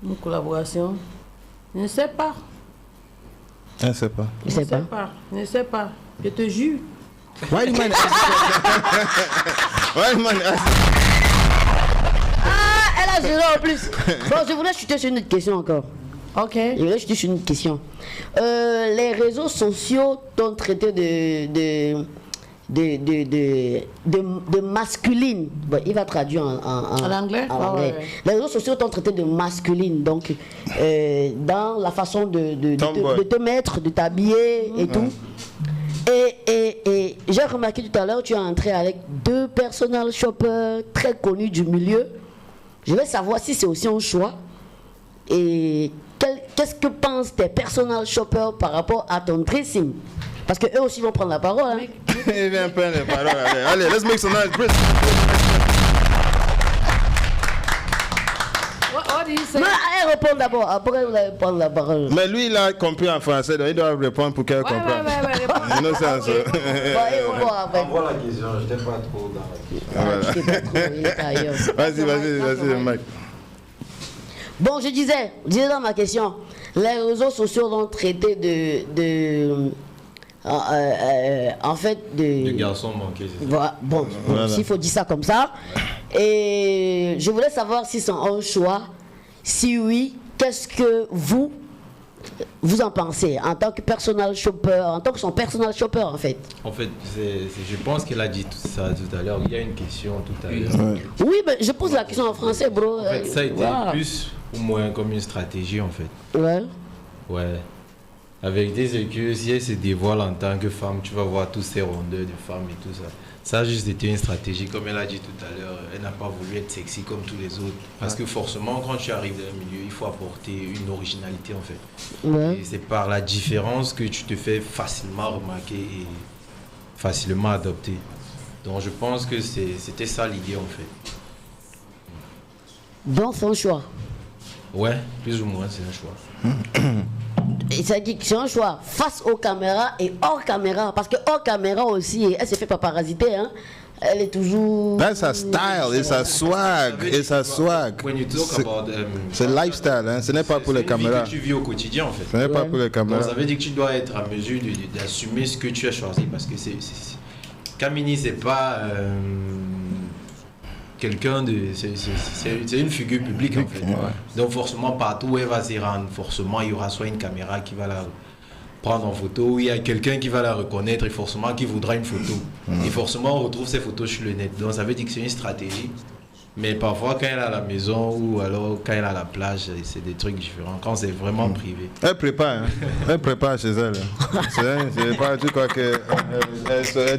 Une collaboration? Je ne sais pas. Je sais pas. Je sais pas. Je ne sais pas. Je te jure. Why the man ask? Why the man ask? Ah, elle a juré en plus. Bon, je voulais chuter sur une autre question encore. Ok. Je voulais chuter sur une autre question. Les réseaux sociaux t'ont traité de masculine. Bon, il va traduire en anglais. En anglais. Ouais. Les réseaux sociaux t'ont traité de masculine, donc dans la façon de te mettre, de t'habiller et tout. Et j'ai remarqué tout à l'heure, tu es entré avec 2 personal shoppers très connus du milieu. Je vais savoir si c'est aussi un choix. Et qu'est-ce que pensent tes personal shoppers par rapport à ton dressing? Parce qu'eux aussi vont prendre la parole. Hein. Il vient prendre la parole. Allez, let's make some noise. What do you say? Mais elle répond d'abord, après vous allez prendre la parole. Mais lui, il a compris en français, donc il doit répondre pour qu'elle comprenne. Ouais. Innocence. Envoie la question, je n'étais pas trop dans la question. Je sais pas trop, il est ailleurs. Vas-y, Mike. Bon, je disais dans ma question, les réseaux sociaux ont traité en fait Le garçon manqué, c'est ça. Voilà, bon, s'il faut dire ça comme ça. Et je voulais savoir si c'est un choix. Si oui, qu'est-ce que vous en pensez en tant que personal shopper, en tant que son personal shopper en fait? En fait, je pense qu'elle a dit tout ça tout à l'heure. Il y a une question tout à l'heure. Oui, mais je pose la question en français, bro. En fait, ça a été plus ou moins comme une stratégie en fait. Ouais. Avec des écus, si elle se dévoile en tant que femme, tu vas voir tous ces rondeurs de femmes et tout ça. Ça a juste été une stratégie, comme elle a dit tout à l'heure. Elle n'a pas voulu être sexy comme tous les autres. Parce que forcément, quand tu arrives dans le milieu, il faut apporter une originalité en fait. Ouais. Et c'est par la différence que tu te fais facilement remarquer et facilement adopter. Donc je pense que c'était ça l'idée en fait. Donc c'est un choix. Ouais, plus ou moins c'est un choix. Et ça dit que c'est un choix face aux caméras et hors caméra. Parce que hors caméra aussi, elle se fait pas parasiter. Hein. Elle est toujours. That's her style, it's her swag, it's her swag. When you talk about, c'est lifestyle, hein. Ce n'est pas pour les caméras. C'est une vie que tu vis au quotidien en fait. Ce n'est pas pour les caméras. Donc ça veut dire que tu dois être à mesure d'assumer ce que tu as choisi parce que Kamini c'est pas quelqu'un de, c'est une figure publique en fait. Donc forcément partout où elle va s'y rendre, forcément il y aura soit une caméra qui va la prendre en photo, ou il y a quelqu'un qui va la reconnaître et forcément qui voudra une photo. Et forcément on retrouve ces photos sur le net. Donc ça veut dire que c'est une stratégie. Mais parfois quand elle est à la maison ou alors quand elle est à la plage, c'est des trucs différents. Quand c'est vraiment privé. Elle prépare, hein. Elle prépare chez elle. C'est pas tu crois qu'elle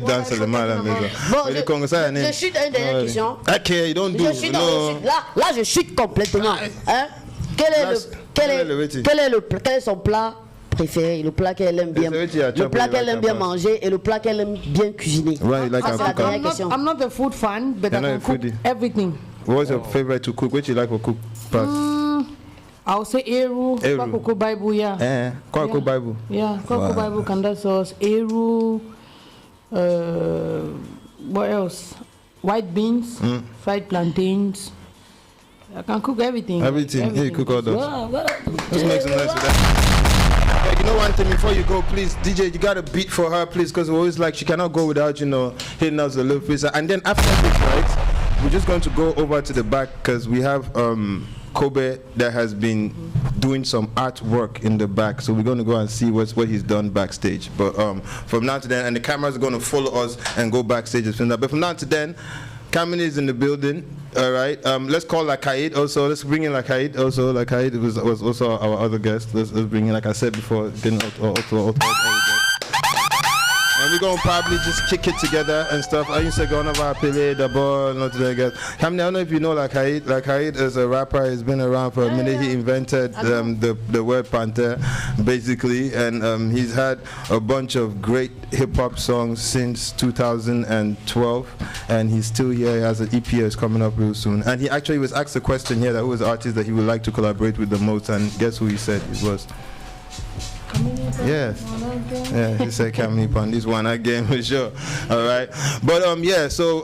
danse seulement à la maison. Bon, je chute une dernière question. Ok, don't do it. Là, je chute complètement. Hein? Quel est son plat préféré, le plat qu'elle aime bien, le plat qu'elle aime bien manger et le plat qu'elle aime bien cuisiner? I'm not a food fan, but I can cook everything. What's your favorite to cook? What you like to cook? I'll say eru, Kwakuku Bible, yeah. Kwakuku Bible. Yeah, Kwakuku Bible, Kanda sauce, eru. What else? White beans, fried plantains. I can cook everything. Everything. You cook all those. Just make some noise for that. You know one thing before you go, please, DJ, you got a beat for her, please, because we always like she cannot go without, hitting us a little piece. And then after this, right, we're just going to go over to the back because we have Kobe that has been doing some artwork in the back, so we're going to go and see what he's done backstage. But from now to then, and the cameras are going to follow us and go backstage. But from now to then, Kamini is in the building. All right. Let's call Lakaid also. Let's bring in Lakaid also. Lakaid was also our other guest. Let's bring in, like I said before, getting also. And we're going to probably just kick it together and stuff. I used to go on about play the ball, not to get. I don't know if you know Lakaid. Lakaid is a rapper. He's been around for a minute. He invented the word Panther, basically. And he's had a bunch of great hip-hop songs since 2012. And he's still here. He has an EP that's coming up real soon. And he actually was asked a question here that who was the artist that he would like to collaborate with the most. And guess who he said it was? Yeah, he said Kamini on this one again for sure. All right, but yeah. So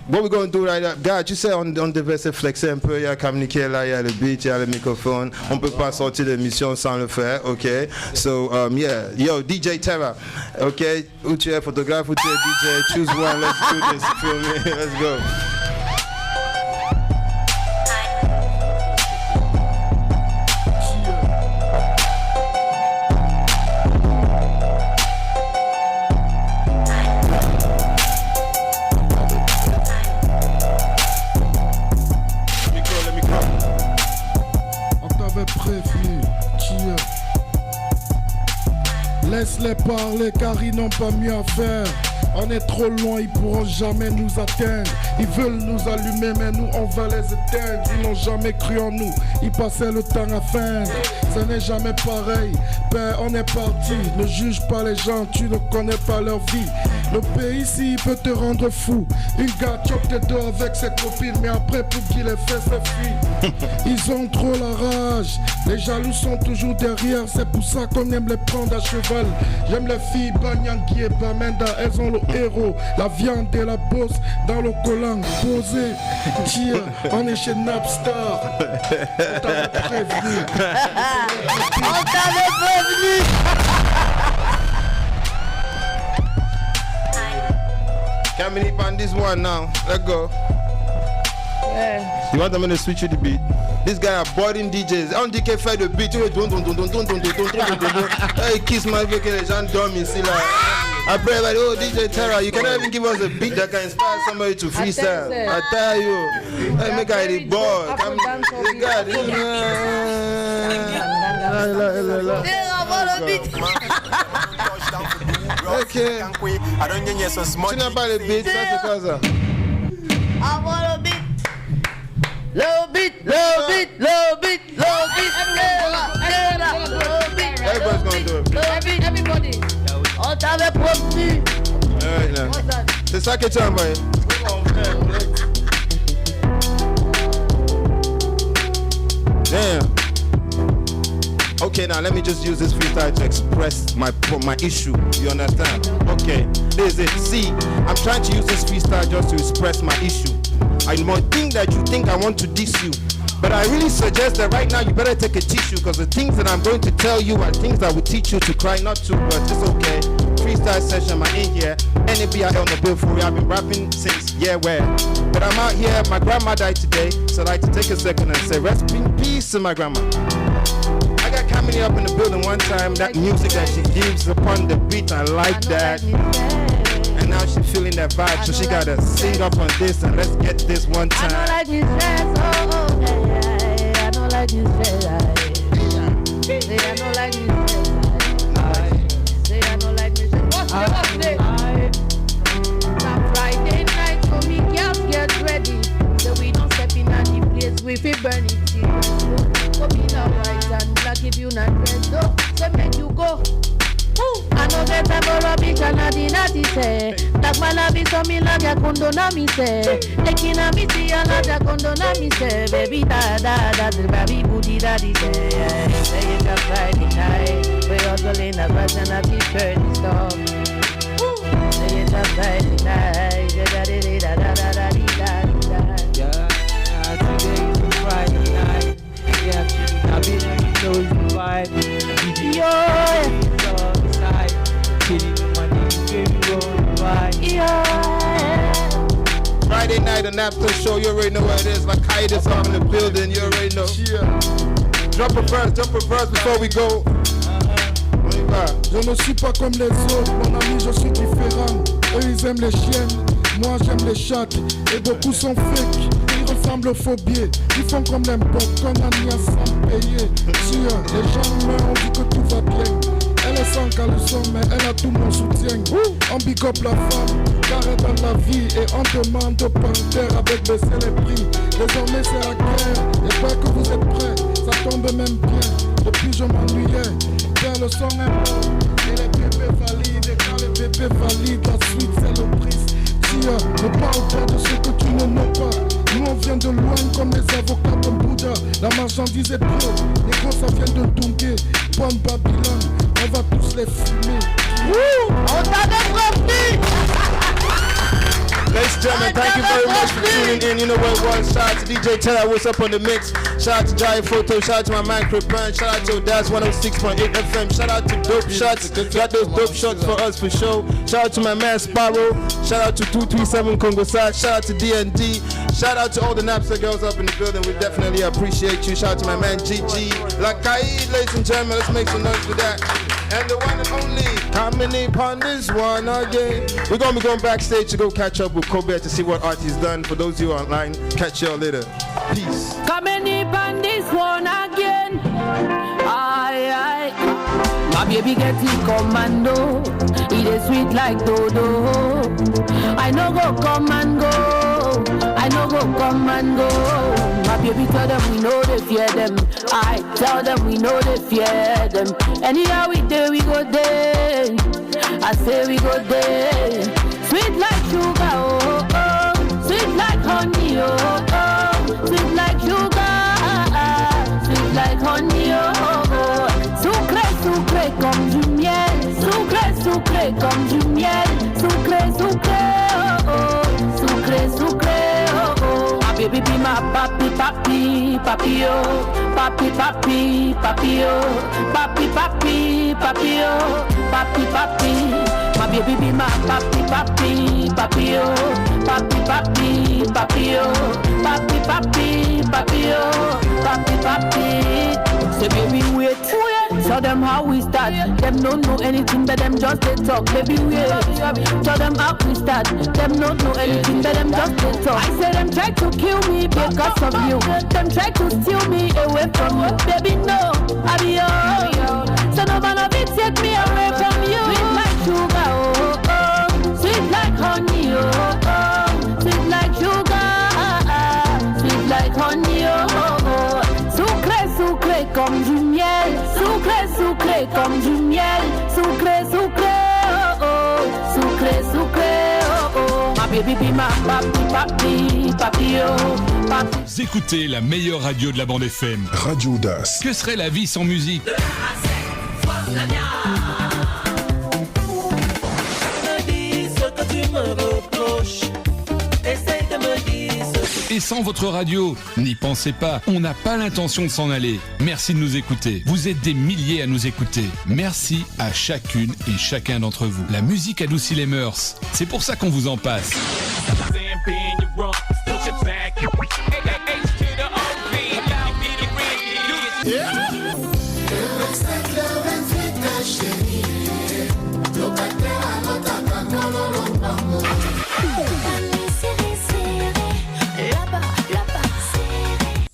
what we're going to do right now, God, you say on devait se flexer un peu, il y a communiquer là, il y a le beat, il y a le microphone. On peut pas sortir l'émission sans le faire, ok? So yeah, yo DJ Terra, ok? Ou tu es photographe ou tu es DJ? Choose one. Let's do this. Feel me? Let's go. Laisse-les parler car ils n'ont pas mieux à faire. On est trop loin, ils pourront jamais nous atteindre. Ils veulent nous allumer mais nous on va les éteindre. Ils n'ont jamais cru en nous, ils passaient le temps à feindre. Ce n'est jamais pareil, ben on est parti. Ne juge pas les gens, tu ne connais pas leur vie. Le pays ici il peut te rendre fou. Une gars chope tes dos avec ses copines, mais après pour qu'il les fait s'enfuit. Ils ont trop la rage, les jaloux sont toujours derrière. C'est pour ça qu'on aime les prendre à cheval. J'aime les filles Banyangui et Bamenda, elles ont le héros, la viande et la bosse dans le collant posé. Tiens, on est chez Nasp Star. On t'avait prévenu. On t'avait prévenu. Kamini on this one now. Let's go. Yeah. You want them to switch you the beat? This guy are boarding DJs. On DK fait the beat. Hey, kiss my fucking Jean Domi. See like. I pray like, oh DJ Terra, you cannot even give us a beat that can inspire somebody to freestyle. I tell you. Hey, make I the ball. Come okay. I don't get so smart. Tu n'as pas le beat, ça c'est quoi ça? I want a beat. Low beat, low beat, low beat, low beat. Everybody's gonna do it. Low beat, everybody. On t'avait promis. C'est ça que tu as envoyé. Damn. Okay, now let me just use this freestyle to express my issue. You understand? Okay, this is it. See, I'm trying to use this freestyle just to express my issue. I might think that you think I want to diss you, but I really suggest that right now you better take a tissue, because the things that I'm going to tell you are things that will teach you to cry, not to, but it's okay. Freestyle session, I'm in here. NAB out on the bill for me. I've been rapping since where? But I'm out here. My grandma died today, so I'd like to take a second and say rest in peace to my grandma. I got Kamini up in the building one time. That music that she gives upon the beat, I like that. And now she's feeling that vibe, so she gotta sing up on this, and let's get this one time. I don't like this dress, I don't like this dress, I don't like this dress, say I don't like this dress. What's today? Now Friday night, so me girls get ready, so we don't step in at the place, we feel burn it. Come in white and black if you not dressed up, so make you go. I know that I'm a rubbish and I did not say that my love is so me like a condona me say. Taking a me see a lot of condona me say. Baby da that's the baby booty daddy say. Say it's a Friday night, we hustle in a dress and a t-shirt and stuff. Say it's a Friday night, da da da da da da. Yeah, today is a Friday night. Yeah, I've been on the vibe. Yeah. Friday night, a Napster show. You already know what it is. Like Kaidas up in the building. You already know. Drop a verse before we go. Je ne suis pas comme les autres, mon ami, je suis différent. Eux ils aiment les chiennes, moi j'aime les chattes. Et beaucoup sont fake, ils ressemblent aux phobies. Ils font comme n'importe, comme un nia sans payer. Sûr, les gens meurent, on dit que tout va bien. Elle est sans caleçon, mais elle a tout mon soutien. On big up la femme, car elle donne la vie. Et on demande aux panthères avec baisser les prix. Désormais c'est la guerre, j'espère que vous êtes prêts. Ça tombe même bien, depuis je m'ennuyais. Faire le son est bon, et les bébés valident. Et quand les bébés valident, la suite c'est le prix. Ne parle pas de ce que tu ne know pas. Nous on vient de loin comme les avocats de Bouddha. La marchandise est pro, les gros ça vient de Dungé. Bonne Babylone, on va tous les fumer. On t'a développé. Ladies and gentlemen, thank you very much for tuning in. You know what it was. Shout out to DJ Teller, what's up on the mix. Shout out to Giant Photo, shout out to my man Crip Burn, shout out to AUDACE 106.8 FM, shout out to Dope Shots, got those dope shots for us for sure. Shout out to my man Sparrow, shout out to 237 Congo Side, shout out to DND, shout out to all the Napster girls up in the building. We definitely appreciate you. Shout out to my man GG, Lakai, ladies and gentlemen, let's make some noise for that. And the one and only, coming upon this one again. We're gonna be going backstage to go catch up with Kobe to see what art he's done. For those of you online, catch y'all later. Peace. Coming upon this one again. Aye, aye. My baby get it commando. It is sweet like dodo. I know go come and go. I know go come and go. My baby tell them we know they fear them. I tell them we know they fear them. Anyhow we there, we go there. I say we go there. Sweet like sugar, oh, oh. Sweet like honey, oh, oh. Sweet like sugar, sweet like honey, oh, oh. Sucré, sucré comme du miel. Sucré, sucré comme du miel. Sucré, sucré, oh, oh. Sucré, sucré, oh, oh. My baby be my papi, papi, papi, oh. Papi, papi, papi, oh. Papi, papi, papi, oh. Papi, papi. My baby be my papi, papi, papi, oh. Papi, papi, papi, oh. Papi, papi, papi, oh. Papi, papi. Say baby wait, tell them how we start. Them don't know anything, but them just they talk. Baby wait, tell them how we start. Them don't know anything, but them just they talk. I say them try to kill me because of you. Them try to steal me away from you. Baby no, I be yours. So no man of it take me away from you. Sweet like sugar, oh, oh. Sweet like honey, oh, oh. Sweet like sugar, sweet like honey, oh, oh. Sucré, sucré comme du miel. Sucré, sucré comme du miel. Sucré, sucré, oh, oh. Sucré, sucré, oh, oh. My baby be my papi, papi, papi, oh. Papi. Vous écoutez la meilleure radio de la bande FM. Radio AUDACE. Que serait la vie sans musique? Et sans votre radio, n'y pensez pas, on n'a pas l'intention de s'en aller. Merci de nous écouter. Vous êtes des milliers à nous écouter. Merci à chacune et chacun d'entre vous. La musique adoucit les mœurs. C'est pour ça qu'on vous en passe.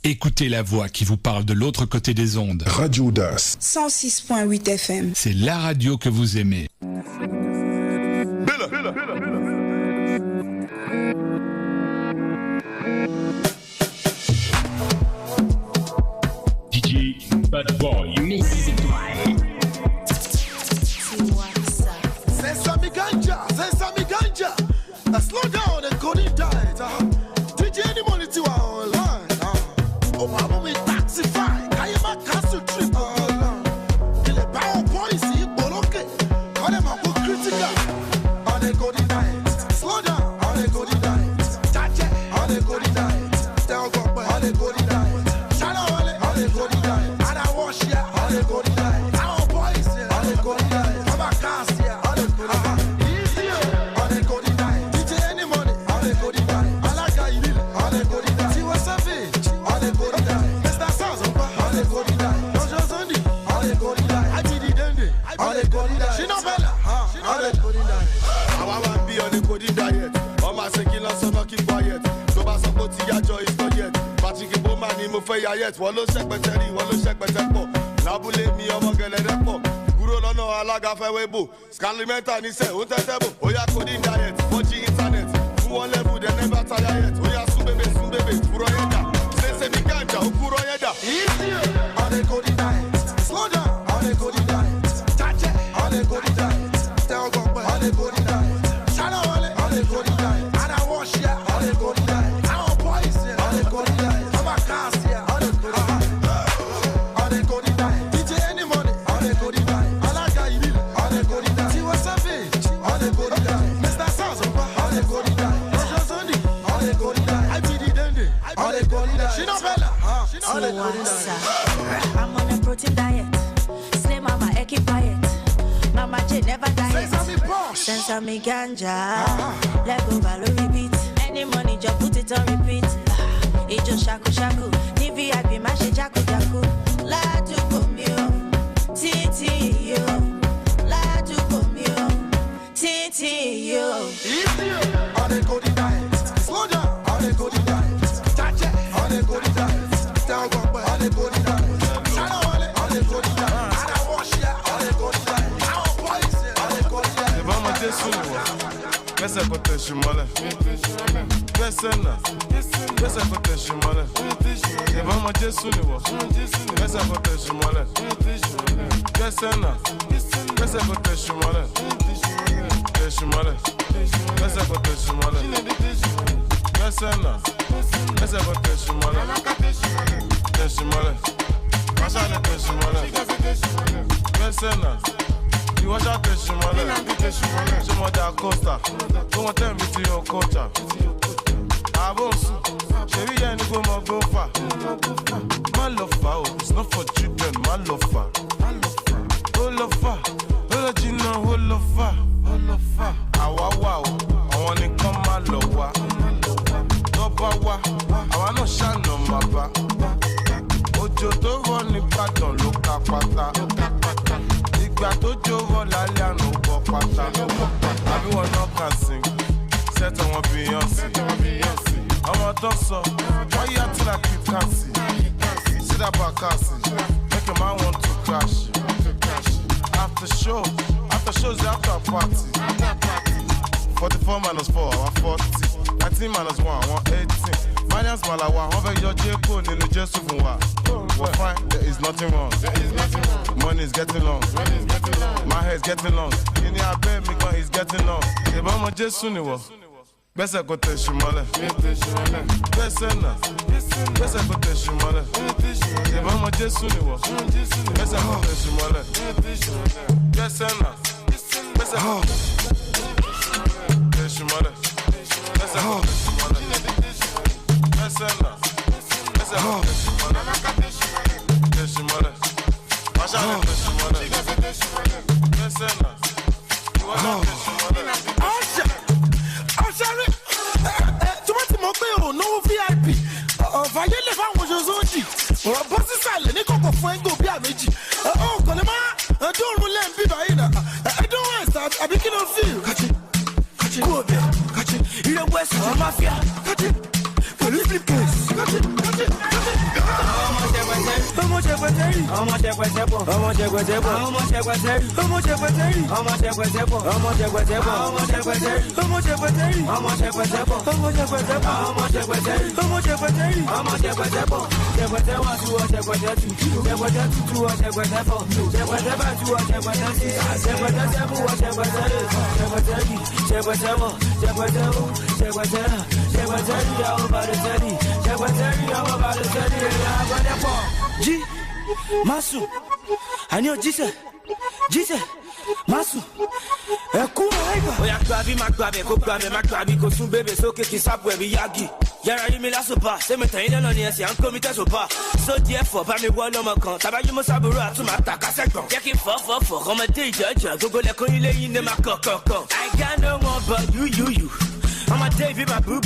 Écoutez la voix qui vous parle de l'autre côté des ondes. Radio AUDACE. 106.8 FM. C'est la radio que vous aimez. DJ Bad Boy. Mais si c'est toi. C'est Sami Ganja, c'est Sami Ganja. Slow down and go in tight. DJ any money to our line. Oh, I'm with taxify. Kayema castle trip. Il est pas au point ici, bloqué. On est ma peu critical. On est go in tight. Slow down, on est go in tight. Tache, on est go in tight. Stay on go, on est go in tight. Shallow, on est go in tight. And I wash ya, on est go in tight. Our boys, on est go in tight. Come on, cast ya, on est go in tight. Easy, on est go in tight. DJ any money, on est go in tight. I like tó fẹ́ yayet, wọ́n ló ṣẹ́pẹ̀tẹ̀ rí, wọ́n ló ṣẹ́pẹ̀tẹ̀ pọ̀. Lábúlé mi ọmọ gẹ̀lẹ́dẹ́ pọ̀. Kúrò lọ́nà alága fẹ́ wébò. Scanlimenta níṣẹ́ ó tẹ́tẹ́ bò. Ó yá coding diet, 4G internet. Fún wọn level, they never tire yet. Ó yá sún bébè, kúrò yẹn dà. Ṣé mi gànjà, ó kúrò yẹn dà. On the coding diet, slow down. On the coding diet, chache. On the coding diet, tell God on the coding diet. Shadow on the coding diet. And I wash ya on the coding diet. I'm boys on the coding diet. I'm a class here on the coding diet. On the coding diet, DJ any money on the coding diet. I like how you on the coding diet. See what's up, on the coding diet. Mr. Salsa on the coding diet. Mr. Sunday on the coding diet. I did Dende on the coding diet. She not Bella on the coding diet. I'm on a protein diet. Slay mama, keep quiet. Mama J never diet. Sense of me ganja. Let go value repeat. Any money just put it on repeat. It just shaku shaku. Ni VIP mashi jaku jaku. La tu komio. Titi yo. La tu komio. Titi yo. On the coding diet. Slow down. On the coding diet. Chache. On the coding diet. Tell God on the coding diet. Shadow on the coding diet. And I wash ya on the coding diet. I'm boys on the coding diet. Vamos a descer, essa conta chimolé. Descendo, essa conta chimolé. Vamos a descer, essa conta chimolé. Descendo, essa conta chimolé. Chimolé, essa conta chimolé. Descendo, essa conta chimolé. Chimolé, passa na chimolé. Descendo. You watch out the shimole, some of that coaster. Come on, tell me to your culture. I won't sue. Sherry and go more go far. My love for it's not for children. My love for oh love for oh you know who love for ah wow I want to come my love wa Toba wa I want no shine no mapa. Ojo to run ni pattern look at pata. Ìgbà tó jọ̀wọ́ lálẹ́ àná bọ̀ pátá. Everyone now can sing. Set on one Beyonce. Ọmọ tó sọ, why you acting like you can't see? See that back casting, make a man want to crash. After shows is after party. 44 minus 4, I 40. 19 minus 1, 118. Marian's Malawa, over your J-Code in the Jesu fún wa. We're fine, there is nothing wrong. Money is getting long. My hair is getting long. In the abed, me gun is getting long. If I'm a Jesu ni wo, bẹ́sẹ̀ kò tẹ̀ ṣùmọ́lẹ̀. Bẹ́sẹ̀ náà, bẹ́sẹ̀ kò tẹ̀ ṣùmọ́lẹ̀. If I'm a Jesu ni wo, bẹ́sẹ̀ kò tẹ̀ ṣùmọ́lẹ̀. Bẹ́sẹ̀ náà, bẹ́sẹ̀ kò tẹ̀ ṣùmọ́lẹ̀. Bẹ́sẹ̀ kò tẹ̀ ṣùmọ́lẹ̀. Bẹ́sẹ̀ náà, bẹ́sẹ̀ kò tẹ̀ ṣùmọ́lẹ̀. Tẹ̀ ṣùmọ́lẹ̀. Tu vois, tu m'as payé au nom VIP. Voyez les femmes aux jeux aujourd'hui. On va bosser ça, les négos qu'on fait un go bien à midi. Oh, connais pas, un tour roulé un peu d'aïna. I don't want ça, avec qui l'on fait. Kachi, go bien. Kachi, il est ouest, c'est la mafia. Kachi, police flip case. Kachi. G, Masu, Anio Jise, Masu, Oya magbabe, ko sun bebe soke ki sapwe bi yagi. Yara yi mi la sopa, se me tan ile no ni ese an komite sopa. So therefore, ba mi wo lomo kan, taba yi mo saburo atuma ta kasegbon. Je ki fo, ọmọdé ijojo, gogo le kon ile yin ne ma kokoko. I got no one but you. I'm a day be my boo.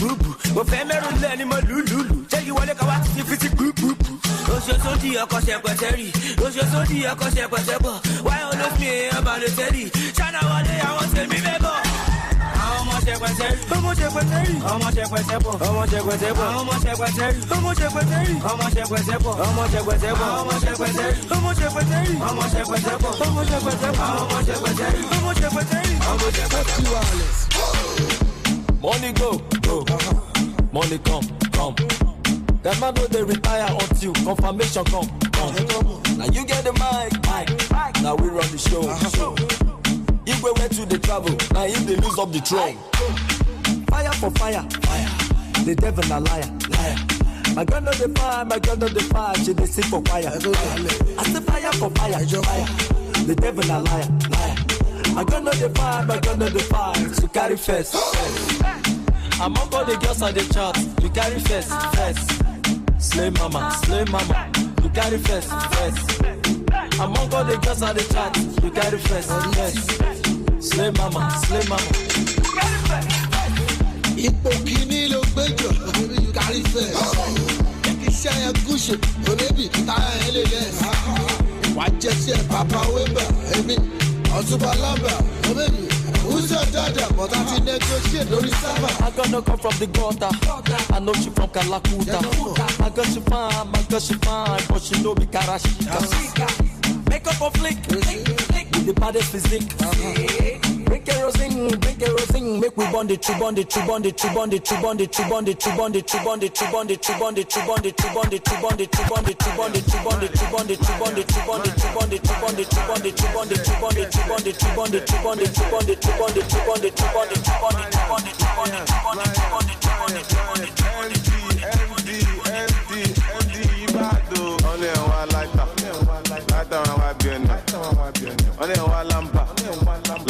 Wo fe meru le ni mo lulu. Tell you wale ka wa ti fiti boo. Ojo so di oko se peteri. Why always me about the steady? Chana wale I want to me bebo. How much Money go, go. Money come. That man know they retire until confirmation come. Now you get the mic. Now we run the show. If we went to the travel, now if they lose up the throne. Fire for fire. The devil a liar. My girl know the fire, she dey sing for fire. I say fire for fire. The devil a liar. My girl know the fire, she carry first. Among all the girls on the chart, you carry first. Slay mama, you carry first. Among all the girls on the chart, you carry first. Slay mama, you carry first. Ipò kíní ló gbẹ́jọ́, you carry first. Kí iṣẹ́ yẹn gúúsù, oníbi táyà yẹn lè lẹ́sì. Wàá jẹ́ sí ẹ̀ Papa Wemba, èmi Ọ̀túnba Lamba, baby. Who's your dada? But I think negotiate, don't suffer. I gonna come from the gutter. I know she from Kalakuta. My girl she fine, but she know be Karashika. Make up a flick, with the baddest physique. Bring kerosene, make we bond it,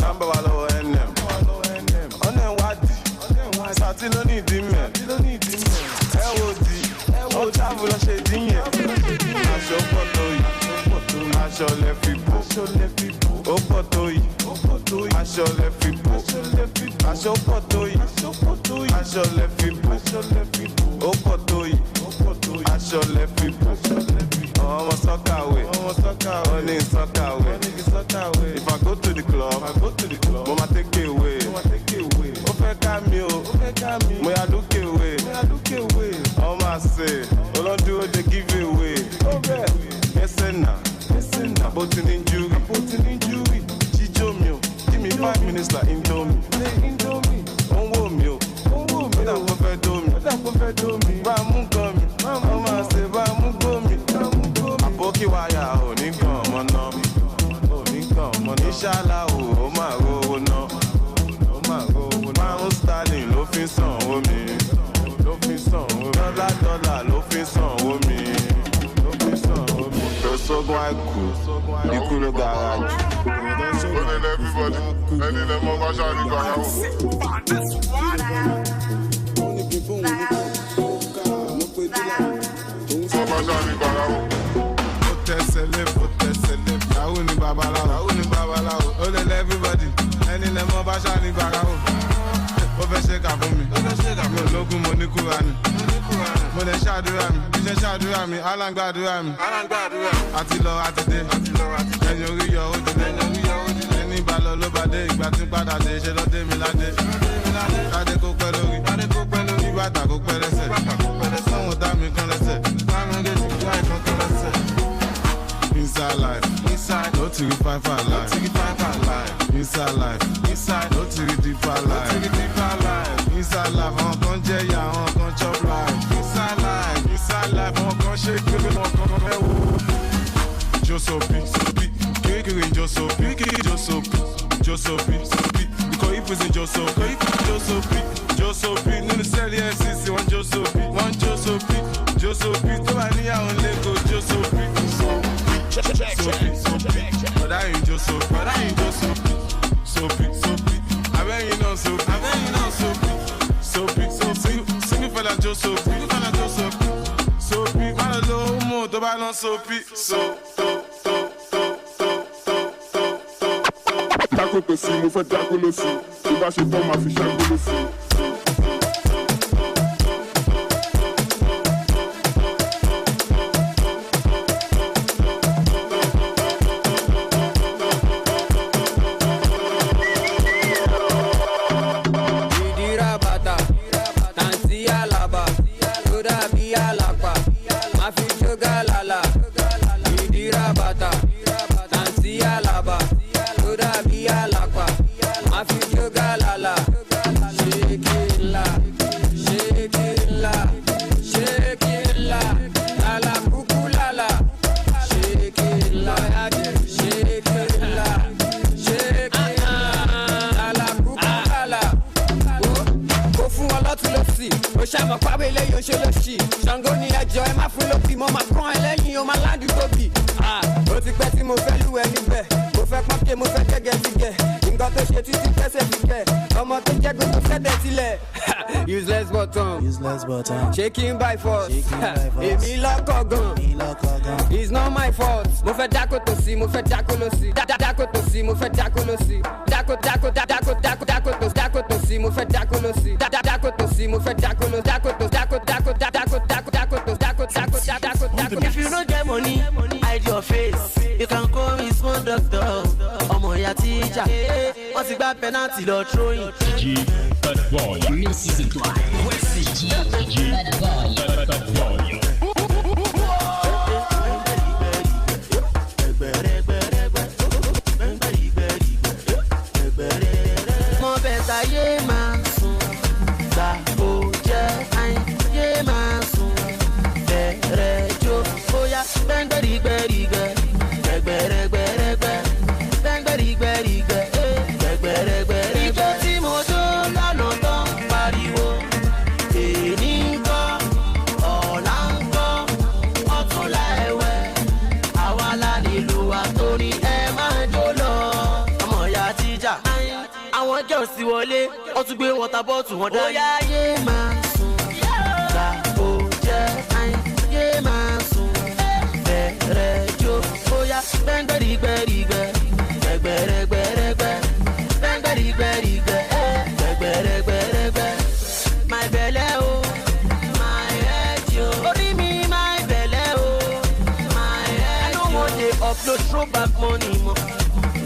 Lamba wa lo enem. Onen wadi. Sati lo ni di men. O travel lo se di yen. Aṣọ photo yi. Aṣọ le fipo. O photo yi. Aṣọ le fipo. Aṣọ photo yi. Aṣọ le fipo. O photo yi. Aṣọ le fipo. Ọmọ sọ́kàwé. Only sọ́kàwé. If I go to the club, Mama take it away. Ó fẹ́ ká mi o, mo yà lókè away. Ọmọ àṣẹ, olódúró dey give away. Ẹsẹ̀ náà, bó ti ní júwì. Jíjó mi o, give me 5 minutes like Indomie. Ó ń wò mí o, ó dà kó fẹ́ dó mi. Bá a mú gan mi, ọmọ àṣẹ bá a mú gbó mi. Àbókí wáyà ò ní gan ọmọ náà. Inshallah, ó máa rówó ná. Pound sterling ló fi sanwó mi. Dọ́là ló fi sanwó mi. Lọ́sọ̀gbọ́n àìkú, ikú ló gara jù. Ó lè lẹ́ everybody, ẹni lẹ́ mọ́ bá ṣáà nígbà yàwó. Bá ṣáà nígbà yàwó. Ó tẹ̀sẹ̀lẹ̀, yàwó ni babaláwo. Ó lè lẹ́ everybody, ẹni lẹ́ mọ́ bá ṣáà nígbà yàwó. Ó fẹ́ ṣe kà fún mi, mi ò lókun mo ní kúra ni. Mo lè ṣàdúrà mi, iṣẹ́ ṣàdúrà mi, aláǹgbàdúrà mi. Àti lọ àti dé, ẹni orí yọ ó dilé. Ẹni bá lọ ló bá dé, ìgbà tí ń padà dé, ṣe lọ dé mi ládé. Ládé kó pẹ́ lórí, kí bàtà kó pẹ́ lẹ́sẹ̀. Sọ́wọ́n dá mi kan lẹ́sẹ̀, bámi gé ti dá ìkan kan lẹ́sẹ̀. Inside life, no to the five life. Inside life, no to the deeper life. Inside life, on kan jẹ ya, on kan chop life. Inside life, on kan shake, on kan ewo. Josopi, kékeré Josopi. Because if it's Josopi, nínú sẹ́ẹ̀lì FCC, one Josopi. Tó bá níyàwó lẹ́kọ̀ọ́ Josopi. But I ain't just soapy. I bet you know soapy. Sing it for that just soapy. Man, a little more, to buy no soapy. Taco to see, mo fẹ́ dákú ló sí. Tó bá ṣe tán, máa fi ṣàgbó ló sí. ó ṣàmọ̀ pàwé lẹ́yìn oṣooṣì Ṣàngó ní ẹjọ́ ẹ má fún lóbi mo máa kán ẹ lẹ́yìn o máa ládùú tóbi ó ti pẹ́ tí mo fẹ́ lù ẹ níbẹ̀ mo fẹ́ pọ́nkẹ́ mo fẹ́ gẹ́gẹ́ ti gẹ̀ nǹkan tó ṣe títí tẹ́sẹ̀ fi kẹ̀ ọmọ tó jẹ́ gbogbo fẹ́tẹ̀ sílẹ̀ useless button shaking by force èmi lọ́kọ̀ gan it's not my fault mo fẹ́ dákò tó sí mo fẹ́ dákò lọ sí dákò tó sí mo fẹ́ dákò lọ sí dákò tó sí mo fẹ́ dákò lọ sí dákò tó sí mo fẹ́ dákò lọ dákò tó. If you don't get money, hide your face. You can call me small doctor. Ọmọ ya teacher. Wọ́n ti gba penalty lọ throwing. DJ Bad Boy. Mrs. Étoile. DJ Bad Boy. Bad Boy. Mo bẹ̀ta yé máa sùn. Gbà ó jẹ́ àìn yé máa sùn. Bẹ̀rẹ̀ jó bóyá gbẹ̀ngbẹ̀rìgbẹ̀rìgbẹ̀. Gbẹ̀gbẹ̀rẹ̀gbẹ̀rẹ̀gbẹ̀. Gbẹ̀ngbẹ̀rìgbẹ̀rìgbẹ̀. Gbẹ̀gbẹ̀rẹ̀gbẹ̀rẹ̀gbẹ̀. Ìjọ tí mo jó lánàá tán pariwo. Èní ń kọ́, ọ̀la ń kọ́, ọ̀túnla ẹ̀wẹ̀. Àwa la nílùú wa torí ẹ máa jó lọ. Ọmọ ìyá tíjà. Àwọn girls ti wọlé, ó tún gbé water bottle wọn dání. Ó yá yé máa sùn. Gbà ó jẹ́ àìn yé máa sùn. Bẹ̀rẹ̀ jó bóyá gbẹ̀ngbẹ̀rìgbẹ̀rìgbẹ̀. Gbẹ̀gbẹ̀rẹ̀gbẹ̀rẹ̀gbẹ̀. Gbẹ̀ngbẹ̀rìgbẹ̀rìgbẹ̀. Gbẹ̀gbẹ̀rẹ̀gbẹ̀rẹ̀gbẹ̀. My belle o, my head yo. Orí mi my belle o, my head yo. I no wan dey upload throwback money mọ́.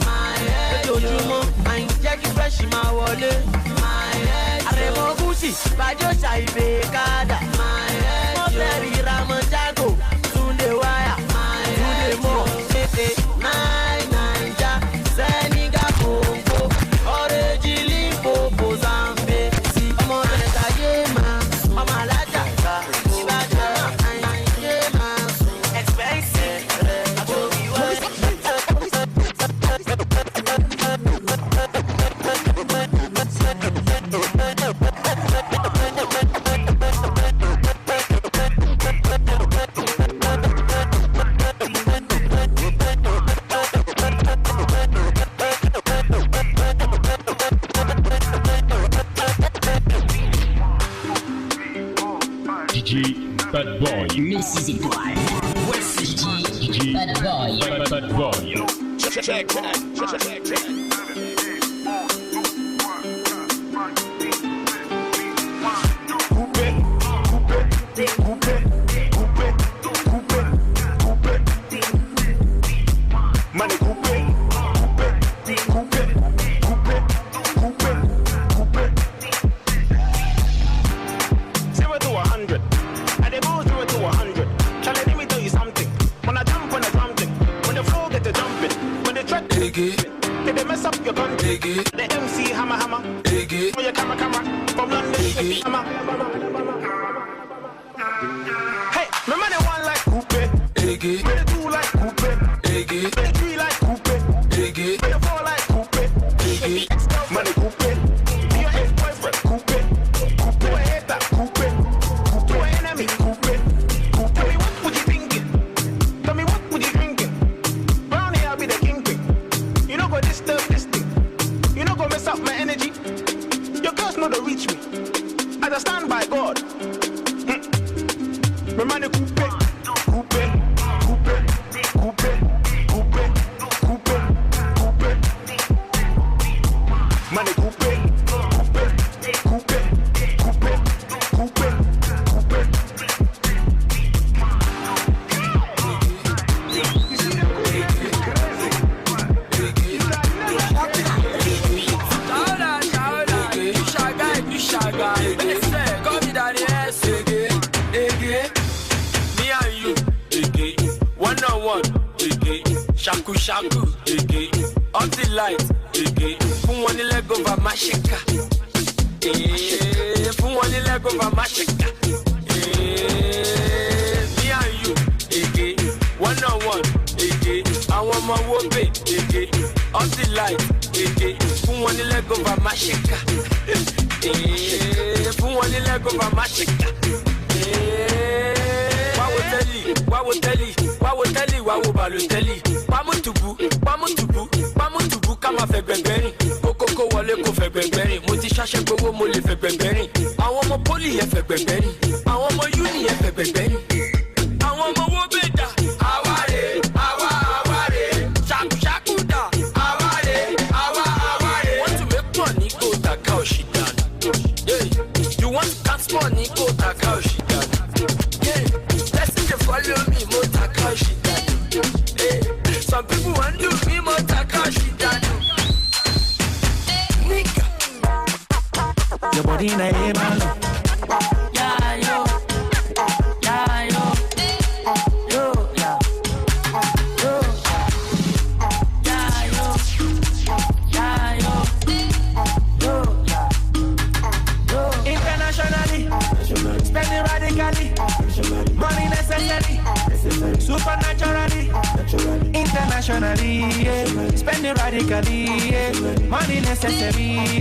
My head yo. Lójoojúmọ́, àyìn jẹ́ kí fresh máa wọlé. My head yo. Àrẹ̀mọ Gucci, Bàjọ́ ṣàìbè kádà. My head yo. Mọ́fẹ́rì Ramonjago, Túndé wáyà. My head yo. Túndé mọ̀, tètè náì Naija, Senegal Congo, Ọ̀rẹ́jì Limpopo Zambé. Sí ọmọ bẹ̀rẹ̀ yé máa sùn. Ọmọ alájà ká Ìbàdàn àyìn yé máa sùn. Expensive rẹ̀ àbòrí wá. DJ Bad Boy. Mrs. Étoile. DJ Bad Boy. Bad Boy. Check. They mess up your gun. The MC hammer. For your camera. From London to hammer. Hey, remember the one like coupe. The two like coupe. The three like coupe. The four like coupe. Money coupe. Your ex-boyfriend coupe. Your hater coupe. Your enemy coupe. Tell me what would you thinking? Tell me what would you drinking? Round here I'll be the kingpin. You don't go disturb this thing. You don't go mess up my energy. Your girls know to reach me. As I stand by God. Remind the coupe. Money coupe. Shaku, up the light, fún wọn ní leg over mashika, fún wọn ní leg over mashika, me and you, one on one, àwọn ọmọ wo pè, up the light, fún wọn ní leg over mashika. Fún wọn ní leg over machine. Wá wo tẹ́lì, wá wo Balotelli. Pàmùtùbù, ká máa fẹ́ gbẹ̀ngbẹ̀rìn. Kókókó wọlé kò fẹ́ gbẹ̀ngbẹ̀rìn. Mo ti ṣáṣẹ́ gbowó, mo lè fẹ́ gbẹ̀ngbẹ̀rìn. Àwọn ọmọ pólì yẹn fẹ́ gbẹ̀ngbẹ̀rìn. Àwọn ọmọ yúnì yẹn fẹ́ gbẹ̀ngbẹ̀rìn. Àwọn ọmọ owó bèdà. Àwárè, ṣàkúṣàkú dà. Àwárè. Want to make money, go taka òṣìdá. You want to dance money, go taka òṣìdá. Blessing dey follow me, mo taka òṣìdá. Some people want to be mo taka òṣìdá. Nigga, your body in a man. yeah yo, yeah. Internationally, spending radically, money necessary, supernaturally, internationally, yeah. Spending radically, yeah. Money necessary.